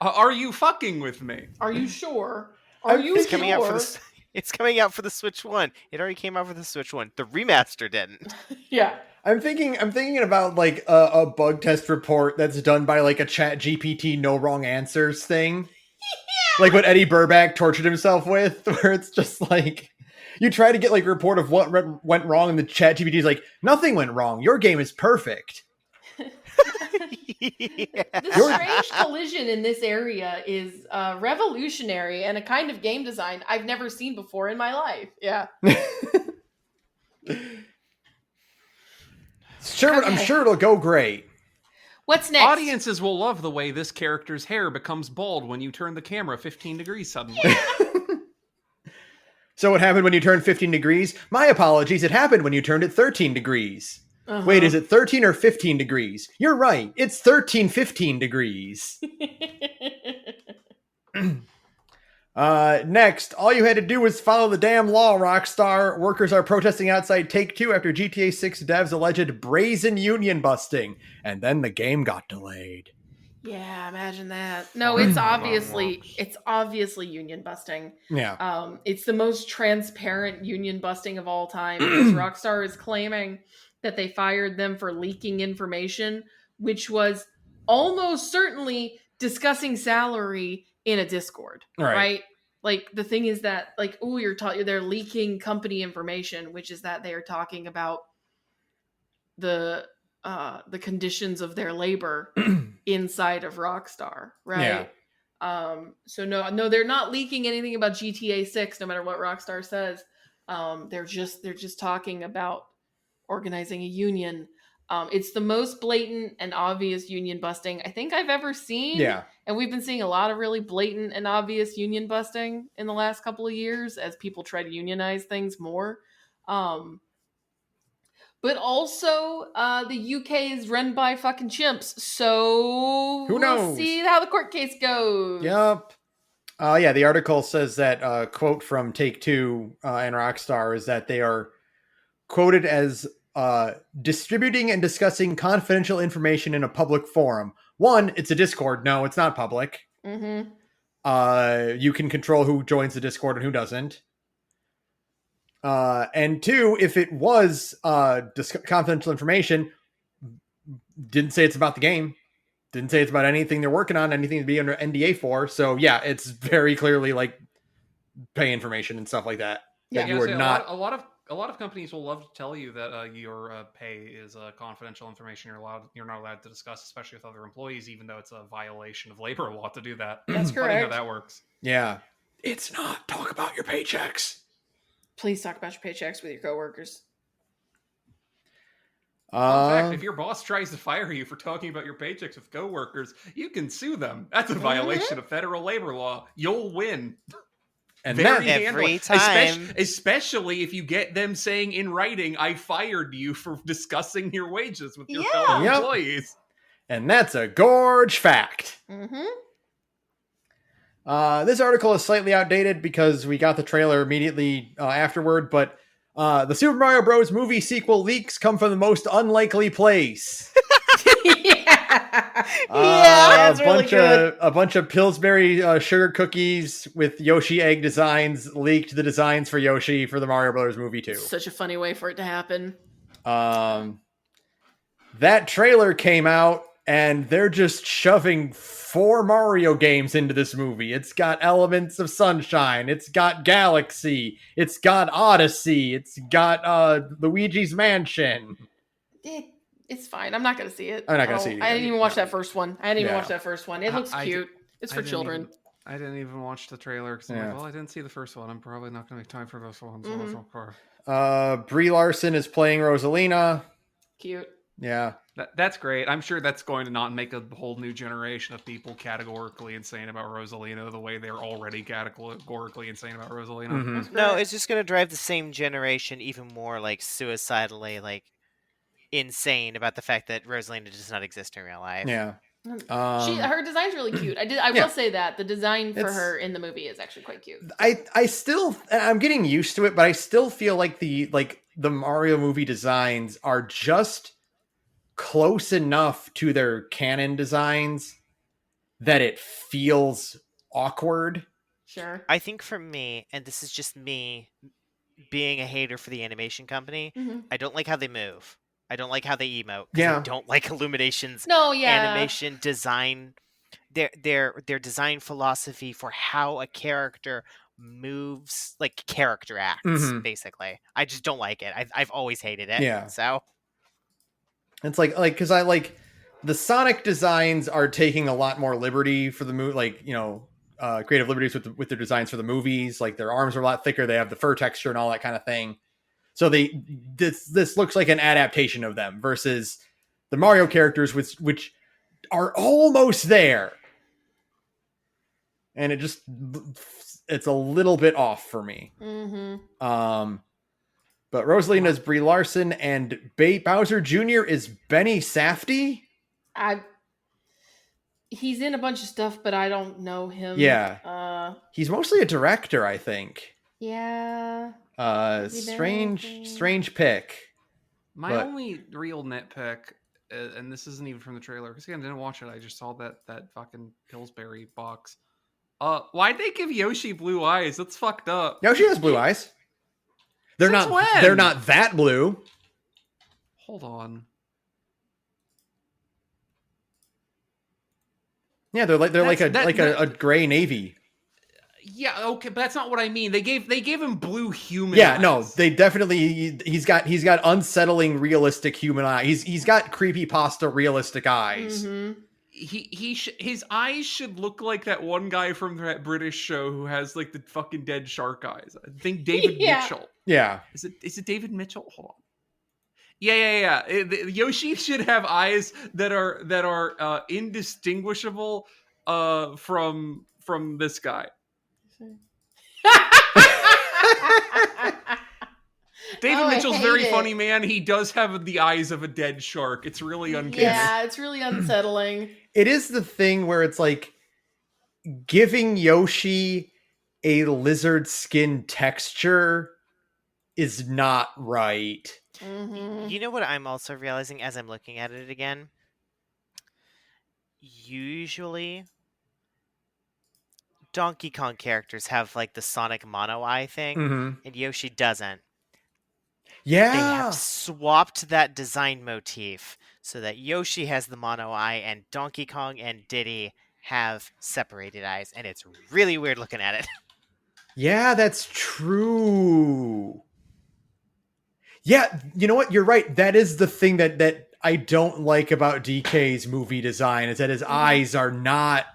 Are you fucking with me? Are you sure? It's coming out for the Switch 1. It already came out for the Switch 1. The remaster didn't. Yeah. I'm thinking about like a bug test report that's done by like a Chat GPT no wrong answers thing. Yeah. Like what Eddie Burback tortured himself with, where it's just like you try to get like a report of what went wrong and the Chat GPT is like, nothing went wrong. Your game is perfect. The strange collision in this area is revolutionary and a kind of game design I've never seen before in my life. Yeah. Sure, okay. I'm sure it'll go great. What's next? Audiences will love the way this character's hair becomes bald when you turn the camera 15 degrees suddenly. So what happened when you turned 15 degrees? My apologies, it happened when you turned it 13 degrees. Wait, is it 13 or 15 degrees? You're right, it's 15 degrees. Next, all you had to do was follow the damn law, Rockstar. Workers are protesting outside Take-Two after GTA 6 devs alleged brazen union busting, and then the game got delayed. Yeah, imagine that. No, it's How that obviously union busting. Yeah. It's the most transparent union busting of all time because Rockstar is claiming that they fired them for leaking information, which was almost certainly discussing salary in a Discord, right? Like the thing is that like, oh, they're leaking company information, which is that they are talking about the conditions of their labor inside of Rockstar, right? So no, they're not leaking anything about GTA 6, no matter what Rockstar says. They're just talking about organizing a union. It's the most blatant and obvious union busting I think I've ever seen. Yeah. And we've been seeing a lot of really blatant and obvious union busting in the last couple of years as people try to unionize things more. But also, the UK is run by fucking chimps, so Who we'll knows? see how the court case goes. Yep. Yeah, the article says that quote from Take-Two and Rockstar is that they are quoted as distributing and discussing confidential information in a public forum. One, it's a Discord. No, it's not public. Mm-hmm. You can control who joins the Discord and who doesn't. And two, if it was confidential information, didn't say it's about the game. Didn't say it's about anything they're working on, anything to be under NDA for. So yeah, it's very clearly like pay information and stuff like that. Yeah, That you are not. A lot of companies will love to tell you that your pay is confidential information. You're not allowed to discuss, especially with other employees, even though it's a violation of labor law to do that. That's Funny correct. how that works. Yeah, it's not. Talk about your paychecks. Please talk about your paychecks with your coworkers. Fun fact, if your boss tries to fire you for talking about your paychecks with coworkers, you can sue them. That's a violation of federal labor law. You'll win. And Very that every handled. time. Especially if you get them saying in writing, I fired you for discussing your wages with your Yeah. fellow Yep. employees. and that's a gorge fact. Mm-hmm. This article is slightly outdated because we got the trailer immediately afterward, but the Super Mario Bros. Movie sequel leaks come from the most unlikely place. Yeah. A That's really good. bunch of Pillsbury sugar cookies with Yoshi egg designs leaked the designs for Yoshi for the Mario Brothers movie too. Such a funny way for it to happen. That trailer came out and they're just shoving 4 Mario games into this movie. It's got elements of Sunshine. It's got Galaxy. It's got Odyssey. It's got Luigi's Mansion. It's fine. I'm not going to see it. I'm not gonna see it I didn't either. even watch that first one. It looks I cute. It's for children. I didn't even watch the trailer because Yeah. like, well, I didn't see the first one. I'm probably not going to make time for this one. So Mhm. that's okay. Brie Larson is playing Rosalina. Cute. Yeah. That's great. I'm sure that's going to not make a whole new generation of people categorically insane about Rosalina the way they're already categorically insane about Rosalina. Mhm. No, it's just going to drive the same generation even more like suicidally like insane about the fact that Rosalina does not exist in real life. Yeah. Her design's really cute. I Yeah. will say that the design for It's- her in the movie is actually quite cute. I still, I'm getting used to it, but I still feel like the Mario movie designs are just close enough to their canon designs that it feels awkward. Sure. I think for me, and this is just me being a hater for the animation company, Mhm. I don't like how they move. I don't like how they emote. 'Cause Yeah. I don't like Illumination's No, yeah. animation design. Their design philosophy for how a character moves, like character acts, Mhm. basically. I just don't like it. I've always hated it. Yeah. So It's like because I like the Sonic designs are taking a lot more liberty for the movie, like creative liberties with their designs for the movies. Like their arms are a lot thicker, they have the fur texture and all that kind of thing. So this looks like an adaptation of them versus the Mario characters, which are almost there, and it's a little bit off for me. Mm-hmm. But Rosalina is Brie Larson, and Bowser Jr. is Benny Safdie. He's in a bunch of stuff, but I don't know him. Yeah. He's mostly a director, I think. Yeah. Has he been anything? Strange pick. My But- only real nitpick and this isn't even from the trailer because again, I didn't watch it. I just saw that fucking Pillsbury box. Why'd they give Yoshi blue eyes? That's fucked up. Yoshi has blue eyes. They're Since not. when? They're not that blue. Hold on. Yeah, they're like a gray navy. Yeah, okay, but that's not what I mean. They gave him blue human. Yeah, eyes. no, they definitely. He's got unsettling realistic human eyes. He's got creepypasta realistic eyes. Mm-hmm. His eyes should look like that one guy from that British show who has like the fucking dead shark eyes. I think David Mitchell. Yeah. Is it David Mitchell? Hold on. Yeah. Yoshi should have eyes that are indistinguishable from this guy. David Mitchell's very funny, man. He does have the eyes of a dead shark. It's really uncanny. Yeah, it's really unsettling. It is the thing where it's like giving Yoshi a lizard skin texture is not right. Mm-hmm. You know what I'm also realizing as I'm looking at it again? Usually, Donkey Kong characters have like the Sonic mono eye thing, Mm-hmm. and Yoshi doesn't. Yeah. They have swapped that design motif so that Yoshi has the mono eye and Donkey Kong and Diddy have separated eyes, and it's really weird looking at it. Yeah, that's true. Yeah, you know what? You're right. That is the thing that I don't like about DK's movie design is that his eyes are not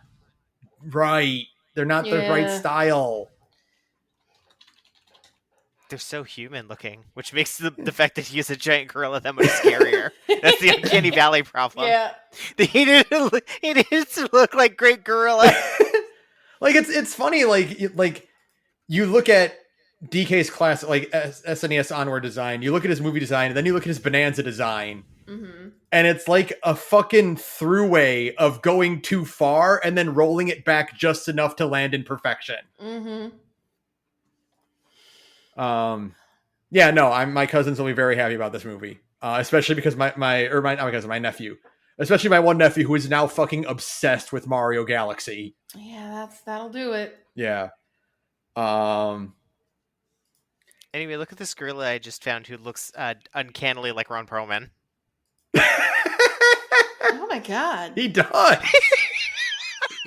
right. They're not the right style. They're so human looking, which makes the fact that he is a giant gorilla that much scarier. That's the Uncanny Valley problem. Yeah. He didn't look like Great Gorilla. Like it's funny. Like you look at DK's classic like SNES Onward design. You look at his movie design, and then you look at his Bonanza design, and it's like a fucking throughway of going too far and then rolling it back just enough to land in perfection. Yeah, no, my cousins will be very happy about this movie, especially because my nephew, especially my one nephew who is now fucking obsessed with Mario Galaxy. Yeah, that'll do it. Yeah. Anyway, look at this gorilla I just found who looks uncannily like Ron Perlman. Oh my god. He does.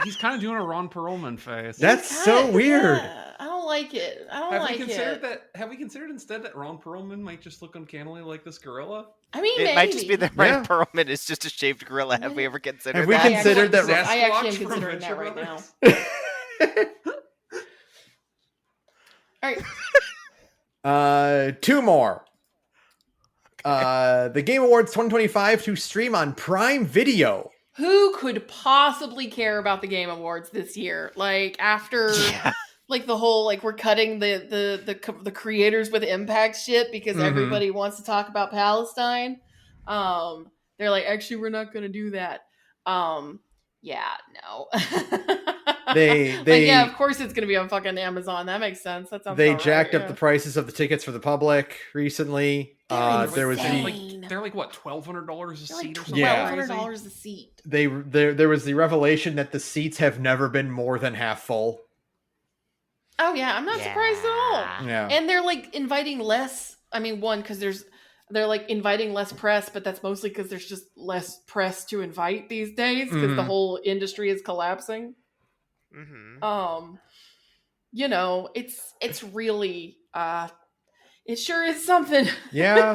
He's kind of doing a Ron Perlman face. That's so weird. Yeah, I don't like it. Have we considered instead that Ron Perlman might just look uncannily like this gorilla? I mean, It might just be that Ron Yeah. Perlman is just a shaved gorilla. Have we ever considered Have we that? considered that? I actually am Sasquatch from considering Venture that right now. Brothers? All right. Two more. The Game Awards 2025 to stream on Prime Video. Who could possibly care about the Game Awards this year? Like after like the whole like we're cutting the creators with impact shit because everybody wants to talk about Palestine. They're like, actually, we're not going to do that. Yeah, no. Yeah, of course it's going to be on fucking Amazon. That makes sense. That sounds. They about jacked right, up the prices of the tickets for the public recently. There was they're like what, $1,200 a seat or something? Yeah. $1,200 a seat. There was the revelation that the seats have never been more than half full. Oh yeah, I'm not surprised at all. Yeah. And they're like inviting less. I mean, one, because they're like inviting less press, but that's mostly because there's just less press to invite these days because the whole industry is collapsing. You know, it's really it sure is something. Yeah.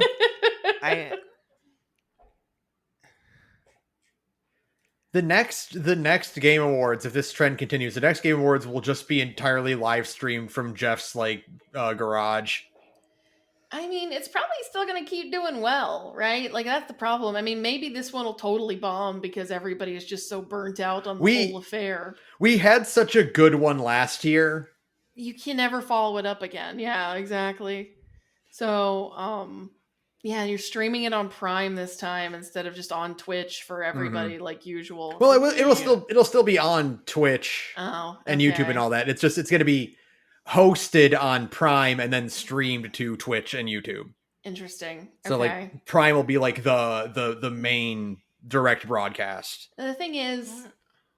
The next Game Awards, if this trend continues, the next Game Awards will just be entirely live streamed from Jeff's like garage. I mean, it's probably still going to keep doing well, right? Like, that's the problem. I mean, maybe this one will totally bomb because everybody is just so burnt out on the whole affair. We had such a good one last year. You can never follow it up again. Yeah, exactly. So, yeah, you're streaming it on Prime this time instead of just on Twitch for everybody like usual. Well, it'll still be on Twitch and YouTube and all that. It's going to be hosted on Prime and then streamed to Twitch and YouTube. Interesting. So like Prime will be like the main direct broadcast. The thing is,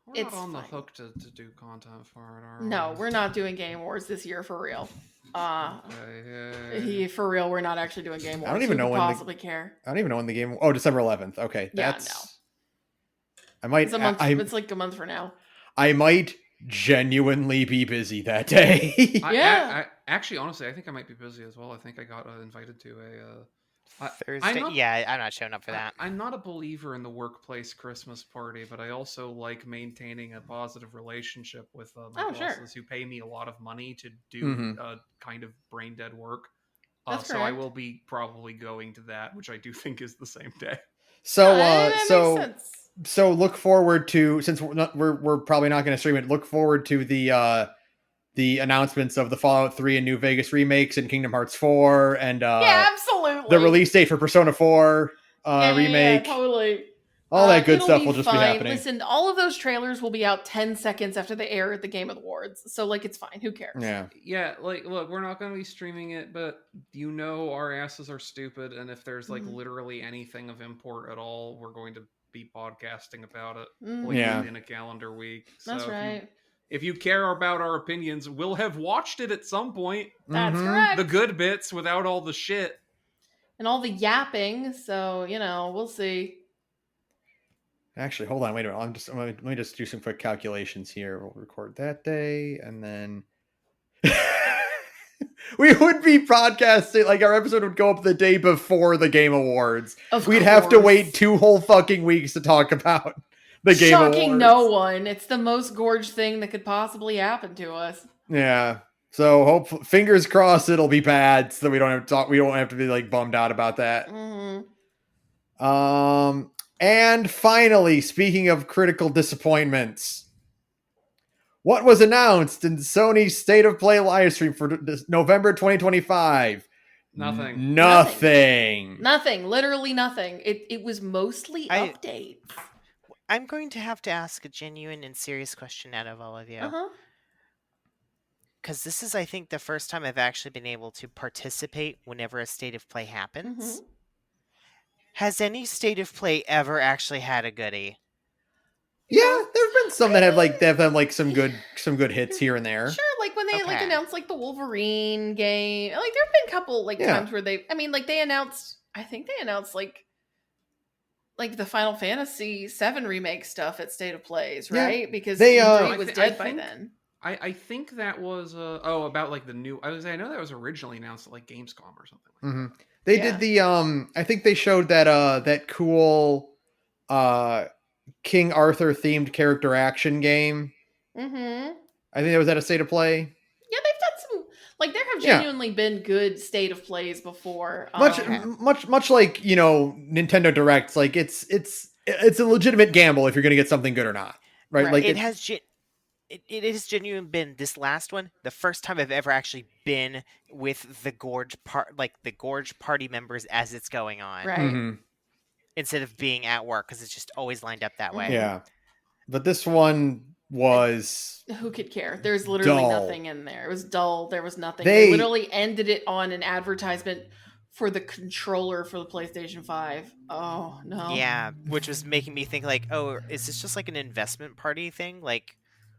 We're it's not on the fine. hook to do content for it, are we? No, we're not doing Game Wars this year for real. Okay. For real, we're not actually doing Game Wars. I don't even know Who could when possibly care. I don't even know when the game. Oh, December 11th. Okay, Yeah, that's. I might. It's a month. I It's like a month for now. might genuinely be busy that day. Yeah. Actually, honestly, I think I might be busy as well. I think I got invited to Thursday. I'm not showing up for that. I'm not a believer in the workplace Christmas party, but I also like maintaining a positive relationship with my bosses who pay me a lot of money to do kind of brain dead work. That's so I correct. will be probably going to that, which I do think is the same day. So, that makes sense. So look forward to, since we're probably not going to stream it. Look forward to the announcements of the Fallout 3 and New Vegas remakes and Kingdom Hearts 4 and Yeah, absolutely. the release date for Persona 4 remake. Yeah, totally. All that good it'll stuff be will just fine. be happening. Listen, all of those trailers will be out 10 seconds after they air at the Game Awards. So, like, it's fine. Who cares? Yeah. Yeah, like, look, we're not going to be streaming it, but our asses are stupid, and if there's, like, literally anything of import at all, we're going to be podcasting about it in a calendar week. That's so right. If you care about our opinions, we'll have watched it at some point. That's correct. The good bits without all the shit. And all the yapping, so, we'll see. Actually, hold on, wait a minute. Let me just do some quick calculations here. We'll record that day, and then we would be broadcasting, like, our episode would go up the day before the Game Awards. We'd have to wait 2 whole fucking weeks to talk about the Game Awards. Shocking no one. It's the most gorge thing that could possibly happen to us. Yeah. So fingers crossed it'll be bad, so that we don't have to talk. We don't have to be like bummed out about that. And finally, speaking of critical disappointments, what was announced in Sony's State of Play livestream for November 2025? Nothing. Nothing. Literally nothing. It was mostly updates. I'm going to have to ask a genuine and serious question out of all of you. Because this is, I think, the first time I've actually been able to participate whenever a State of Play happens. Has any State of Play ever actually had a goodie? Yeah, there have been some that have some good hits here and there. Sure, like when they announced like the Wolverine game. Like there have been a couple times where they announced like the Final Fantasy VII remake stuff at State of Plays, right? Yeah. Because E3 was dead by then. I think that was about like the new. I know that was originally announced at like Gamescom or something. Like that. They did the I think they showed that cool King Arthur themed character action game. I think that was at a State of Play. Yeah, they've done some. Like there have genuinely been good State of Plays before. Much like Nintendo Directs. Like it's a legitimate gamble if you're going to get something good or not, right? Like it has genuinely been this last one the first time I've ever actually been with the Gorge party members as it's going on, right? Instead of being at work, because it's just always lined up that way. Yeah, but this one was who could care? There's literally nothing in there. It was dull. There was nothing. They literally ended it on an advertisement for the controller for the PlayStation 5. Oh no. Yeah, which was making me think like, oh, is this just like an investment party thing? Like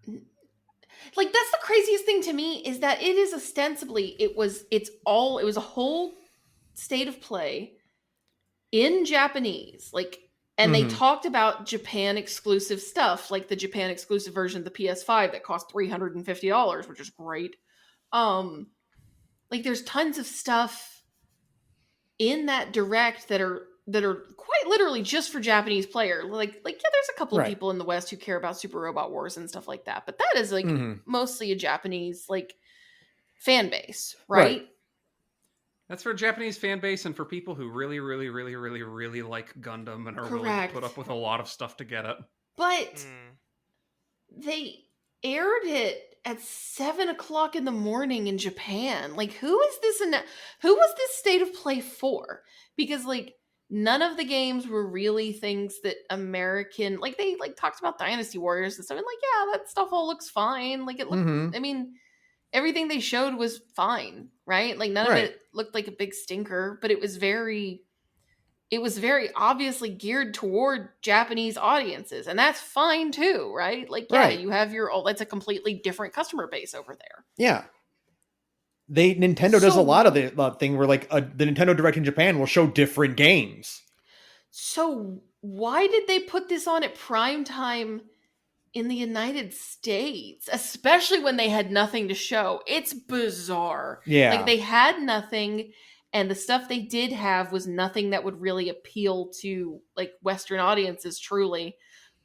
that's the craziest thing to me is that it is ostensibly it was a whole State of Play in Japanese, and they talked about Japan exclusive stuff, like the Japan exclusive version of the PS5 that cost $350, which is great. There's tons of stuff in that direct that are quite literally just for Japanese player. There's a couple of people in the West who care about Super Robot Wars and stuff like that, but that is mostly a Japanese fan base, right? That's for a Japanese fan base and for people who really, really, really, really, really like Gundam and are willing to put up with a lot of stuff to get it. But they aired it at 7:00 in the morning in Japan. Who was this State of Play for? Because none of the games were really things that American, they talked about Dynasty Warriors and stuff, and that stuff all looks fine. It looked, I mean, everything they showed was fine, right? None of it looked like a big stinker, but it was it was very obviously geared toward Japanese audiences, and that's fine too, right? Like, yeah, Right. you have that's a completely different customer base over there. Yeah. Nintendo does a lot of the thing where like the Nintendo Direct in Japan will show different games. So why did they put this on at prime time in the United States, especially when they had nothing to show? It's bizarre. Yeah. Like, they had nothing, and the stuff they did have was nothing that would really appeal to like Western audiences truly.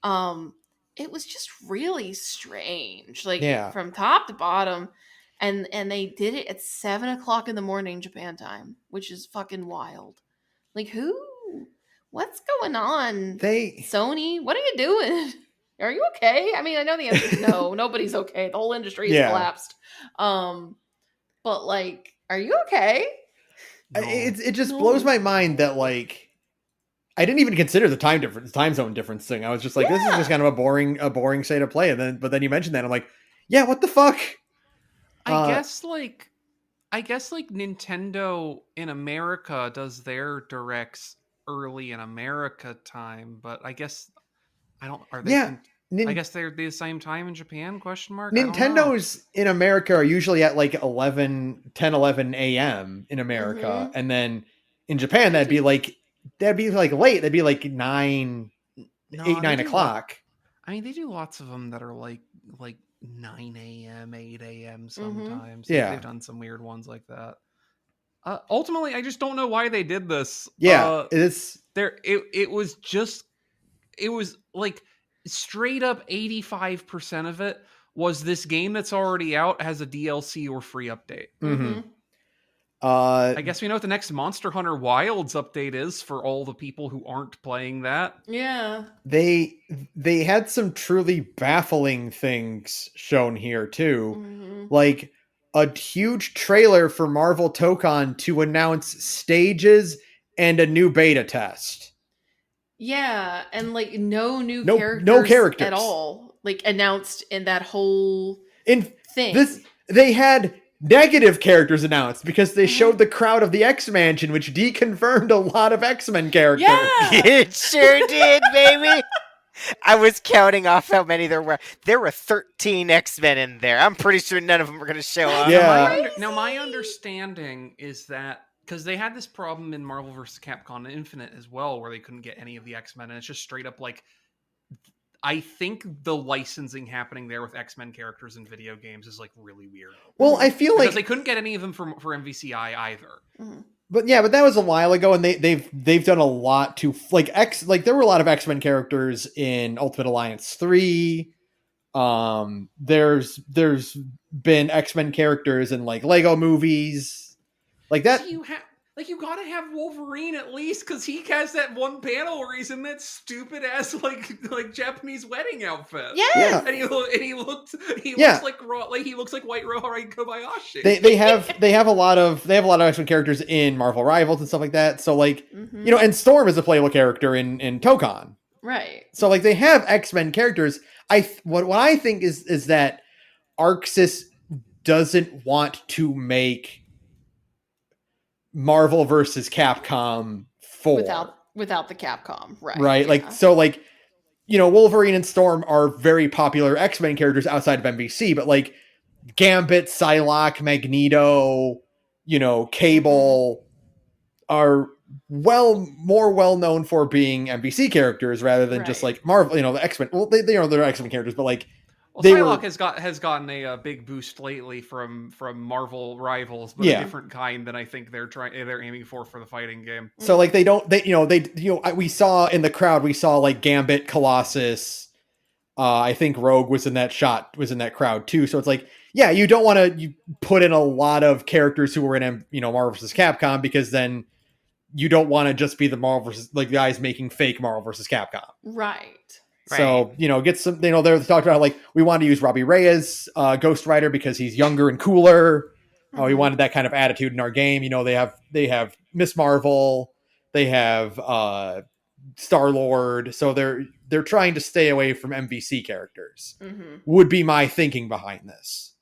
It was just really strange, like Yeah. from top to bottom. And they did it at 7:00 in the morning Japan time, which is fucking wild. Like, what's going on? Sony, what are you doing? Are you okay? I mean, I know the answer is no. Nobody's okay. The whole industry has collapsed. But like, are you okay? No. It just blows my mind that like I didn't even consider the time zone difference thing. I was just like, this is just kind of a boring state of play. And then you mentioned that, I'm like, yeah, what the fuck? I guess like Nintendo in America does their directs early in America time, but I guess I don't. Are they? Yeah. I guess they're the same time in Japan? Question mark. Nintendo's in America are usually at like 11 a.m. in America, and then in Japan that'd be like late. That'd be like 9 o'clock. I mean, they do lots of them that are like 9 a.m., 8 a.m. sometimes. Yeah, they've done some weird ones like that. Ultimately, I just don't know why they did this. Yeah, it was like straight up 85% of it was this game that's already out has a DLC or free update. I guess we know what the next Monster Hunter Wilds update is for all the people who aren't playing that. Yeah. They had some truly baffling things shown here too. Like a huge trailer for Marvel Tokon to announce stages and a new beta test. Yeah, and like no characters at all, like announced in that whole thing. They had negative characters announced because they showed the crowd of the X-Mansion, which deconfirmed a lot of X-Men characters. Yeah, it sure did, baby. I was counting off how many there were. There were 13 X-Men in there. I'm pretty sure none of them were going to show up. Yeah. Now, my understanding is that because they had this problem in Marvel vs. Capcom Infinite as well, where they couldn't get any of the X-Men, and it's just straight up like, I think the licensing happening there with X-Men characters in video games is like really weird. Well, I feel because they couldn't get any of them for MVCI either. But that was a while ago, and they've done a lot to there were a lot of X-Men characters in Ultimate Alliance 3. There's been X-Men characters in like Lego movies. Like that, you gotta have Wolverine at least, because he has that one panel where he's in that stupid ass like Japanese wedding outfit. Yeah, and he looks like White Rohari Kobayashi. They have a lot of X-Men characters in Marvel Rivals and stuff like that. So like and Storm is a playable character in Tokon. Right. So like they have X-Men characters. What I think is that Arxis doesn't want to make Marvel versus Capcom 4 without the Capcom, right? Right, yeah. Wolverine and Storm are very popular X-Men characters outside of MVC, but like Gambit, Psylocke, Magneto, Cable are more well known for being MVC characters rather than just like Marvel. The X-Men. Well, they're X-Men characters, but like. Psylocke has gotten a big boost lately from Marvel Rivals, but a different kind than I think they're aiming for the fighting game. So like we saw in the crowd, like Gambit, Colossus. I think Rogue was in that crowd too. So it's like, yeah, you don't want to put in a lot of characters who were in Marvel vs. Capcom, because then you don't want to just be the Marvel versus like guys making fake Marvel vs. Capcom. Right. So, get some, they're talked about like, we wanted to use Robbie Reyes, Ghost Rider, because he's younger and cooler. We wanted that kind of attitude in our game. They have Miss Marvel, they have Star-Lord. So they're trying to stay away from MVC characters, would be my thinking behind this.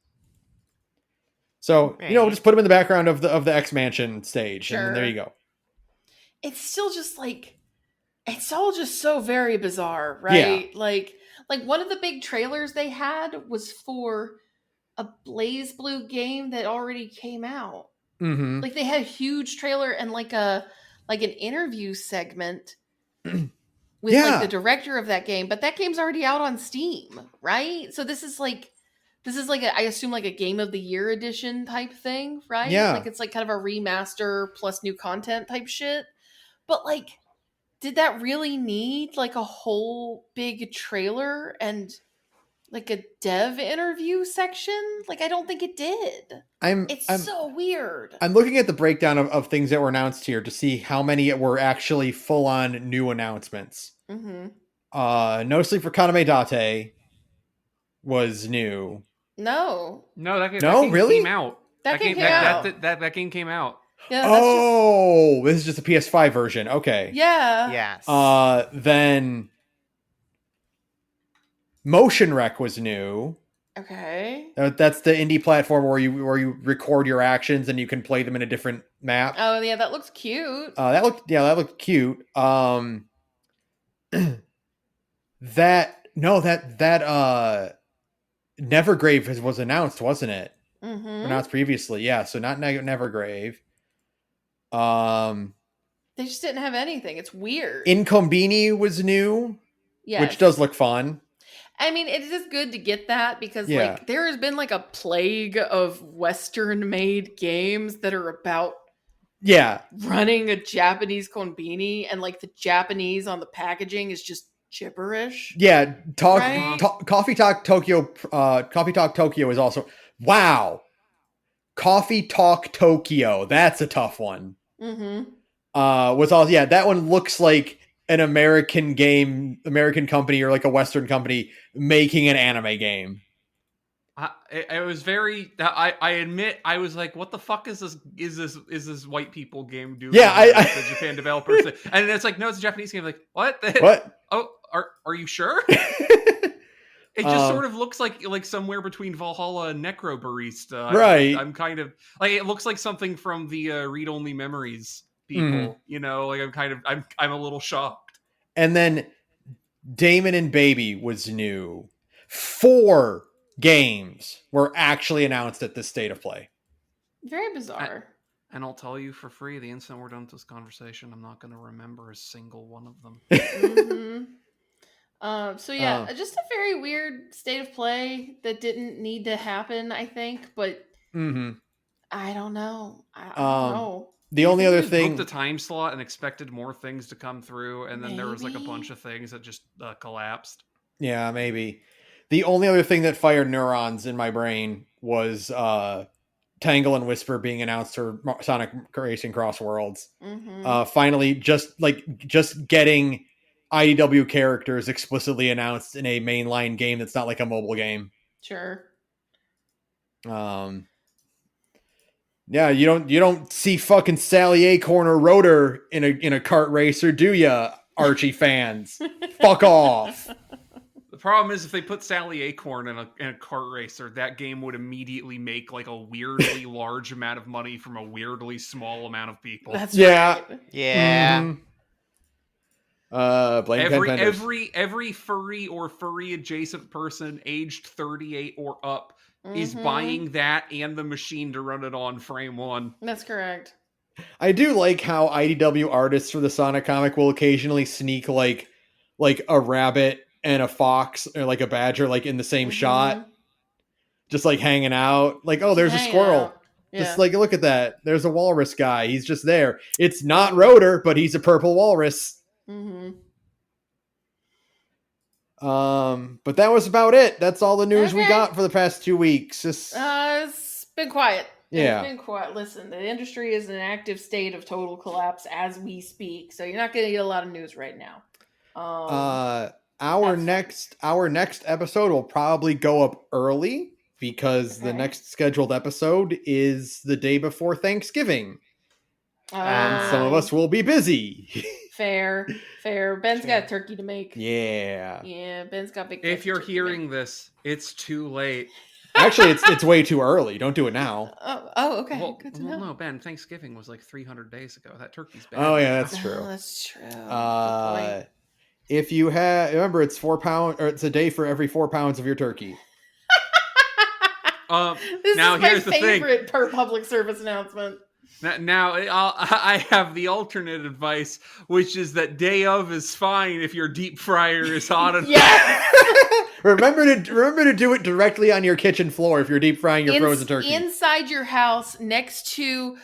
So, just put them in the background of the X-Mansion stage, and there you go. it's still just like, it's all just so very bizarre, right? Like one of the big trailers they had was for a Blaze Blue game that already came out. Mm-hmm. Like they had a huge trailer and like an interview segment with like the director of that game, but that game's already out on Steam, right? So this is like I assume like a Game of the Year edition type thing, right? Yeah. Like it's like kind of a remaster plus new content type shit. But like, did that really need like a whole big trailer and like a dev interview section? Like, I don't think it did. It's so weird. I'm looking at the breakdown of things that were announced here to see how many were actually full-on new announcements. Mm-hmm. No Sleep for Kaname Date was new. No, that game really? came out. That game came out. That game came out. Yeah, this is just a PS5 version. Okay. Yeah. Yes. Then Motion Wreck was new. Okay. That's the indie platform where you record your actions and you can play them in a different map. Oh yeah, that looks cute. That looked cute. Nevergrave was announced, wasn't it? Mm-hmm. Announced previously, yeah. So not Nevergrave. They just didn't have anything. It's weird. Incombini was new, which does look fun. I mean, it is good to get that because like there has been like a plague of Western-made games that are about running a Japanese konbini, and like the Japanese on the packaging is just gibberish. Yeah, Coffee Talk Tokyo. Coffee Talk Tokyo is also Coffee Talk Tokyo. That's a tough one. Mm-hmm. Was all that one looks like an American company or like a Western company making an anime game. It was very. I admit, I was like, "What the fuck is this? Is this white people game doing?" Yeah, the Japan developers, and it's like, no, it's a Japanese game. Like, what? What? Oh, are you sure? It just sort of looks like somewhere between Valhalla and Necro Barista. Right. I'm kind of like, it looks like something from the Read Only Memories people. You know, like I'm a little shocked. And then Damon and Baby was new. 4 games were actually announced at this State of Play. Very bizarre. And I'll tell you for free, the instant we're done with this conversation, I'm not going to remember a single one of them. Mm-hmm. So yeah, just a very weird State of Play that didn't need to happen, I think. But I don't know. I don't know. The only other thing, booked the time slot and expected more things to come through, and then there was like a bunch of things that just collapsed. Yeah, maybe. The only other thing that fired neurons in my brain was Tangle and Whisper being announced for Sonic Racing Cross Worlds. Finally, just getting IDW characters explicitly announced in a mainline game that's not like a mobile game. Sure. Yeah, you don't see fucking Sally Acorn or Rotor in a kart racer, do ya, Archie fans? Fuck off. The problem is, if they put Sally Acorn in a kart racer, that game would immediately make like a weirdly large amount of money from a weirdly small amount of people. That's right. Yeah. Every furry or furry adjacent person aged 38 or up is buying that and the machine to run it on frame 1. That's correct. I do like how IDW artists for the Sonic comic will occasionally sneak like a rabbit and a fox or like a badger like in the same shot, just like hanging out. Like, oh, there's a squirrel. Just like, look at that. There's a walrus guy. He's just there. It's not Rotor, but he's a purple walrus. But that was about it. That's all the news we got for the past 2 weeks. It's been quiet. Yeah. It's been quiet. Listen, the industry is in an active state of total collapse as we speak, so you're not going to get a lot of news right now. Our next episode will probably go up early because the next scheduled episode is the day before Thanksgiving. And some of us will be busy. Fair. Ben's got a turkey to make. Yeah. Yeah, Ben's got big. If you're hearing this, it's too late. Actually, it's way too early. Don't do it now. Okay. Well, Good to know. no, Ben. Thanksgiving was like 300 days ago. That turkey's bad. Oh right yeah, now. that's true. That's true. Good point. If you remember, it's 4 pounds, or it's a day for every 4 pounds of your turkey. This now is my here's the thing. favorite per public service announcement. Now I have the alternate advice, which is that day of is fine if your deep fryer is hot enough. Yes. remember to do it directly on your kitchen floor if you're deep frying your frozen turkey. Inside your house, next to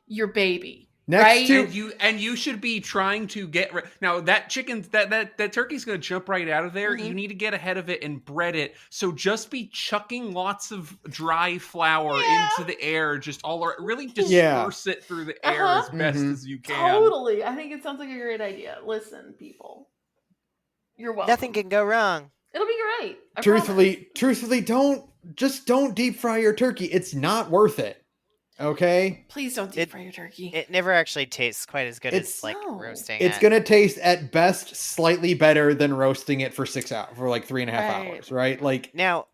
your baby. Next right? to And you should be trying to get now that that turkey's gonna jump right out of there. Mhm. You need to get ahead of it and bread it. So just be chucking lots of dry flour into the air, just really disperse it through the air as best as you can. Totally. I think it sounds like a great idea. Listen, people. You're welcome. Nothing can go wrong. It'll be great. I truthfully, don't deep fry your turkey. It's not worth it. Okay? Please don't deep fry your turkey. It never actually tastes quite as good as roasting It's it. gonna taste at best slightly better than roasting it for 6 hours, for like 3.5 hours, right? Like now,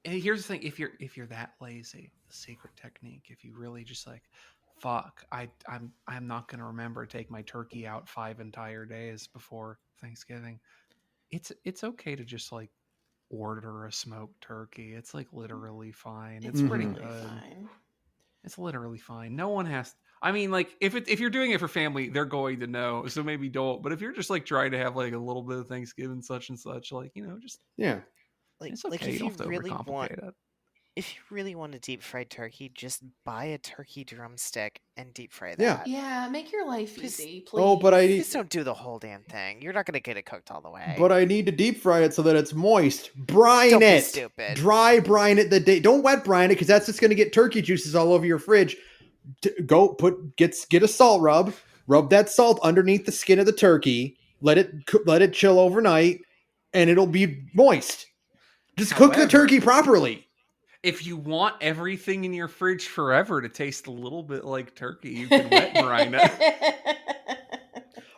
here's the thing: if you're that lazy, the secret technique, if you really just like, fuck, I'm not gonna remember to take my turkey out 5 entire days before Thanksgiving. It's okay to just like order a smoked turkey. It's like literally fine. It's pretty good. Fine. It's literally fine. No one has. I mean, like if you're doing it for family, they're going to know. So maybe don't. But if you're just like trying to have like a little bit of Thanksgiving, such and such, like just it's okay. Like You don't have to overcomplicate it. If you really want a deep fried turkey, just buy a turkey drumstick and deep fry that. Yeah, make your life easy, please. Oh, but Please don't do the whole damn thing. You're not gonna get it cooked all the way. But I need to deep fry it so that it's moist. Brine Don't it. be stupid. Dry brine it the day. Don't wet brine it because that's just going to get turkey juices all over your fridge. Get a salt rub. Rub that salt underneath the skin of the turkey. Let it chill overnight, and it'll be moist. Just cook the turkey properly. If you want everything in your fridge forever to taste a little bit like turkey, you can wet brine it.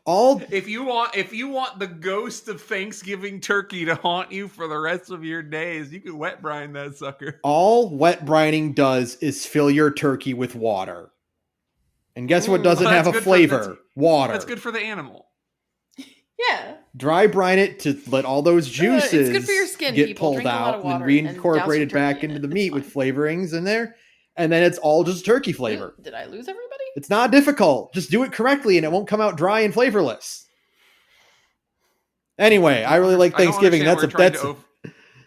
If you want the ghost of Thanksgiving turkey to haunt you for the rest of your days, you can wet brine that sucker. All wet brining does is fill your turkey with water. And guess what doesn't have a flavor? Water. That's good for the animal. Yeah. Dry brine it to let all those juices it's good for your skin, get people. pulled Drink a lot of out and water reincorporated and back into the meat with flavorings in there. And then it's all just turkey flavor. Did I lose everybody? It's not difficult. Just do it correctly and it won't come out dry and flavorless. Anyway, I really like Thanksgiving. I don't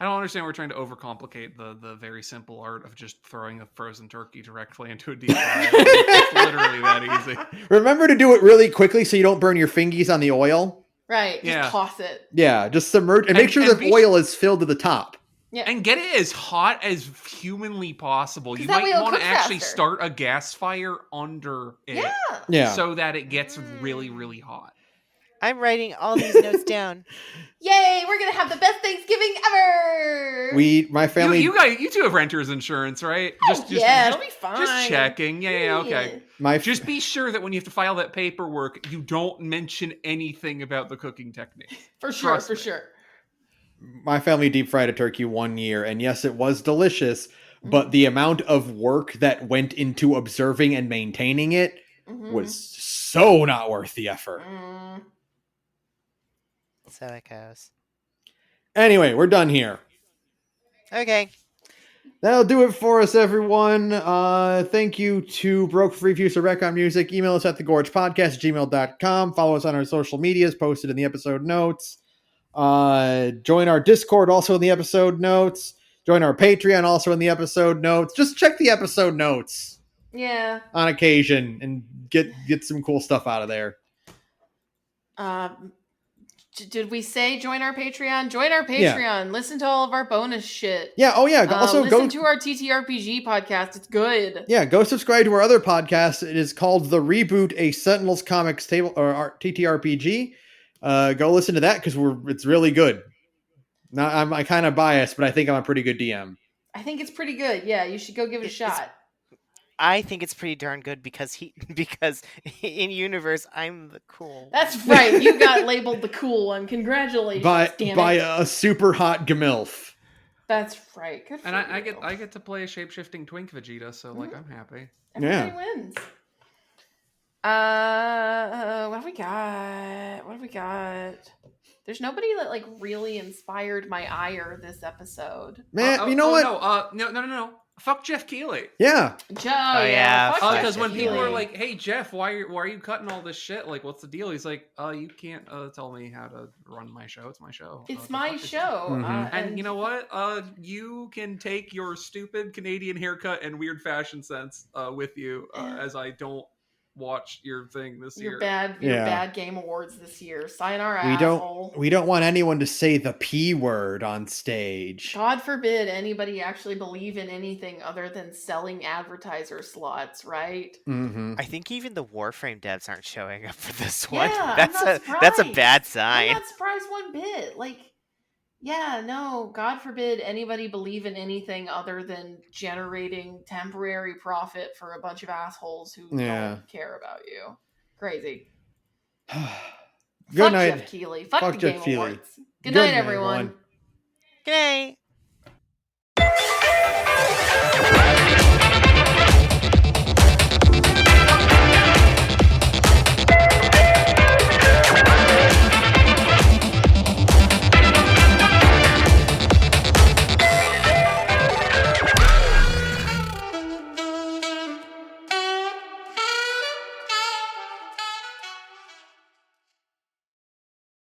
understand we're trying to overcomplicate the very simple art of just throwing a frozen turkey directly into a deep fryer. It's literally that easy. Remember to do it really quickly so you don't burn your fingies on the oil. Right. Just toss it. Yeah, just submerge and make sure the oil is filled to the top. Yeah. And get it as hot as humanly possible. You might want to actually start a gas fire under it. Yeah. So that it gets really, really hot. I'm writing all these notes down. Yay! We're gonna have the best Thanksgiving ever. My family. You two have renter's insurance, right? It'll be fine. Just checking. Yeah, okay. Just be sure that when you have to file that paperwork, you don't mention anything about the cooking technique. For sure. My family deep fried a turkey one year, and yes, it was delicious. But the amount of work that went into observing and maintaining it was so not worth the effort. So it goes. Anyway, we're done here. Okay. That'll do it for us, everyone. Thank you to Broke Free Fuse or Recon Music. Email us at thegorgepodcast@gmail.com. Follow us on our social medias posted in the episode notes. Join our Discord also in the episode notes. Join our Patreon also in the episode notes. Just check the episode notes. Yeah. On occasion and get some cool stuff out of there. Did we say join our Patreon? Join our Patreon. Yeah. Listen to all of our bonus shit. Yeah. Oh, yeah. Also, listen to our TTRPG podcast. It's good. Yeah. Go subscribe to our other podcast. It is called The Reboot, a Sentinels Comics table or our TTRPG. Go listen to that because it's really good. Now, I'm kind of biased, but I think I'm a pretty good DM. I think it's pretty good. Yeah, you should go give it a shot. I think it's pretty darn good because in universe I'm the cool. That's right. You got labeled the cool one. Congratulations. By a super hot Gamilf. That's right. Good for And I you. get to play a shape-shifting twink Vegeta, so like I'm happy. Everybody Yeah. wins. What have we got? What have we got? There's nobody that like really inspired my ire this episode. Man, you know what? No. Fuck Jeff Keighley. Yeah. Joe, yeah, fuck fuck Because Jeff when people Keighley. are like, "Hey Jeff, why are you cutting all this shit? Like, what's the deal?" He's like, you can't tell me how to run my show. It's my show. It's Go my fuck yourself." show. Mhm. And you know what? You can take your stupid Canadian haircut and weird fashion sense with you, as I don't watch your thing this your year. bad game awards this year. Sayonara, asshole. We don't want anyone to say the P word on stage. God forbid anybody actually believe in anything other than selling advertiser slots, right? Mm-hmm. I think even the Warframe devs aren't showing up for this one. Yeah, That's I'm not that's a surprised. bad sign. I'm not surprised one bit. Like, yeah, no, God forbid anybody believe in anything other than generating temporary profit for a bunch of assholes who don't care about you. Crazy. Good Fuck night. Jeff Keighley. Fuck the Jeff Game Keighley. Awards. Good night, everyone. Good night.